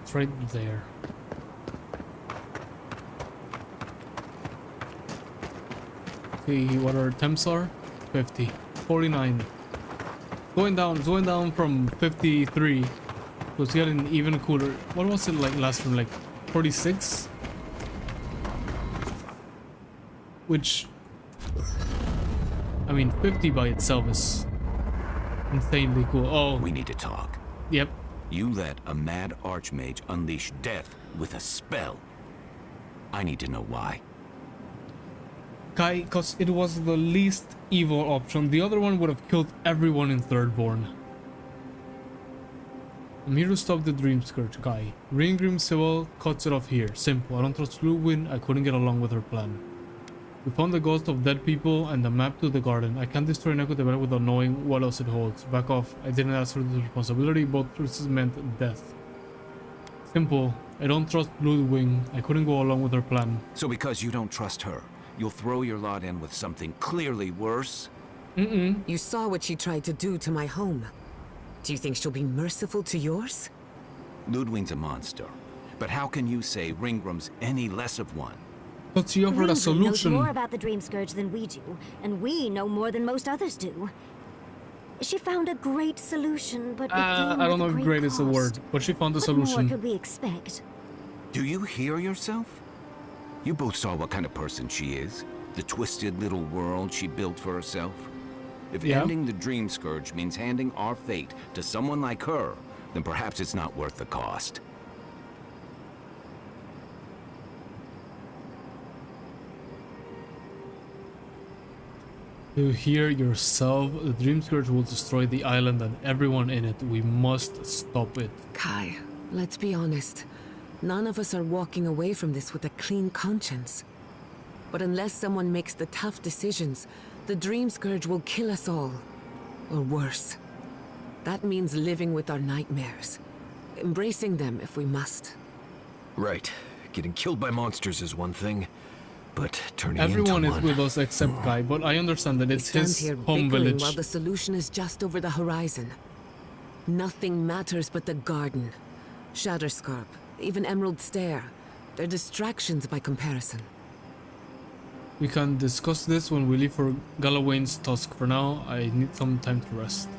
It's right there. Okay, what our temps are? 50. 49. Going down from 53. So it's getting even cooler. What was it like last from, like 46? Which, I mean, 50 by itself is insanely cool. Oh, we need to talk. Yep. You let a mad archmage unleash death with a spell. I need to know why. Kai, because it was the least evil option. The other one would have killed everyone in Thirdborn. I'm here to stop the Dream Scourge, Kai. Ringrim Sewell cuts it off here. Simple. I don't trust Ludwin. I couldn't get along with her plan. We found the ghost of dead people and the map to the garden. I can't destroy Neko Develop without knowing what else it holds. Back off. I didn't ask for this responsibility. Both choices meant death. Simple. I don't trust Ludwig. I couldn't go along with her plan. So because you don't trust her, you'll throw your lot in with something clearly worse? You saw what she tried to do to my home. Do you think she'll be merciful to yours? Ludwig's a monster. But how can you say Ringram's any less of one? But she offered a Ringrim solution. knows more about the Dream Scourge than we do, and we know more than most others do. She found a great solution, but it came I don't know with a if great great is the cost. word, but she found a What solution. more could we expect? Do you hear yourself? You both saw what kind of person she is. The twisted little world she built for herself. If ending the Dream Scourge means handing our fate to someone like her, then perhaps it's not worth the cost. To hear yourself, the Dream Scourge will destroy the island and everyone in it. We must stop it. Kai, let's be honest. None of us are walking away from this with a clean conscience. But unless someone makes the tough decisions, the Dream Scourge will kill us all. Or worse. That means living with our nightmares. Embracing them if we must. Right. Getting killed by monsters is one thing, but turning Everyone into is one... with us except Guy, but I understand that it's his Here home bickering village. while the solution is just over the horizon. Nothing matters but the garden. Shatterscarp, even Emerald Stair. They're distractions by comparison. We can discuss this when we leave for Galawain's Tusk. For now, I need some time to rest.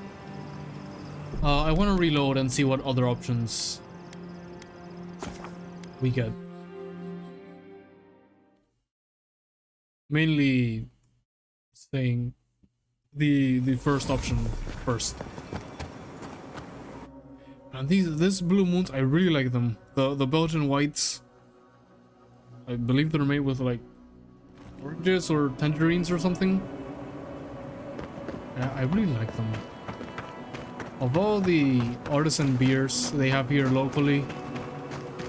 I want to reload and see what other options we get. Mainly saying the first option first. And these blue moons, I really like them. The Belgian whites, I believe they're made with like oranges or tangerines or something. Yeah, I really like them. Of all the artisan beers they have here locally,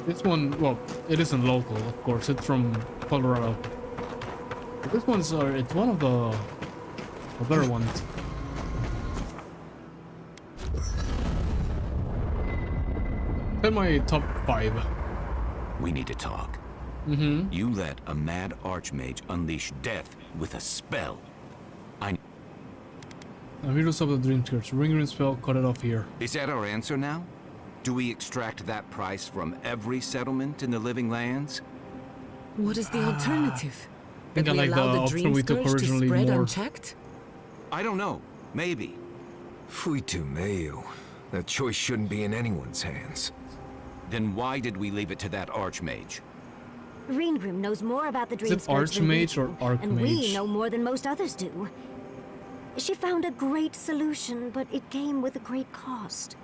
this one, well, it isn't local, of course, it's from Colorado. But this one's, it's one of the better ones. In my top 5. We need to talk. You let a mad archmage unleash death with a spell. I'm here to stop the Dream Scourge. Ring spell, cut it off here. Is that our answer now? Do we extract that price from every settlement in the Living Lands? What is the alternative? I think I like the option we took originally spread more. Unchecked? I don't know. Maybe. Fuitu Mayu. That choice shouldn't be in anyone's hands. Then why did we leave it to that archmage? Ringrim knows more about the Dream Is it Scourge than we Archmage or do, Archmage? and we know more than most others do. She found a great solution, but it came with a great cost.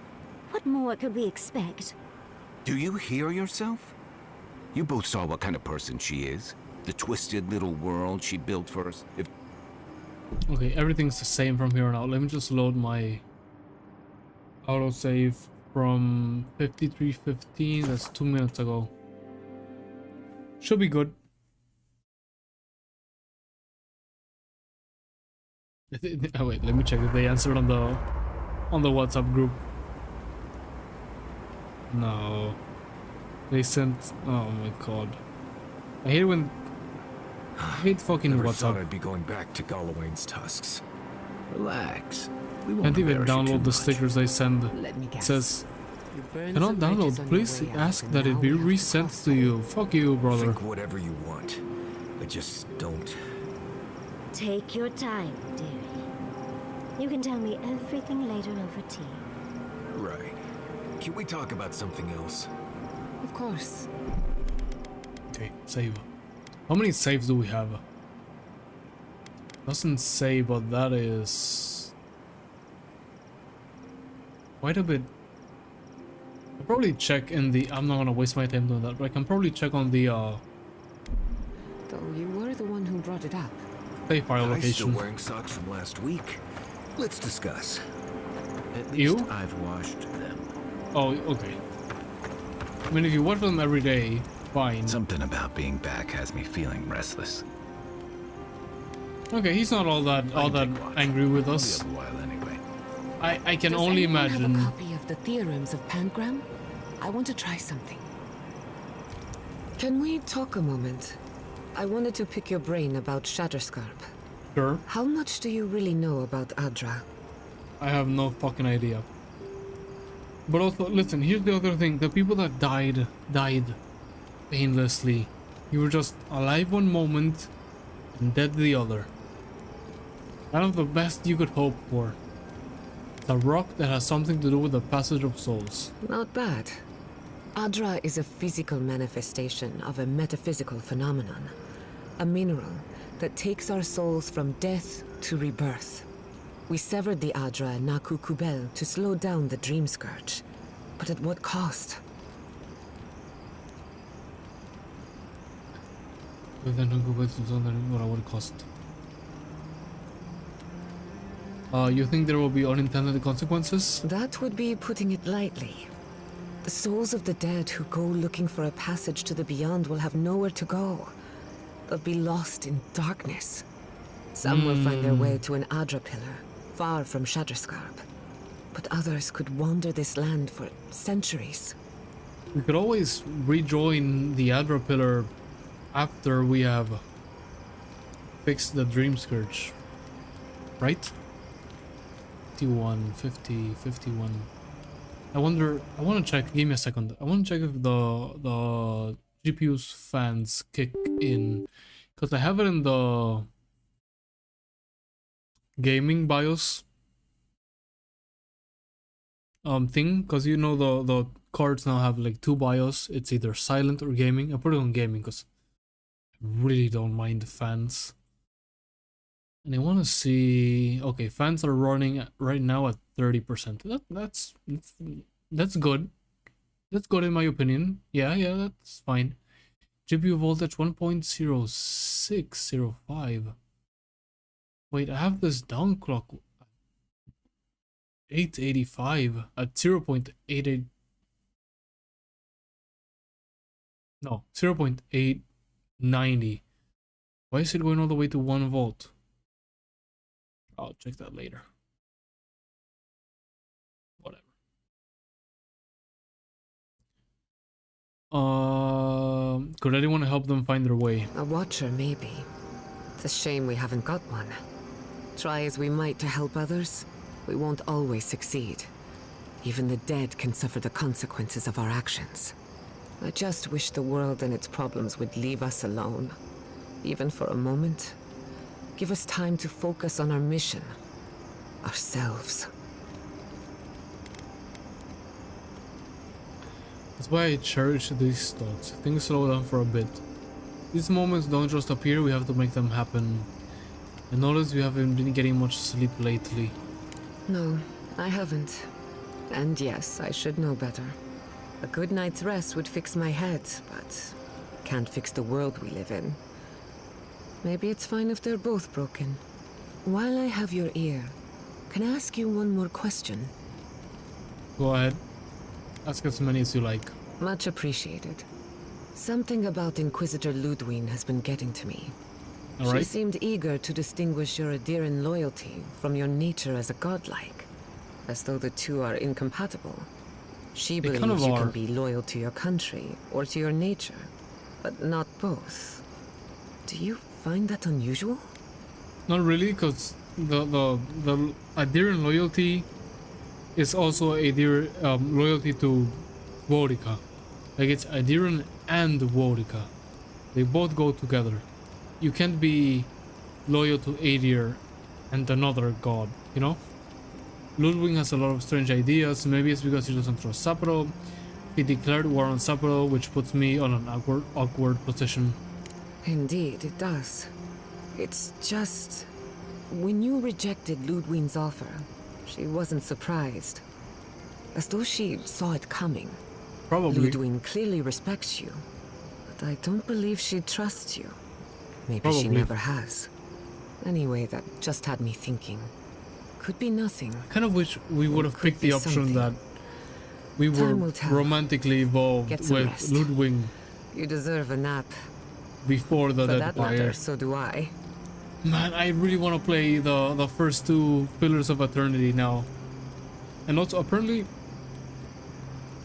What more could we expect? Do you hear yourself? You both saw what kind of person she is. The twisted little world she built for us. Okay, everything's the same from here on out. Let me just load my autosave from 53:15. That's 2 minutes ago. Should be good. Oh wait, let me check if they answered on the WhatsApp group. No, they sent. Oh my god, I hate when. I hate fucking Never WhatsApp. thought I'd be going back to Galawain's tusks. Relax. We won't Can't even embarrass you too download the much. stickers they send. Let me It guess. says, You burned cannot some bridges download. on your Please way out, ask and that it now be we have to resent cross to you. Fuck you, brother. Think whatever you want. I just don't. Take your time, dearie. You can tell me everything later over tea. Right. Can we talk about something else? Of course. Okay, save. How many saves do we have? Doesn't say, but that is quite a bit. I'll probably check in the. I'm not gonna waste my time doing that, but I can probably check on the Though you were the one who brought it up. save file I'm still location. wearing socks from last week. Let's discuss. At You? least I've washed them. Oh, okay. I mean, if you watch them every day, fine. Something about being back has me feeling restless. Okay, he's not all that angry with I'll us. be a while anyway. I can Does only anyone have imagine. a copy of the theorems of Pangram? I want to try something. Can we talk a moment? I wanted to pick your brain about Shatterscarp. Sure. How much do you really know about Adra? I have no fucking idea. But also, listen, here's the other thing. The people that died painlessly. You were just alive one moment and dead the other. Kind of the best you could hope for. It's a rock that has something to do with the passage of souls. Not bad. Adra is a physical manifestation of a metaphysical phenomenon. A mineral that takes our souls from death to rebirth. We severed the Adra and Naku Kubel to slow down the Dream Scourge. But at what cost? But then what I would cost. You think there will be unintended consequences? That would be putting it lightly. The souls of the dead who go looking for a passage to the beyond will have nowhere to go. They'll be lost in darkness. Some will find their way to an Adra pillar, far from Shatterscarp. But others could wander this land for centuries. We could always rejoin the Adra pillar after we have fixed the Dream Scourge. Right? 51, 50, 51. I want to check, give me a second. I want to check if the GPU's fans kick in. Because I have it in the gaming BIOS thing. Because you know the cards now have like 2 BIOS. It's either silent or gaming. I put it on gaming because I really don't mind fans. And I want to see. Okay, fans are running right now at 30%. That's good. That's good in my opinion. Yeah, that's fine. GPU voltage 1.0605. Wait, I have this down clock 885 at 0.88. No, 0.890. Why is it going all the way to 1 volt? I'll check that later. Whatever. Could anyone help them find their way? A watcher, maybe. It's a shame we haven't got one. Try as we might to help others, we won't always succeed. Even the dead can suffer the consequences of our actions. I just wish the world and its problems would leave us alone. Even for a moment. Give us time to focus on our mission. Ourselves. That's why I cherish these thoughts. Things slow down for a bit. These moments don't just appear, we have to make them happen. I notice you haven't been getting much sleep lately. No, I haven't. And yes, I should know better. A good night's rest would fix my head, but can't fix the world we live in. Maybe it's fine if they're both broken. While I have your ear, can I ask you one more question? Go ahead. Ask as many as you like. Much appreciated. Something about Inquisitor Ludwig has been getting to me. All right. She seemed eager to distinguish your Adiran loyalty from your nature as a godlike, as though the two are incompatible. She believes you can be loyal to your country or to your nature, but not both. Do you find that unusual? Not really, because the Adiran loyalty is also loyalty to Wodica. Like it's Adiran and Wodica. They both go together. You can't be loyal to Adir and another god, you know? Ludwig has a lot of strange ideas. Maybe it's because he doesn't trust Sapporo. He declared war on Sapporo, which puts me on an awkward position. Indeed, it does. It's just... when you rejected Ludwig's offer, she wasn't surprised. As though she saw it coming. Probably. Ludwig clearly respects you, but I don't believe she trusts you. Maybe Probably. She never has. Anyway, that just had me thinking. Could be nothing. I kind of wish we would have picked the option that we were romantically involved with rest. Ludwig. You deserve a nap. Before the For that Deadfire. matter, so do I. Man, I really want to play the first 2 Pillars of Eternity now. And also, apparently...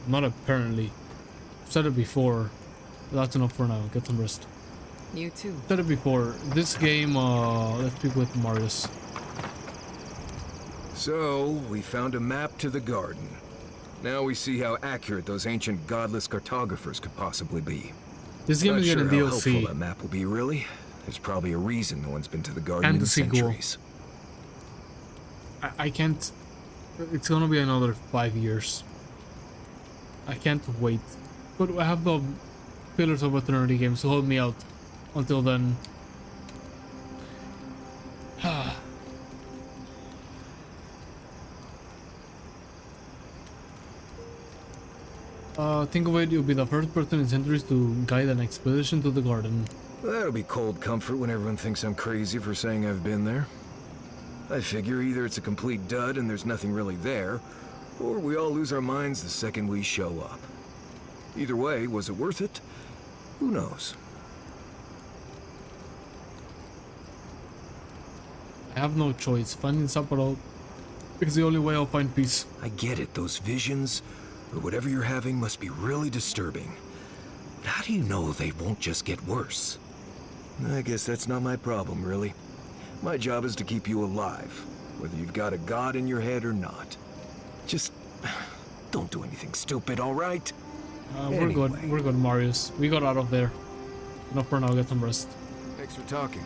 Not apparently. I've said it before. That's enough for now. Get some rest. You too. I've said it before. This game, let's speak with Marius. So, we found a map to the garden. Now we see how accurate those ancient godless cartographers could possibly be. This game Not is sure getting how helpful DLC. that map will be, really. There's probably a reason no one's been to the garden And in the sequel. centuries. I can't. It's gonna be another 5 years. I can't wait. But I have the Pillars of Eternity games to hold me out until then. Think of it, you'll be the first person in centuries to guide an expedition to the garden. That'll be cold comfort when everyone thinks I'm crazy for saying I've been there. I figure either it's a complete dud and there's nothing really there, or we all lose our minds the second we show up. Either way, was it worth it? Who knows? I have no choice. Finding Sapporo is the only way I'll find peace. I get it, those visions, or whatever you're having must be really disturbing. But how do you know they won't just get worse? I guess that's not my problem, really. My job is to keep you alive, whether you've got a god in your head or not. Just don't do anything stupid, all right? We're good. We're good, Marius. We got out of there. Enough for now. Get some rest. Thanks for talking.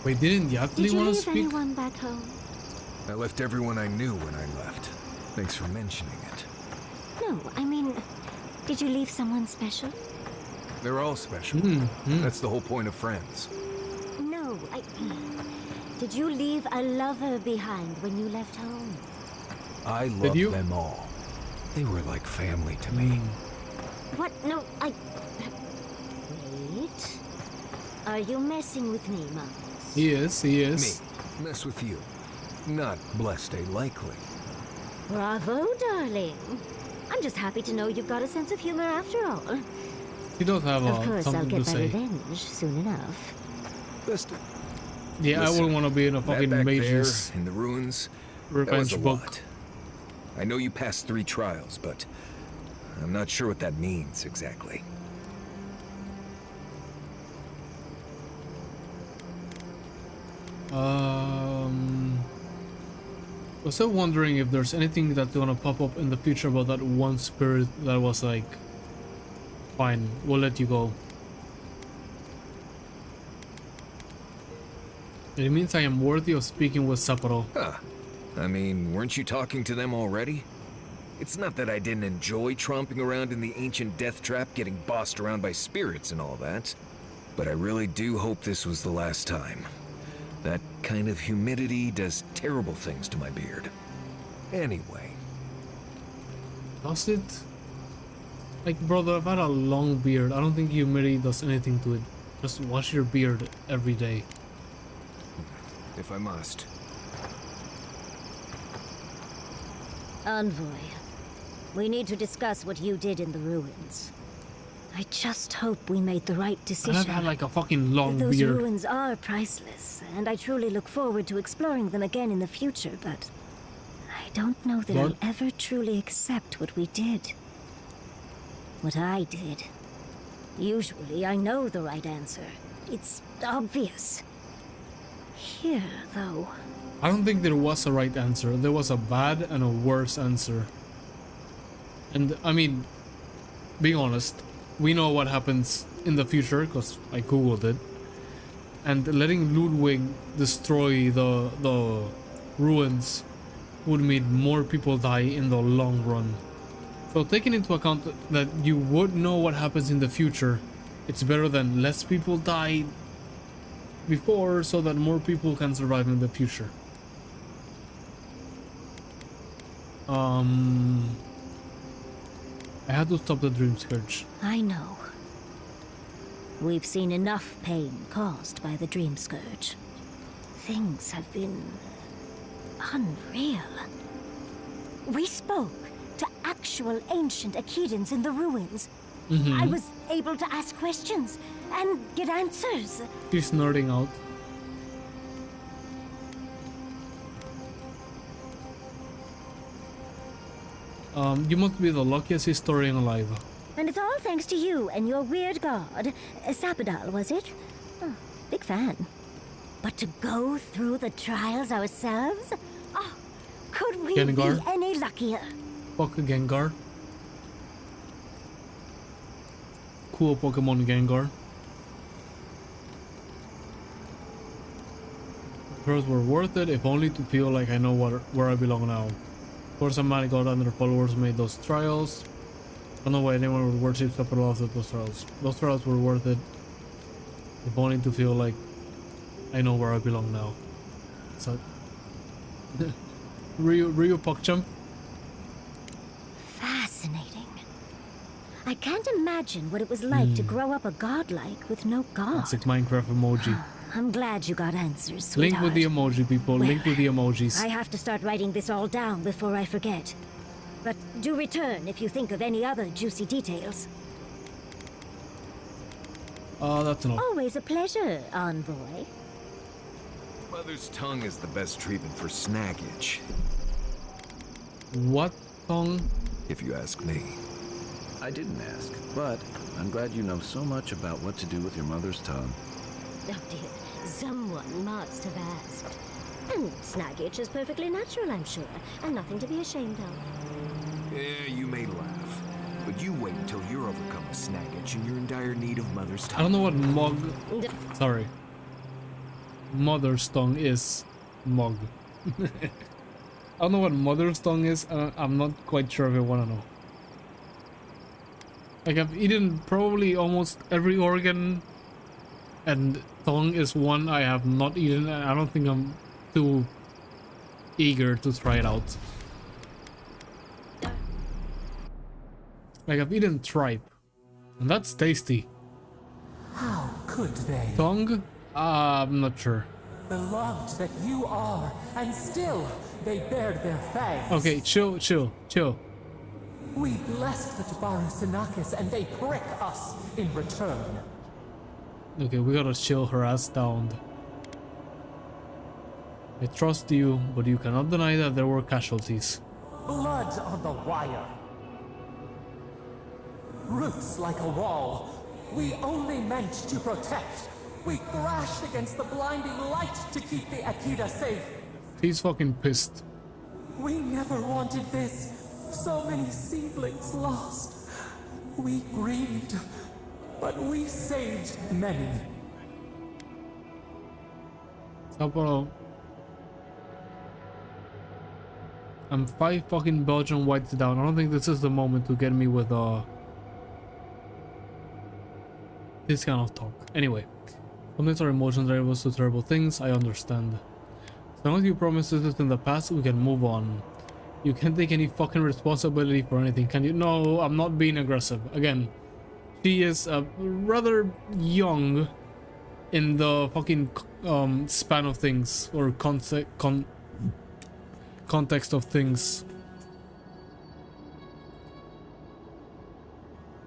Wait, didn't Yatli want to speak? Anyone back home? I left everyone I knew when I left. Thanks for mentioning it. No, I mean, did you leave someone special? They're all special. That's the whole point of friends. No, Did you leave a lover behind when you left home? I loved them all. They were like family to me. What? No, Wait. Are you messing with me, Mom? He is. Me. Mess with you. Not blessed a likely. Bravo, darling. I'm just happy to know you've got a sense of humor after all. He does have Of course, I'll something get to my say. revenge soon enough. Yeah, I wouldn't want to be in a fucking back mage's there in the ruins. revenge that was a book. lot. I know you passed 3 trials, but I'm not sure what that means exactly. Was still wondering if there's anything that's gonna pop up in the future about that one spirit that was like, fine, we'll let you go. It means I am worthy of speaking with Sapporo. Huh. I mean, weren't you talking to them already? It's not that I didn't enjoy tromping around in the ancient death trap, getting bossed around by spirits and all that. But I really do hope this was the last time. That kind of humidity does terrible things to my beard. Anyway. Does it? Like, brother, I've had a long beard. I don't think humidity does anything to it. Just wash your beard every day. If I must. Envoy, we need to discuss what you did in the ruins. I just hope we made the right decision. I've had like a fucking long Those beard. ruins are priceless, and I truly look forward to exploring them again in the future, but I don't know that I'll ever truly accept what we did. What I did. Usually I know the right answer. It's obvious. Here, though. I don't think there was a right answer. There was a bad and a worse answer. And I mean, being honest, we know what happens in the future because I googled it. And letting Ludwig destroy the ruins would mean more people die in the long run. So taking into account that you would know what happens in the future, it's better than less people die before so that more people can survive in the future. I had to stop the dream scourge. I know. We've seen enough pain caused by the dream scourge. Things have been unreal. We spoke to actual ancient Akedans in the ruins. I was able to ask questions and get answers. She's nerding out. You must be the luckiest historian alive. And it's all thanks to you and your weird god. Sapadal, was it? Oh, big fan. But to go through the trials ourselves? Could we Gengar? be any luckier? Fuck a Gengar. Cool Pokemon Gengar. Trials were worth it, if only to feel like I know where I belong now. Of course, some man God and their followers made those trials. I don't know why anyone would worship capital after those trials. Those trials were worth it, if only to feel like I know where I belong now. So, Ryu PogChamp. Fascinating. I can't imagine what it was like to grow up a godlike with no god. Classic Minecraft emoji. I'm glad you got answers, sweetheart. Link with the emoji, people. Well, Link with the emojis. I have to start writing this all down before I forget. But do return if you think of any other juicy details. That's enough. Always a pleasure, envoy. Mother's tongue is the best treatment for snaggage. What tongue? If you ask me. I didn't ask, but I'm glad you know so much about what to do with your mother's tongue. Oh dear, someone must have asked. And snaggage is perfectly natural, I'm sure, and nothing to be ashamed of. Yeah, you may laugh, but you wait until you're overcome with snaggage and you're in dire need of mother's tongue. I don't know what Sorry. Mother's tongue is mug. I don't know what mother's tongue is, and I'm not quite sure if I want to know. Like, I've eaten probably almost every organ, and tongue is one I have not eaten, and I don't think I'm too eager to try it out. Like, I've eaten tripe, and that's tasty. How could they? Tongue? I'm not sure. Beloved that you are, and still they bared their fangs. Okay, chill. We blessed the Tabaru Sinakis and they prick us in return. Okay, we gotta chill her ass down. I trust you, but you cannot deny that there were casualties. Blood on the wire. Roots like a wall. We only meant to protect. We thrashed against the blinding light to keep the Akita safe. He's fucking pissed. We never wanted this. So many seedlings lost. We grieved, but we saved many. Sapporo. I'm 5 fucking Belgian whites down. I don't think this is the moment to get me with this kind of talk. Anyway, sometimes our emotions drive us to terrible things. I understand. As long as you promise this is in the past, we can move on. You can't take any fucking responsibility for anything, can you? No, I'm not being aggressive. Again, she is rather young in the fucking span of things, or context of things.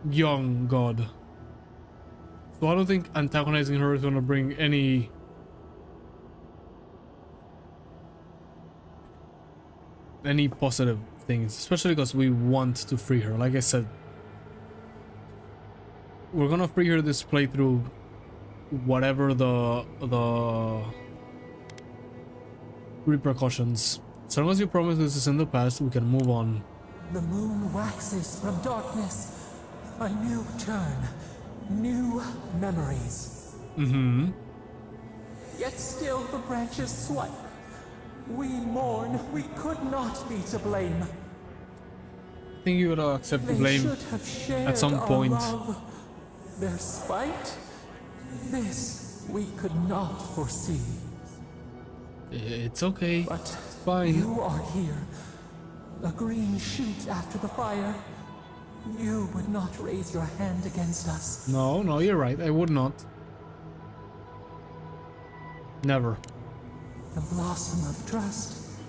Young god. So I don't think antagonizing her is gonna bring any positive things, especially because we want to free her. Like I said, we're gonna free her this playthrough, whatever the repercussions. So long as you promise this is in the past, we can move on. The moon waxes from darkness. A new turn. New memories. Yet still the branches swipe. We mourn. We could not be to blame. I think you would accept the They blame should have shared at some our point. love. Their spite? This we could not foresee. It's okay. But it's fine. You are here. A green shoot after the fire. You would not raise your hand against us. No, you're right. I would not. Never. The blossom of trust.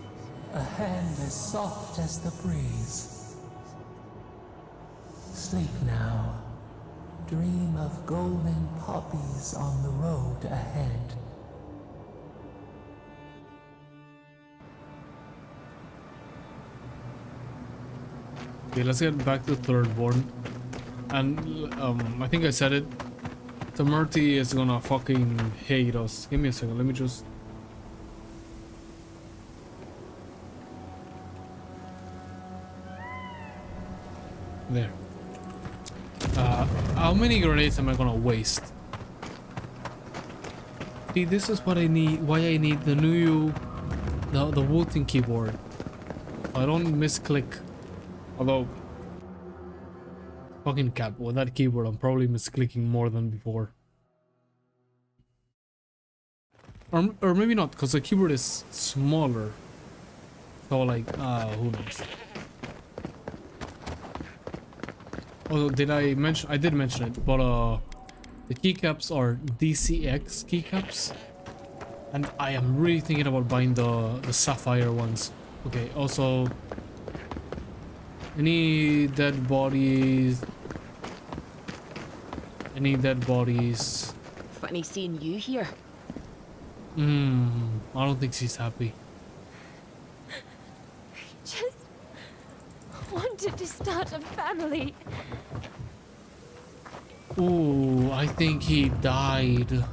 A hand as soft as the breeze. Sleep now. Dream of golden poppies on the road ahead. Okay, let's get back to Thirdborn. And I think I said it. Tamerti is gonna fucking hate us. Give me a second. Let me just There. How many grenades am I gonna waste? See, this is what I need. Why I need the the voting keyboard. I don't misclick. Although, fucking cap with that keyboard, I'm probably misclicking more than before. Or maybe not, because the keyboard is smaller. So like, who knows? Oh, did I mention? I did mention it, but the keycaps are DCX keycaps, and I am really thinking about buying the sapphire ones. Okay. Also, any dead bodies? Any dead bodies? Funny seeing you here. I don't think she's happy. Just wanted to start a family. Ooh, I think he died.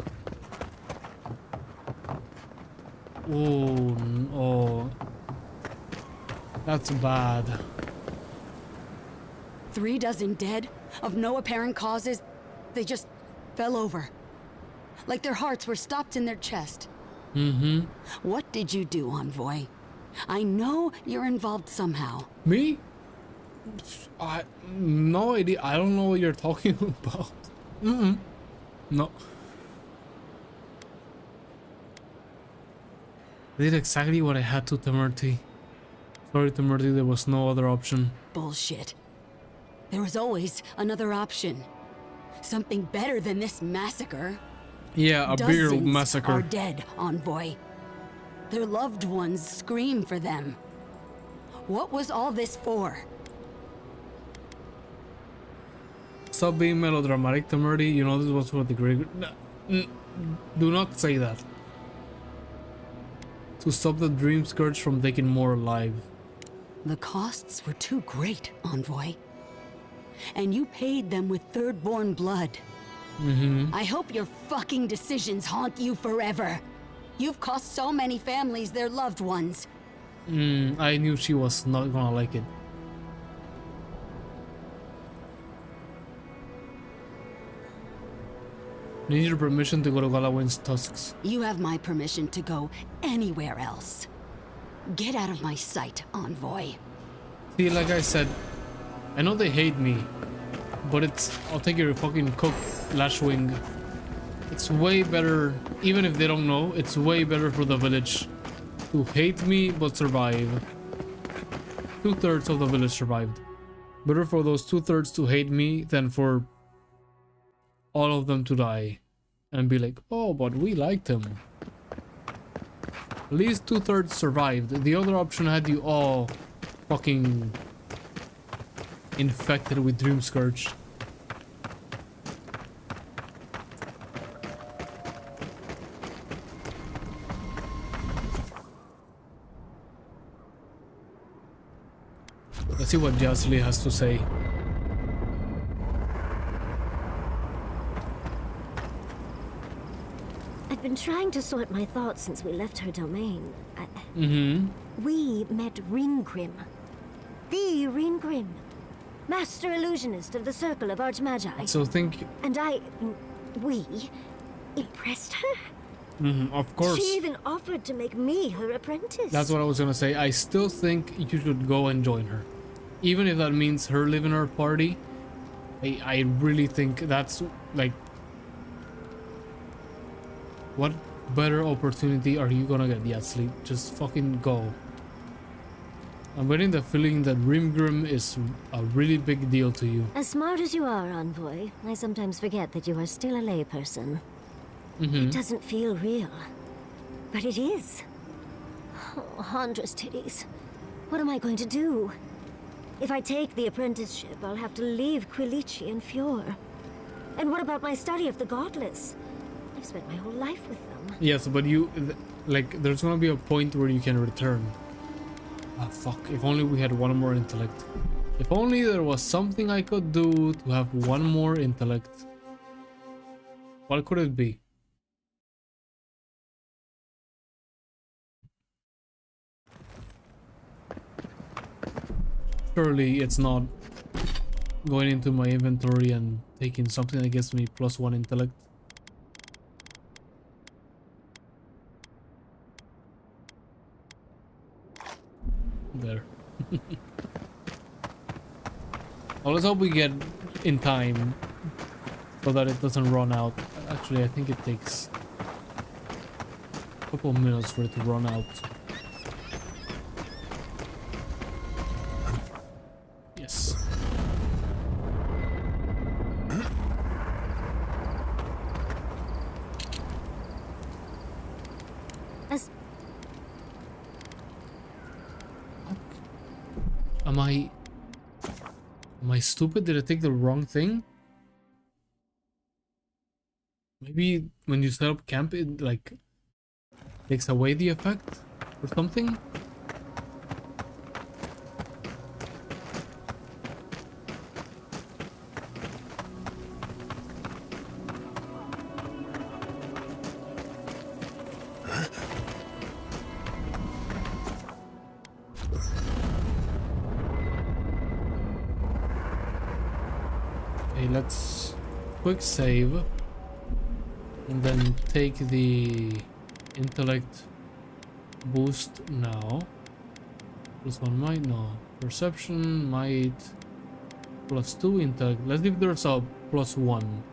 Oh, oh. That's bad. 3 dozen dead, of no apparent causes. They just fell over. Like their hearts were stopped in their chest. Mm-hmm. What did you do, Envoy? I know you're involved somehow. Me? No idea. I don't know what you're talking about. No. I did exactly what I had to, Temerty. Sorry, Temerty, there was no other option. Bullshit. There was always another option. Something better than this massacre. Yeah, a bigger Dozens massacre. are dead, Envoy. Their loved ones scream for them. What was all this for? Stop being melodramatic, Temerty. You know this was for the great... Do not say that. To stop the Dream Scourge from taking more alive. The costs were too great, Envoy. And you paid them with third-born blood. I hope your fucking decisions haunt you forever. You've cost so many families their loved ones. I knew she was not gonna like it. Need your permission to go to Galawin's tusks. You have my permission to go anywhere else. Get out of my sight, Envoy. See, like I said, I know they hate me, but I'll take your fucking cook, Lashwing. It's way better, even if they don't know, it's way better for the village to hate me but survive. 2/3 of the village survived. Better for those 2/3 to hate me than for all of them to die and be like, oh, but we liked him. At least 2/3 survived. The other option had you all fucking infected with Dream Scourge. Let's see what Jasli has to say. I've been trying to sort my thoughts since we left her domain. We met Ringgrim. The Ringgrim. Master illusionist of the Circle of Archmagi. So think... And we impressed her? Of course. She even offered to make me her apprentice. That's what I was gonna say. I still think you should go and join her. Even if that means her leaving her party. I really think that's like... What better opportunity are you gonna get, Yatsli? Just fucking go. I'm getting the feeling that Rimgrim is a really big deal to you. As smart as you are, Envoy, I sometimes forget that you are still a layperson. It doesn't feel real. But it is. Oh, Handra's titties. What am I going to do? If I take the apprenticeship, I'll have to leave Quilici and Fjord. And what about my study of the Godless? I've spent my whole life with them. Yes, but like, there's gonna be a point where you can return. Ah, fuck. If only we had one more intellect. If only there was something I could do to have one more intellect. What could it be? Surely it's not going into my inventory and taking something that gives me +1 intellect. There. Well, let's hope we get in time so that it doesn't run out. Actually, I think it takes a couple of minutes for it to run out. Yes. Am I stupid? Did I take the wrong thing? Maybe when you set up camp, it like takes away the effect or something? Okay, let's quick save and then take the intellect boost now. +1 might, no. Perception, might, +2 intellect. Let's leave there's a +1.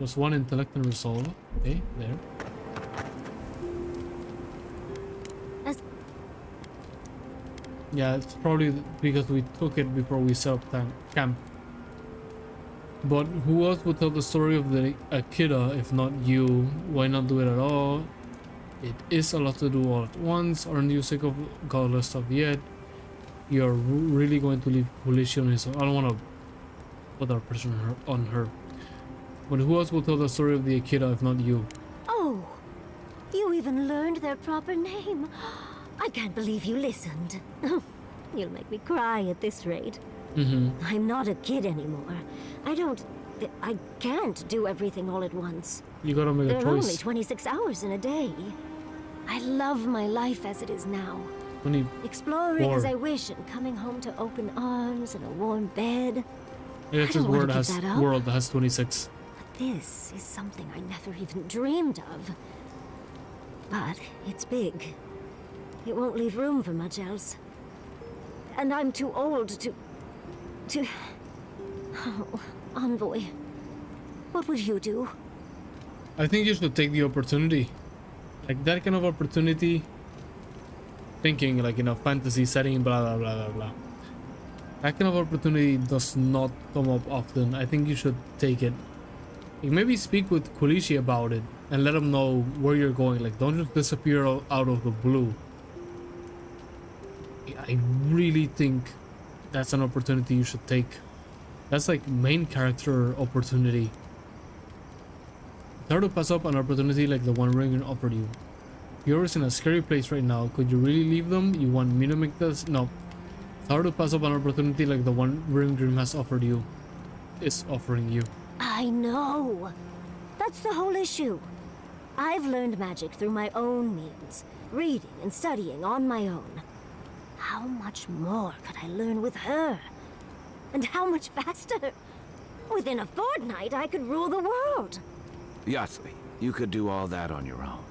+1 intellect and resolve. Okay, there. Yeah, it's probably because we took it before we set up camp. But who else would tell the story of the Akira if not you? Why not do it at all? It is a lot to do all at once. Aren't you sick of godless stuff yet? You're really going to leave Kulishi on his own. I don't want to put that pressure on her. But who else will tell the story of the Akira if not you? Oh, you even learned their proper name. I can't believe you listened. You'll make me cry at this rate. I'm not a kid anymore. I can't do everything all at once. You gotta make a choice. There are only 26 hours in a day. I love my life as it is now. Exploring as I wish and coming home to open arms and a warm bed. Yeah, it's his world has 26. But this is something I never even dreamed of. But it's big. It won't leave room for much else. And I'm too old to... Oh, Envoy. What would you do? I think you should take the opportunity. Like that kind of opportunity. Thinking like in a fantasy setting, blah blah blah blah blah. That kind of opportunity does not come up often. I think you should take it. Like maybe speak with Kulishi about it and let him know where you're going. Like don't just disappear out of the blue. I really think that's an opportunity you should take. That's like main character opportunity. It's hard to pass up an opportunity like the one Ringen offered you. You're in a scary place right now. Could you really leave them? You want me to make this? No. It's hard to pass up an opportunity like the one Ringen has offered you. Is offering you. I know. That's the whole issue. I've learned magic through my own means. Reading and studying on my own. How much more could I learn with her? And how much faster? Within a fortnight, I could rule the world. Yasli, you could do all that on your own.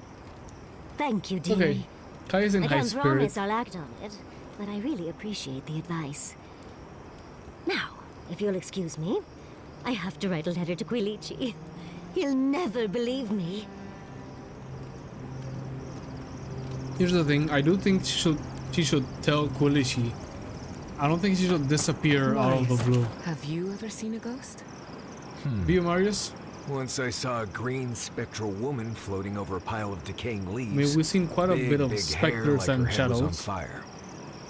Thank you, dearie. Okay, Kai is in high I spirit. promise I'll act on it, but I really appreciate the advice. Now, if you'll excuse me, I have to write a letter to Quilichi. He'll never believe me. Here's the thing, I do think she should tell Quilishi. I don't think she should disappear out of the blue. Have you ever seen a ghost? Do you, Marius? Once I saw a green spectral woman floating over a pile of decaying leaves. I mean, we've seen quite a bit of specters like and her head was on shadows. fire.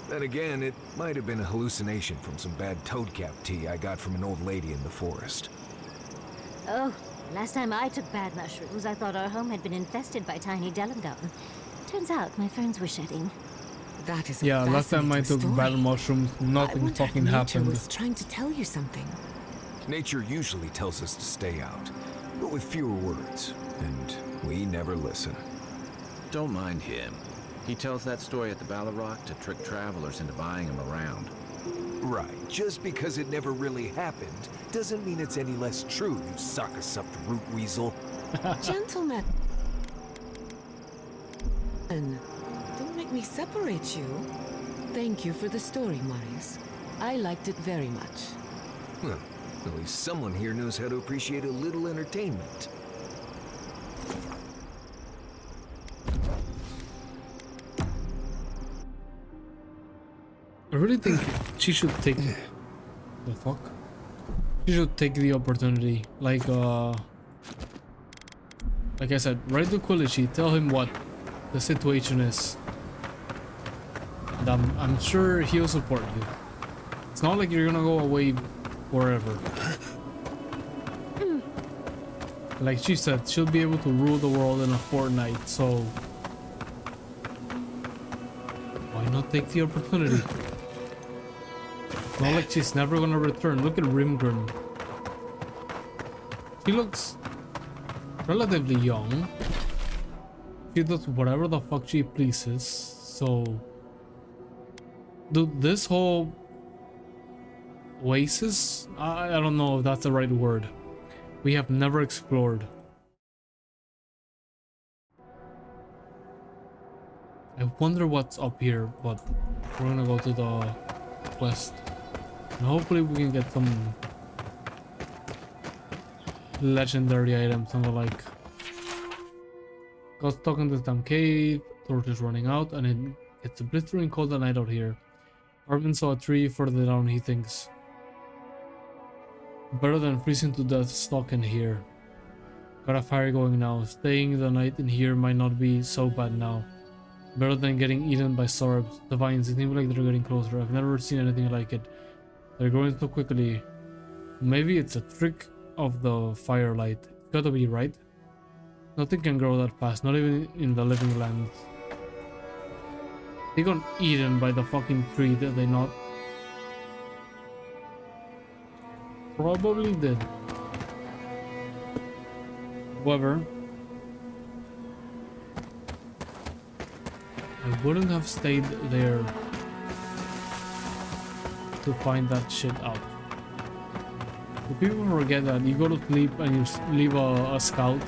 Then again, it might have been a hallucination from some bad toadcap tea I got from an old lady in the forest. Oh, last time I took bad mushrooms, I thought our home had been infested by tiny Delingon. Turns out my ferns were shedding. That is Yeah, last time I took bad mushrooms, nothing fucking happened. Was trying to tell you something. Nature usually tells us to stay out, but with fewer words, and we never listen. Don't mind him. He tells that story at the Ballarrock to trick travelers into buying him around. Right, just because it never really happened doesn't mean it's any less true, you sock-a-supped root weasel. Gentlemen. Don't make me separate you. Thank you for the story, Marius. I liked it very much. Well, at least someone here knows how to appreciate a little entertainment. I really think she should take the fuck. She should take the opportunity. Like I said, write to Quilici, tell him what the situation is. And I'm sure he'll support you. It's not like you're gonna go away forever. Like she said, she'll be able to rule the world in a fortnight, so why not take the opportunity? Not like she's never gonna return. Look at Rimgrim. She looks relatively young. She does whatever the fuck she pleases, so... Dude, this whole... oasis? I don't know if that's the right word. We have never explored. I wonder what's up here, but we're gonna go to the quest. And hopefully we can get some legendary items and the like. Got stuck in this damn cave, torch is running out, and it's a blistering cold at night out here. Arvin saw a tree further down, he thinks. Better than freezing to death stuck in here. Got a fire going now. Staying the night in here might not be so bad now. Better than getting eaten by Sorbs. The vines, it seems like they're getting closer. I've never seen anything like it. They're growing so quickly. Maybe it's a trick of the firelight. It's gotta be, right? Nothing can grow that fast, not even in the living lands. They got eaten by the fucking tree, did they not? Probably did. However, I wouldn't have stayed there to find that shit out. Do people forget that you go to sleep and you leave a scout?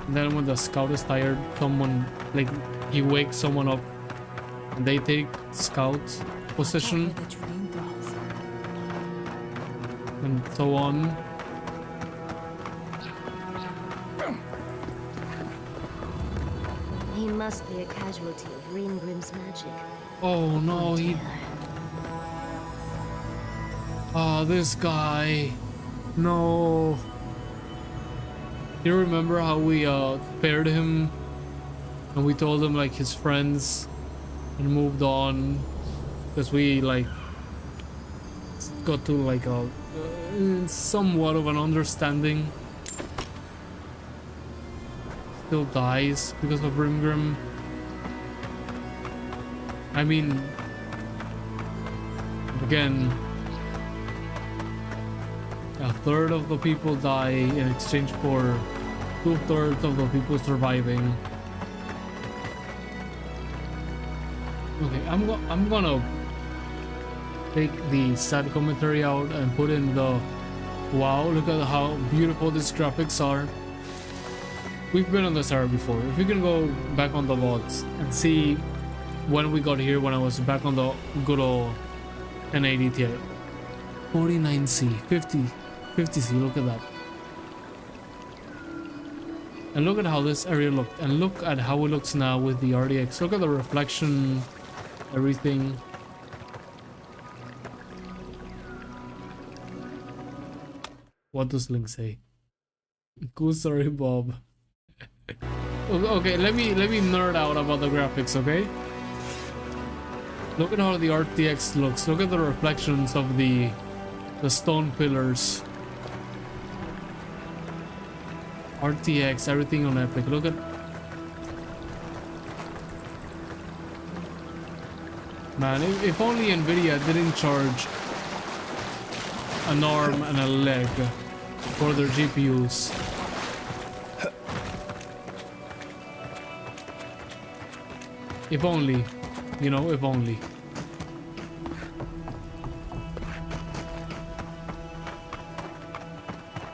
And then when the scout is tired, someone, like, he wakes someone up and they take scout position and so on. He must be a casualty of Rimgrim's magic. Oh no, he... Oh, this guy. No. You remember how we spared him and we told him like his friends and moved on because we like got to like a somewhat of an understanding. Still dies because of Rimgrim. I mean, again, a third of the people die in exchange for 2/3 of the people surviving. Okay, I'm gonna take the sad commentary out and put in the wow, look at how beautiful these graphics are. We've been on this era before. If we can go back on the VODs and see when we got here, when I was back on the good old 1080 Ti. 49C, 50C, look at that. And look at how this area looked, and look at how it looks now with the RDX. Look at the reflection, everything. What does Link say? Cool, sorry, Bob. Okay, let me nerd out about the graphics, okay? Look at how the RTX looks. Look at the reflections of the stone pillars. RTX, everything on Epic. Look at... Man, if only Nvidia didn't charge an arm and a leg for their GPUs. If only. You know, if only.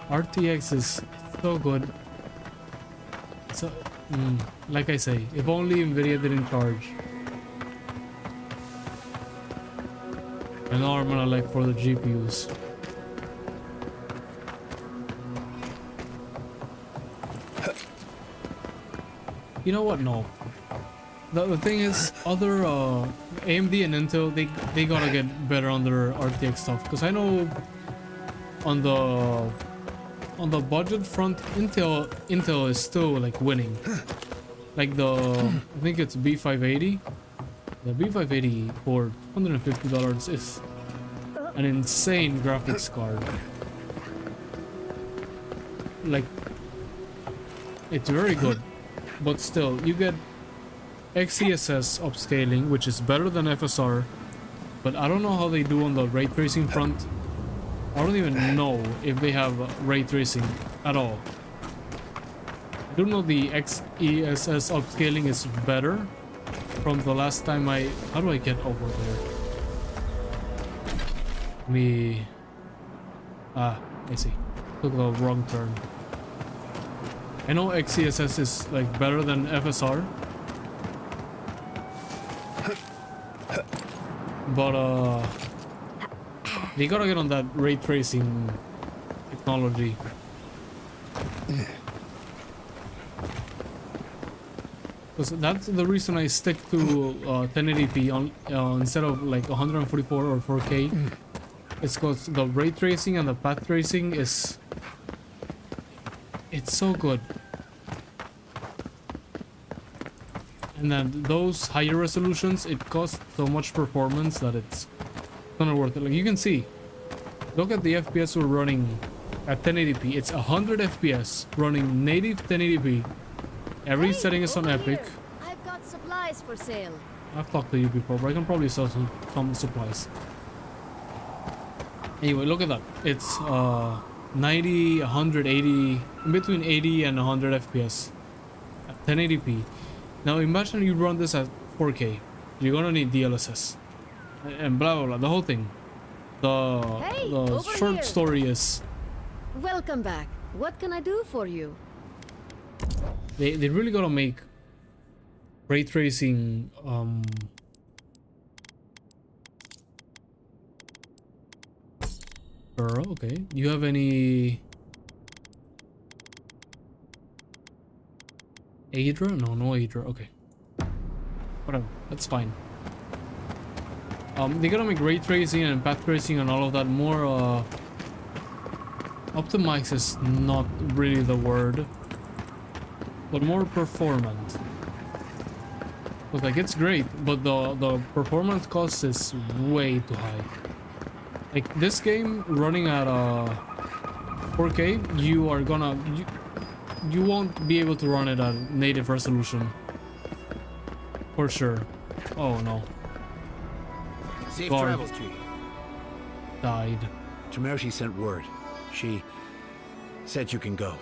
RTX is so good. So, like I say, if only Nvidia didn't charge an arm and a leg for the GPUs. You know what? No. The thing is, other AMD and Intel, they gotta get better on their RTX stuff. Because I know on the budget front, Intel is still like winning. Like I think it's B580. The B580 for $150 is an insane graphics card. Like, it's very good, but still, you get XeSS upscaling, which is better than FSR, but I don't know how they do on the ray tracing front. I don't even know if they have ray tracing at all. I do know the XeSS upscaling is better from the last time how do I get over there? I see. Took the wrong turn. I know XeSS is like better than FSR. But they gotta get on that ray tracing technology. Because that's the reason I stick to 1080p on instead of like 144 or 4K. It's because the ray tracing and the path tracing it's so good. And then those higher resolutions, it costs so much performance that it's not worth it. Like you can see, look at the FPS we're running at 1080p. It's 100 FPS running native 1080p. Every setting is on Epic. I've got supplies for sale. I've talked to you before, but I can probably sell some supplies. Anyway, look at that. It's 90, 180, in between 80 and 100 FPS at 1080p. Now imagine you run this at 4K. You're gonna need DLSS and blah blah blah. The whole thing. The short story is. Welcome back. What can I do for you? They really gotta make ray tracing okay. Do you have any Adra? No Adra. Okay. Whatever. That's fine. They gotta make ray tracing and path tracing and all of that more optimized is not really the word, but more performant. But like it's great, but the performance cost is way too high. Like this game running at 4K, you won't be able to run it at native resolution for sure. Oh no. Safe God. travels to you. Died. Tremershi sent word. She said you can go.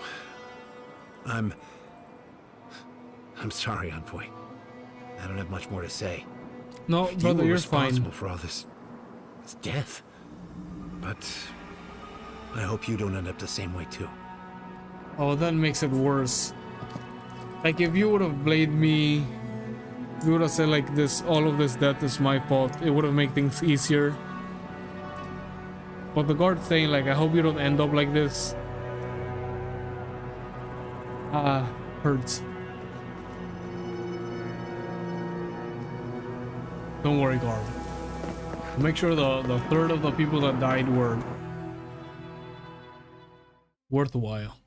I'm sorry, Envoy. I don't have much more to say. No, brother, you're fine. Responsible for all this death. But I hope you don't end up the same way too. Oh, that makes it worse. Like if you would have blamed me, you would have said like this, all of this death is my fault. It would have made things easier. But the guard saying like, I hope you don't end up like this. Hurts. Don't worry, guard. Make sure the third of the people that died were worthwhile.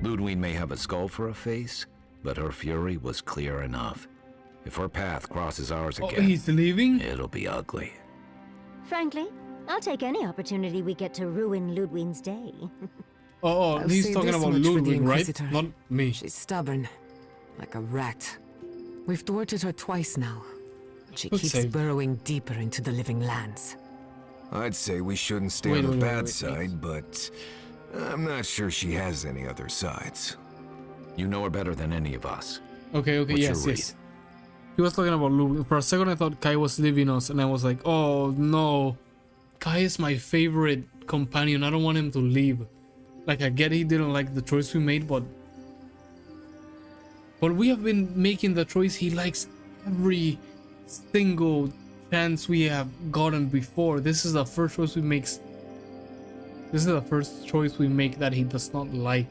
Ludwig may have a skull for a face, but her fury was clear enough. If her path crosses ours again, he's leaving? It'll be ugly. Frankly, I'll take any opportunity we get to ruin Ludwig's day. He's talking about Ludwig, right? Not me. She's stubborn, like a rat. We've thwarted her twice now. She keeps burrowing deeper into the living lands. I'd say we shouldn't stay on the bad side, but I'm not sure she has any other sides. You know her better than any of us. Okay, yes. He was talking about Luke. For a second I thought Kai was leaving us, and I was like, oh no. Kai is my favorite companion. I don't want him to leave. Like, I get he didn't like the choice we made, but we have been making the choice he likes every single chance we have gotten before. This is the first choice we make. This is the first choice we make that he does not like.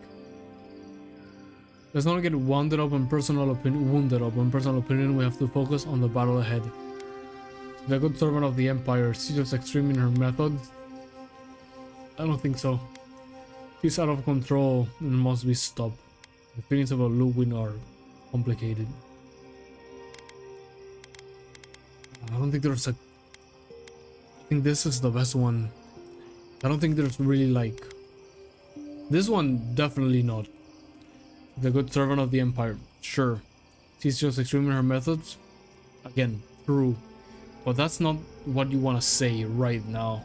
Let's not get wounded up on personal opinion. We have to focus on the battle ahead. The good servant of the Empire. She's just extreme in her methods. I don't think so. She's out of control and must be stopped. The feelings about Ludwig are complicated. I don't think there's a... I think this is the best one. I don't think there's really like... This one, definitely not. The good servant of the Empire. Sure. She's just extreme in her methods. Again, true. But that's not what you want to say right now.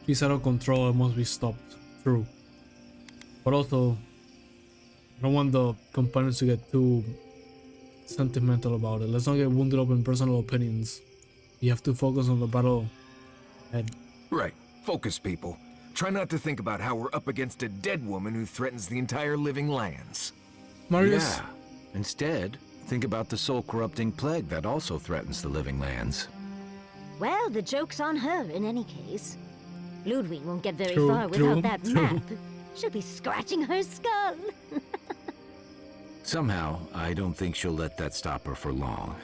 She's out of control and must be stopped. True. But also, I don't want the companions to get too sentimental about it. Let's not get wounded up in personal opinions. You have to focus on the battle ahead. Right. Focus, people. Try not to think about how we're up against a dead woman who threatens the entire living lands. Marius? Yeah. Instead, think about the soul-corrupting plague that also threatens the living lands. Well, the joke's on her in any case. Ludwig won't get very True, far true, without that true. map. She'll be scratching her skull. Somehow, I don't think she'll let that stop her for long.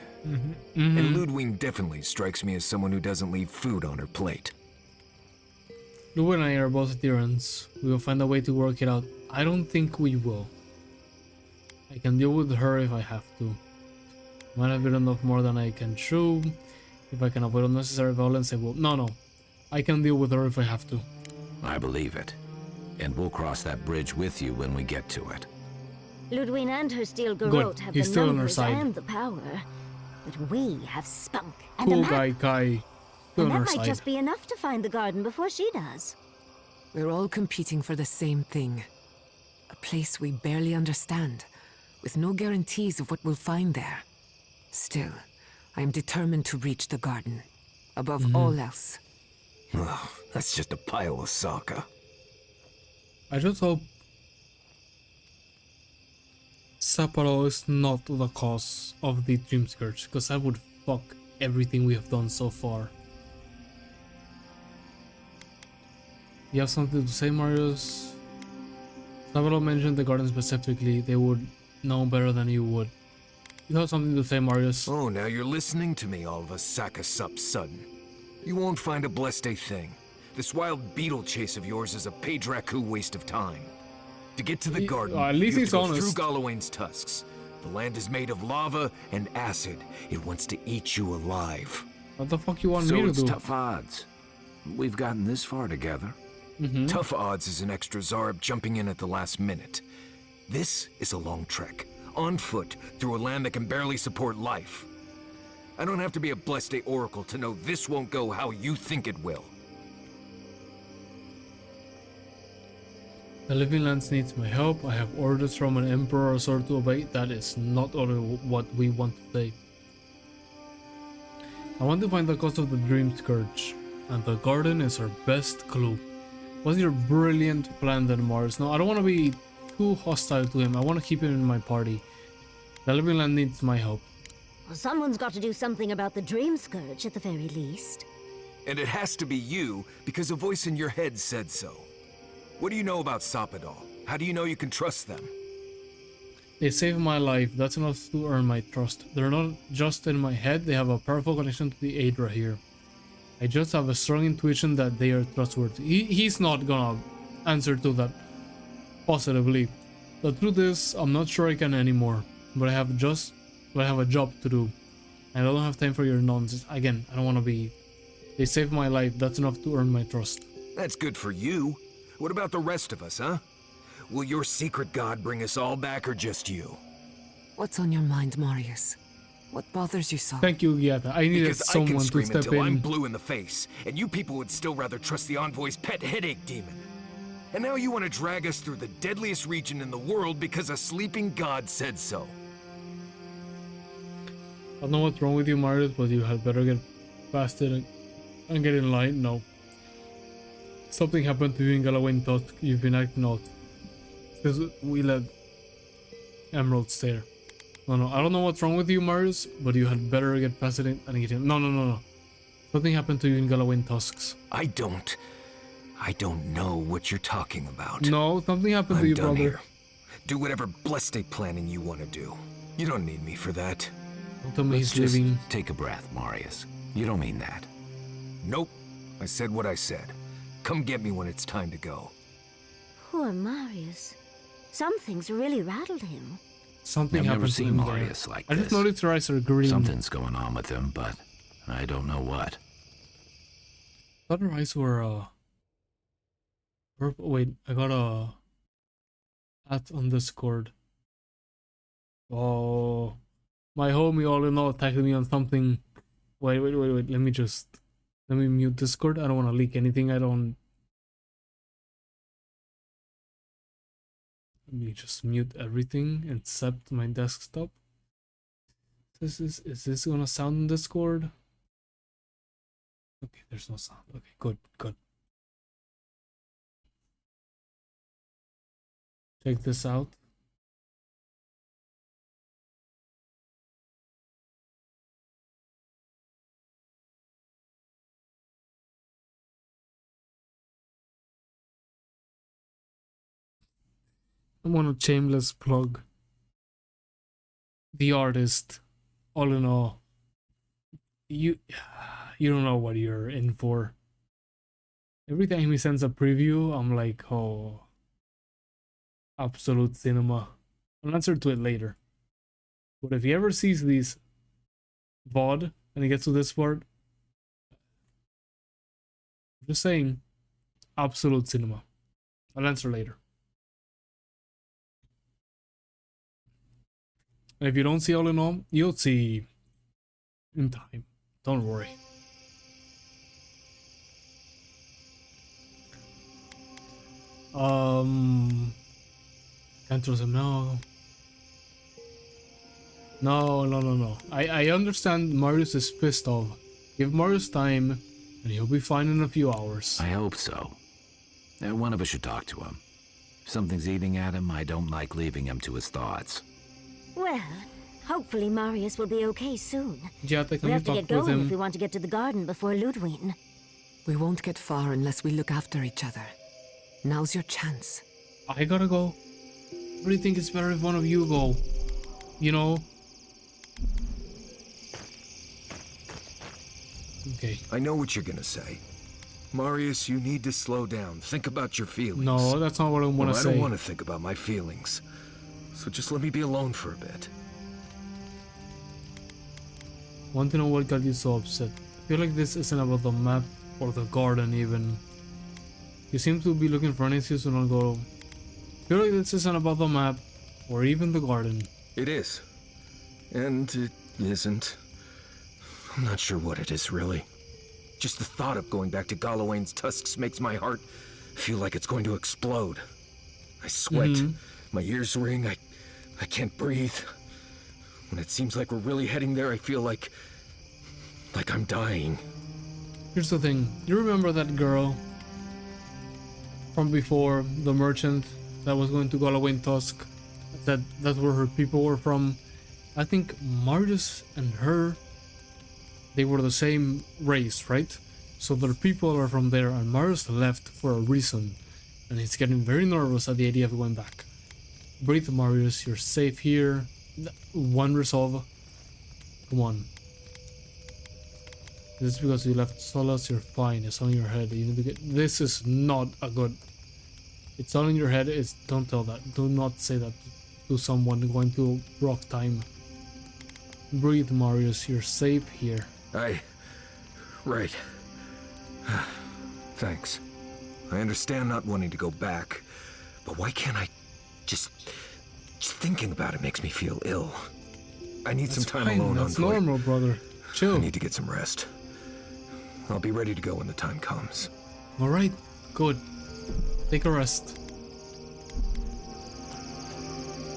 And Ludwig definitely strikes me as someone who doesn't leave food on her plate. Ludwig and I are both tyrants. We will find a way to work it out. I don't think we will. I can deal with her if I have to. Might have bitten off more than I can chew. If I can avoid unnecessary violence, I will. No. I can deal with her if I have to. I believe it. And we'll cross that bridge with you when we get to it. Ludwig and her steel Good. garrote have He's the still on her numbers side. and the power. But we have spunk and a Cool map. guy, Kai. Still And on that her might side. just be enough to find the garden before she does. We're all competing for the same thing. A place we barely understand, with no guarantees of what we'll find there. Still, I am determined to reach the garden. Above all else. Ugh, that's just a pile of Sokka. I just hope Sapporo is not the cause of the Dream Scourge, because that would fuck everything we have done so far. You have something to say, Marius? Sapporo mentioned the garden specifically. They would know better than you would. You have something to say, Marius? Oh, now you're listening to me all of a Sakasup sudden. You won't find a blessed a thing. This wild beetle chase of yours is a Padraku waste of time. To get to the garden, at least you have he's to go honest. through Galawain's tusks. The land is made of lava and acid. It wants to eat you alive. What the fuck you want So me to it's do? tough odds. We've gotten this far together. Tough odds is an extra Zarb jumping in at the last minute. This is a long trek, on foot, through a land that can barely support life. I don't have to be a Blessed Oracle to know this won't go how you think it will. The Living Lands needs my help. I have orders from an emperor or sword to obey. That is not all what we want to say. I want to find the cause of the Dream Scourge, and the garden is our best clue. What's your brilliant plan then, Mars? No, I don't want to be too hostile to him. I want to keep him in my party. The Living Land needs my help. Well, someone's got to do something about the Dream Scourge at the very least. And it has to be you, because a voice in your head said so. What do you know about Soppadal? How do you know you can trust them? They saved my life. That's enough to earn my trust. They're not just in my head. They have a powerful connection to the Aedra here. I just have a strong intuition that they are trustworthy. He's not gonna answer to that positively. The truth is, I'm not sure I can anymore. But I have a job to do. And I don't have time for your nonsense. Again, I don't want to be... They saved my life. That's enough to earn my trust. That's good for you. What about the rest of us, huh? Will your secret god bring us all back, or just you? What's on your mind, Marius? What bothers you so? Thank you, Giata. I needed Because I can someone to scream step until I'm in. blue in the face, and you people would still rather trust the Envoy's pet headache demon. And now you want to drag us through the deadliest region in the world because a sleeping god said so. don't know what's wrong with you, Marius, but you had better get past it and get in line. No. Something happened to you in Galawain Tusk. You've been acting out. Because we let Emerald stare. No, I don't know what's wrong with you, Marius, but you had better get past it and get in. No. Something happened to you in Galawain Tusks. I don't know what you're talking about. No, something happened to you, done brother. Here. Do whatever blessed planning you want to do. You don't need me for that. Don't tell me Let's he's just leaving. take a breath, Marius. You don't mean that. Nope. I said what I said. Come get me when it's time to go. Poor Marius. Something's really rattled him. Something I've never happened to seen him Marius there. like I just this. noticed her eyes are green. Something's going on with him, but I don't know what. I thought her eyes were purple. Wait, I got a at on Discord. Oh, my homie all in all attacked me on something. Wait. Let me mute Discord. I don't want to leak anything. Let me just mute everything except my desktop. Is this gonna sound in Discord? Okay, there's no sound. Okay, good. Check this out. I want to shameless plug the artist. All in all, you don't know what you're in for. Every time he sends a preview, I'm like, oh, absolute cinema. I'll answer to it later. But if he ever sees these VOD and he gets to this part, I'm just saying, absolute cinema. I'll answer later. And if you don't see all in all, you'll see in time. Don't worry. Can't trust him. No. I understand Marius is pissed off. Give Marius time and he'll be fine in a few hours. I hope so. One of us should talk to him. If something's eating at him, I don't like leaving him to his thoughts. Well, hopefully Marius will be okay soon. Jata, can We you have to talk get with going him? if we want to get to the garden before Ludwig. We won't get far unless we look after each other. Now's your chance. I gotta go. I really think it's better if one of you go. You know? Okay. I know what you're gonna say. Marius, you need to slow down. Think about your feelings. No, that's not what I want to say. I don't want to think about my feelings. So just let me be alone for a bit. Want to know what got you so upset? I feel like this isn't about the map or the garden even. You seem to be looking for an excuse to not go. I feel like this isn't about the map or even the garden. It is. And it isn't. I'm not sure what it is, really. Just the thought of going back to Galawain's tusks makes my heart feel like it's going to explode. I sweat. My ears ring. I can't breathe. When it seems like we're really heading there, I feel like I'm dying. Here's the thing. You remember that girl from before, the merchant that was going to Galawain Tusk? That's where her people were from. I think Marius and her, they were the same race, right? So their people are from there, and Marius left for a reason, and he's getting very nervous at the idea of going back. Breathe, Marius, you're safe here. One resolve. Come on. This is because you left Solace, you're fine. It's on your head. You need to get. This is not a good. It's all in your head. Don't tell that. Do not say that to someone going through a rough time. Breathe, Marius. You're safe here. Right. Thanks. I understand not wanting to go back, but why can't I just thinking about it makes me feel ill. I need some time alone on That's normal, brother. Chill. I need to get some rest. I'll be ready to go when the time comes. All right. Good. Take a rest.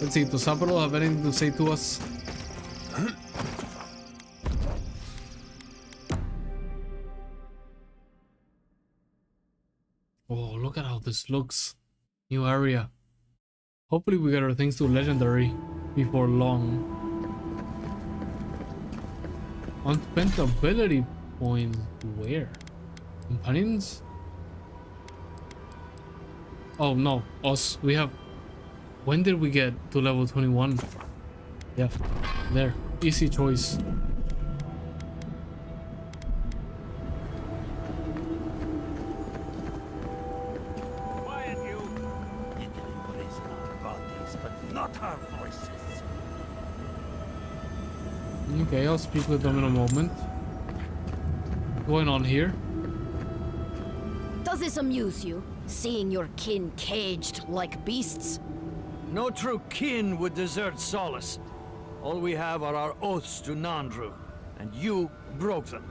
Let's see. Does Apollo have anything to say to us? Oh, look at how this looks. New area. Hopefully we get our things to legendary before long. Unspent ability points. Where? Companions? Oh no, us. We have... When did we get to level 21? Yeah, there. Easy choice. Quiet, you! You can embrace our bodies, but not our voices. Okay, I'll speak with them in a moment. What's going on here? Does this amuse you, seeing your kin caged like beasts? No true kin would desert Solace. All we have are our oaths to Nandru, and you broke them.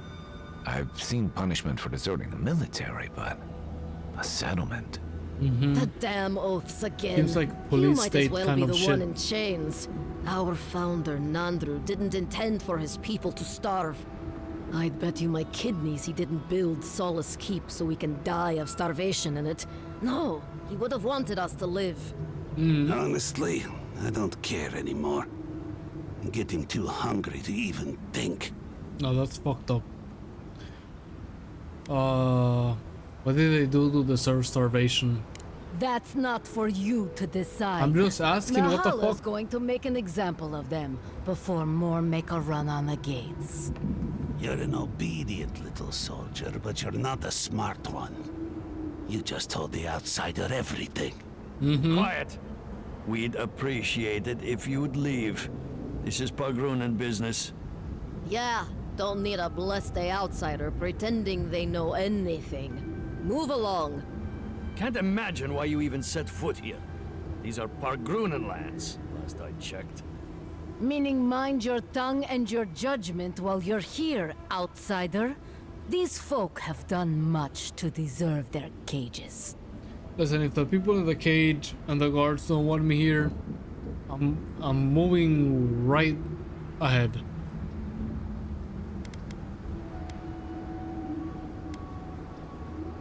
I've seen punishment for deserting the military, but a settlement. The damn oaths again. Seems like You police might state as well kind be of the shit. one in chains. Our founder, Nandru, didn't intend for his people to starve. I'd bet you my kidneys he didn't build Solace Keep so we can die of starvation in it. No, he would have wanted us to live. Honestly, I don't care anymore. I'm getting too hungry to even think. No, that's fucked up. What did they do to deserve starvation? That's not for you to decide. I'm just asking, what the Valhalla's fuck? going to make an example of them before more make a run on the gates. You're an obedient little soldier, but you're not a smart one. You just told the outsider everything. Quiet. We'd appreciate it if you'd leave. This is Pargrunan business. Yeah, don't need a blessed outsider pretending they know anything. Move along. Can't imagine why you even set foot here. These are Pargrunan lands, last I checked. Meaning mind your tongue and your judgment while you're here, outsider. These folk have done much to deserve their cages. Listen, if the people in the cage and the guards don't want me here, I'm moving right ahead.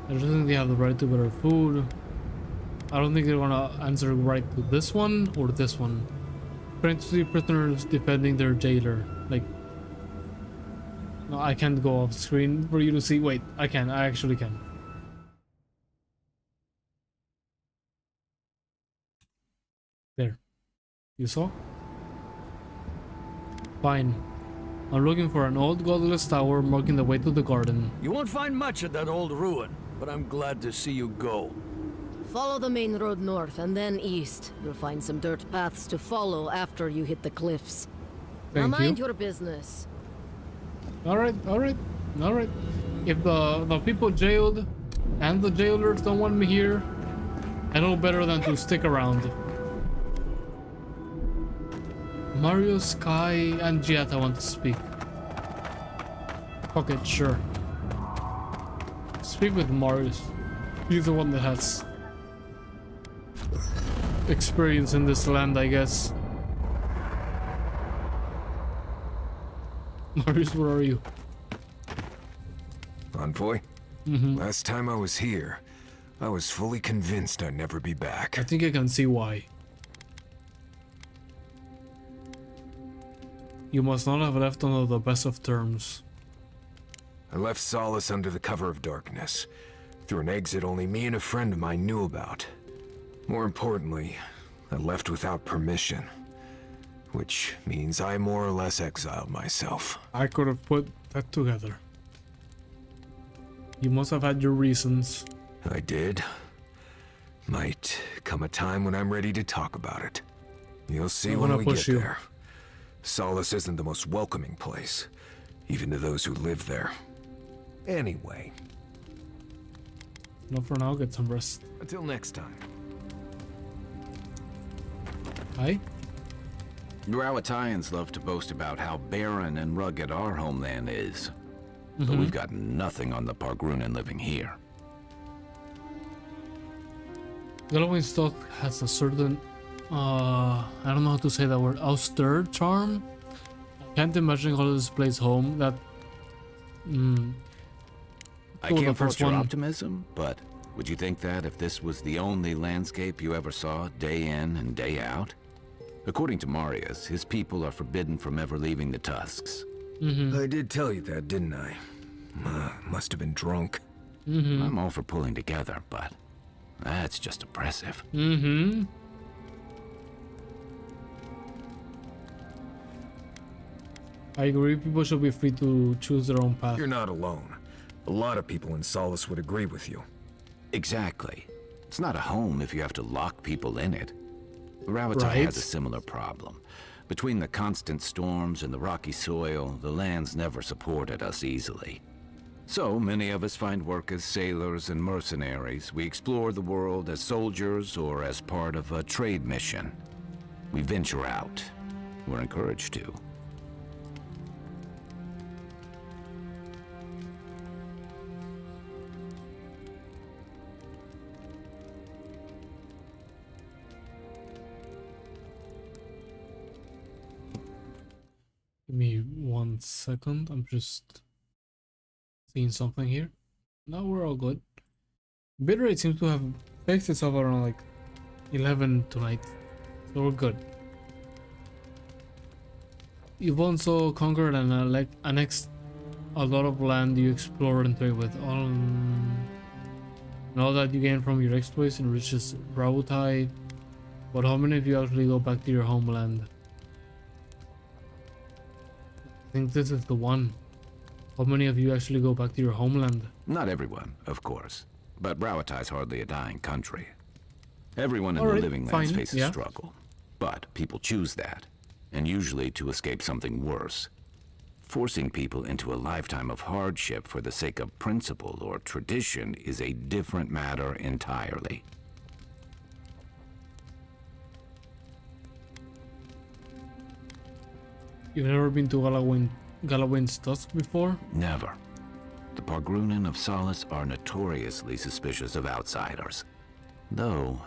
I don't think they have the right to better food. I don't think they're gonna answer right to this one or this one. Friendly prisoners defending their jailer. Like, no, I can't go off screen for you to see. Wait, I can. I actually can. There. You saw? Fine. I'm looking for an old godless tower marking the way to the garden. You won't find much at that old ruin, but I'm glad to see you go. Follow the main road north and then east. You'll find some dirt paths to follow after you hit the cliffs. Now mind your business. Alright. If the people jailed and the jailers don't want me here, I know better than to stick around. Mario, Sky, and Gietta want to speak. Okay, sure. Speak with Marius. He's the one that has experience in this land, I guess. Marius, where are you? Envoy? Last time I was here, I was fully convinced I'd never be back. I think I can see why. You must not have left under the best of terms. I left Solace under the cover of darkness, through an exit only me and a friend of mine knew about. More importantly, I left without permission, which means I more or less exiled myself. I could have put that together. You must have had your reasons. I did. Might come a time when I'm ready to talk about it. You'll see when we get there. Solace isn't the most welcoming place, even to those who live there. Anyway. No, for now, get some rest. Until next time. Hi. Drawatayans love to boast about how barren and rugged our homeland is. But we've got nothing on the Pargrunan living here. Galloway's thought has a certain, I don't know how to say that word, austere charm? I can't imagine how this place home, that... I can't fault your optimism, but Would you think that if this was the only landscape you ever saw, day in and day out? According to Marius, his people are forbidden from ever leaving the Tusks. I did tell you that, didn't I? Must have been drunk. I'm all for pulling together, but that's just oppressive. I agree, people should be free to choose their own path. You're not alone. A lot of people in Solace would agree with you. Exactly. It's not a home if you have to lock people in it. Rawatai Right. has a similar problem. Between the constant storms and the rocky soil, the lands never supported us easily. So many of us find work as sailors and mercenaries. We explore the world as soldiers or as part of a trade mission. We venture out. We're encouraged to. Give me 1 second. I'm just seeing something here. Now we're all good. Bitrate seems to have fixed itself around like 11 tonight, so we're good. You've also conquered and annexed a lot of land you explored and trade with. All that you gain from your exploits enriches Rawatai, but how many of you actually go back to your homeland? I think this is the one. How many of you actually go back to your homeland? Not everyone, of course, but Rawatai's hardly a dying country. Everyone in All the right, living fine, lands faces yeah. struggle, but people choose that, and usually to escape something worse. Forcing people into a lifetime of hardship for the sake of principle or tradition is a different matter entirely. You've never been to Galawin's Tusk before? Never. The Pargrunen of Solace are notoriously suspicious of outsiders. Though,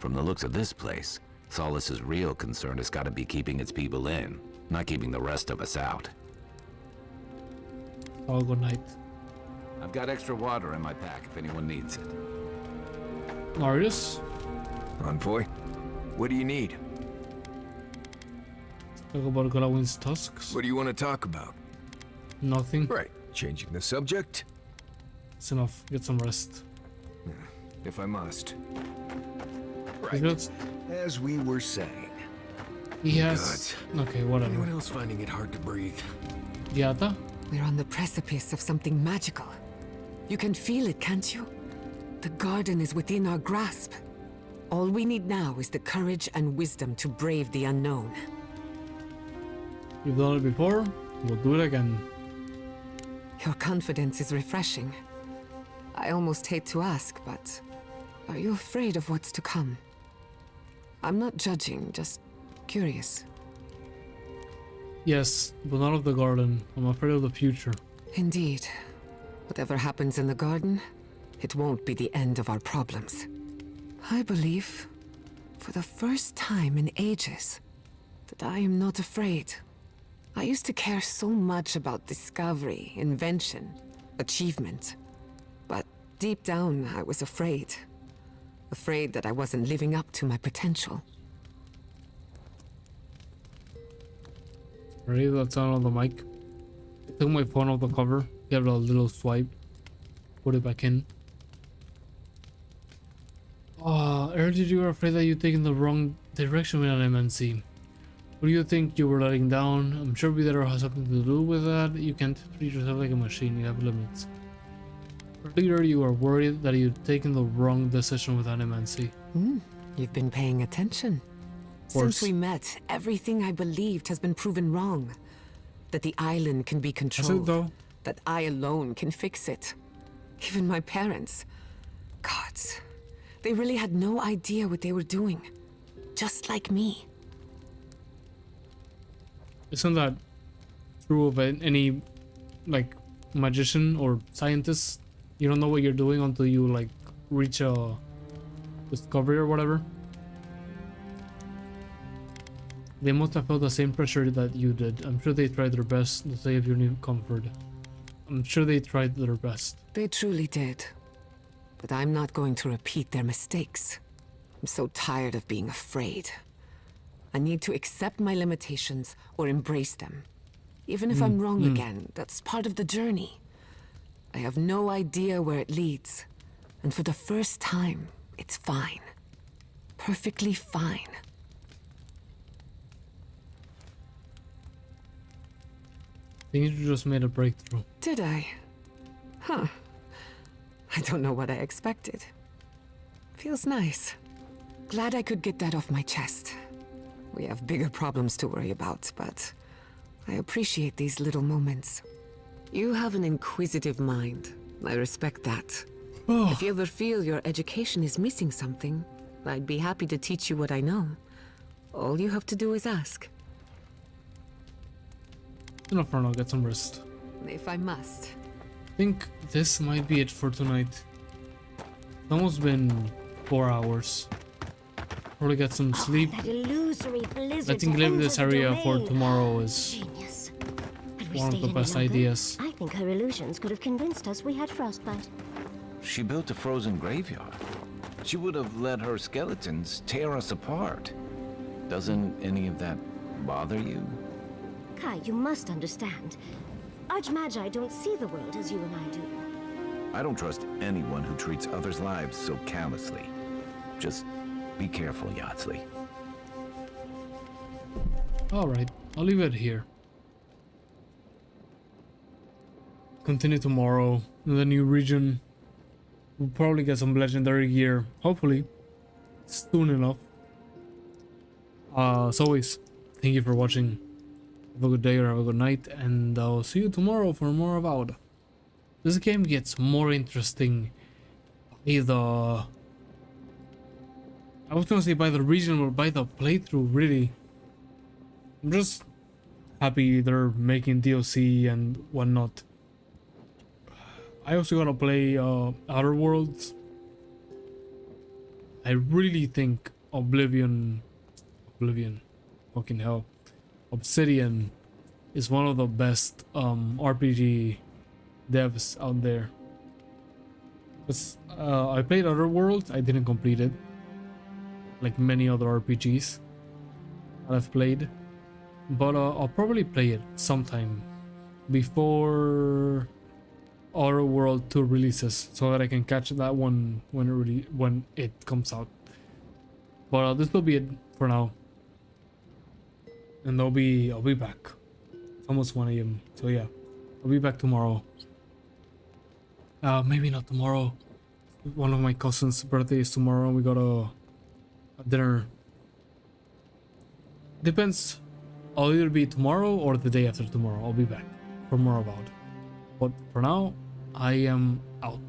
from the looks of this place, Solace's real concern has got to be keeping its people in, not keeping the rest of us out. Oh, good night. I've got extra water in my pack if anyone needs it. Marius? Envoy, what do you need? Talk about Galawin's Tusks? What do you want to talk about? Nothing. Right, changing the subject? It's enough. Get some rest. If I must. Right. As we were saying. He has... Okay, whatever. Anyone else finding it hard to breathe? Yata? We're on the precipice of something magical. You can feel it, can't you? The garden is within our grasp. All we need now is the courage and wisdom to brave the unknown. You've done it before, we'll do it again. Your confidence is refreshing. I almost hate to ask, but are you afraid of what's to come? I'm not judging, just curious. Yes, but not of the garden. I'm afraid of the future. Indeed. Whatever happens in the garden, it won't be the end of our problems. I believe, for the first time in ages, that I am not afraid. I used to care so much about discovery, invention, achievement. But deep down, I was afraid. Afraid that I wasn't living up to my potential. Ready? That's on the mic. I took my phone off the cover. Give it a little swipe. Put it back in. Earlier you were afraid that you'd taken the wrong direction with an MNC. What do you think you were letting down? I'm sure Vidar has something to do with that. You can't treat yourself like a machine, you have limits. Earlier you were worried that you'd taken the wrong decision with an MNC. You've been paying attention. Since we met, everything I believed has been proven wrong. That the island can be controlled. though? That I alone can fix it. Even my parents. Gods. They really had no idea what they were doing. Just like me. Isn't that true of any, like, magician or scientist? You don't know what you're doing until you, like, reach a discovery or whatever. They must have felt the same pressure that you did. I'm sure they tried their best to save your new comfort. I'm sure they tried their best. They truly did. but I'm not going to repeat their mistakes. I'm so tired of being afraid. I need to accept my limitations or embrace them. Even if I'm wrong again, that's part of the journey. I have no idea where it leads. And for the first time, it's fine. Perfectly fine. I think you just made a breakthrough. Did I? Huh. I don't know what I expected. Feels nice. Glad I could get that off my chest. We have bigger problems to worry about, but I appreciate these little moments. You have an inquisitive mind. I respect that. If you ever feel your education is missing something, I'd be happy to teach you what I know. All you have to do is ask. Enough for now, get some rest. If I must. I think this might be it for tonight. It's almost been 4 hours. Probably get some sleep. That illusory blizzard I think to leaving enter this the area for domain. tomorrow is Genius. Had we one of stayed the any best longer, ideas. I think her illusions could have convinced us we had frostbite. She built a frozen graveyard. She would have let her skeletons tear us apart. Doesn't any of that bother you? Kai, you must understand. Archmagi don't see the world as you and I do. I don't trust anyone who treats others' lives so callously. Just be careful, Yardsley. Alright, I'll leave it here. Continue tomorrow in the new region. We'll probably get some legendary gear. Hopefully. Soon enough. As always, thank you for watching. Have a good day or have a good night, and I'll see you tomorrow for more Avowed. This game gets more interesting by the... I was gonna say by the region or by the playthrough, really. I'm just happy they're making DLC and whatnot. I also gotta play Outer Worlds. I really think Oblivion, fucking hell, Obsidian is one of the best RPG devs out there. I played Outer Worlds, I didn't complete it, like many other RPGs that I've played, but I'll probably play it sometime before Outer World 2 releases, so that I can catch that one when it comes out. But this will be it for now, and I'll be back. It's almost 1 AM, so yeah, I'll be back tomorrow. Maybe not tomorrow. One of my cousin's birthday is tomorrow, and we got a dinner. Depends. I'll either be tomorrow or the day after tomorrow. I'll be back for more Avowed. But for now, I am out.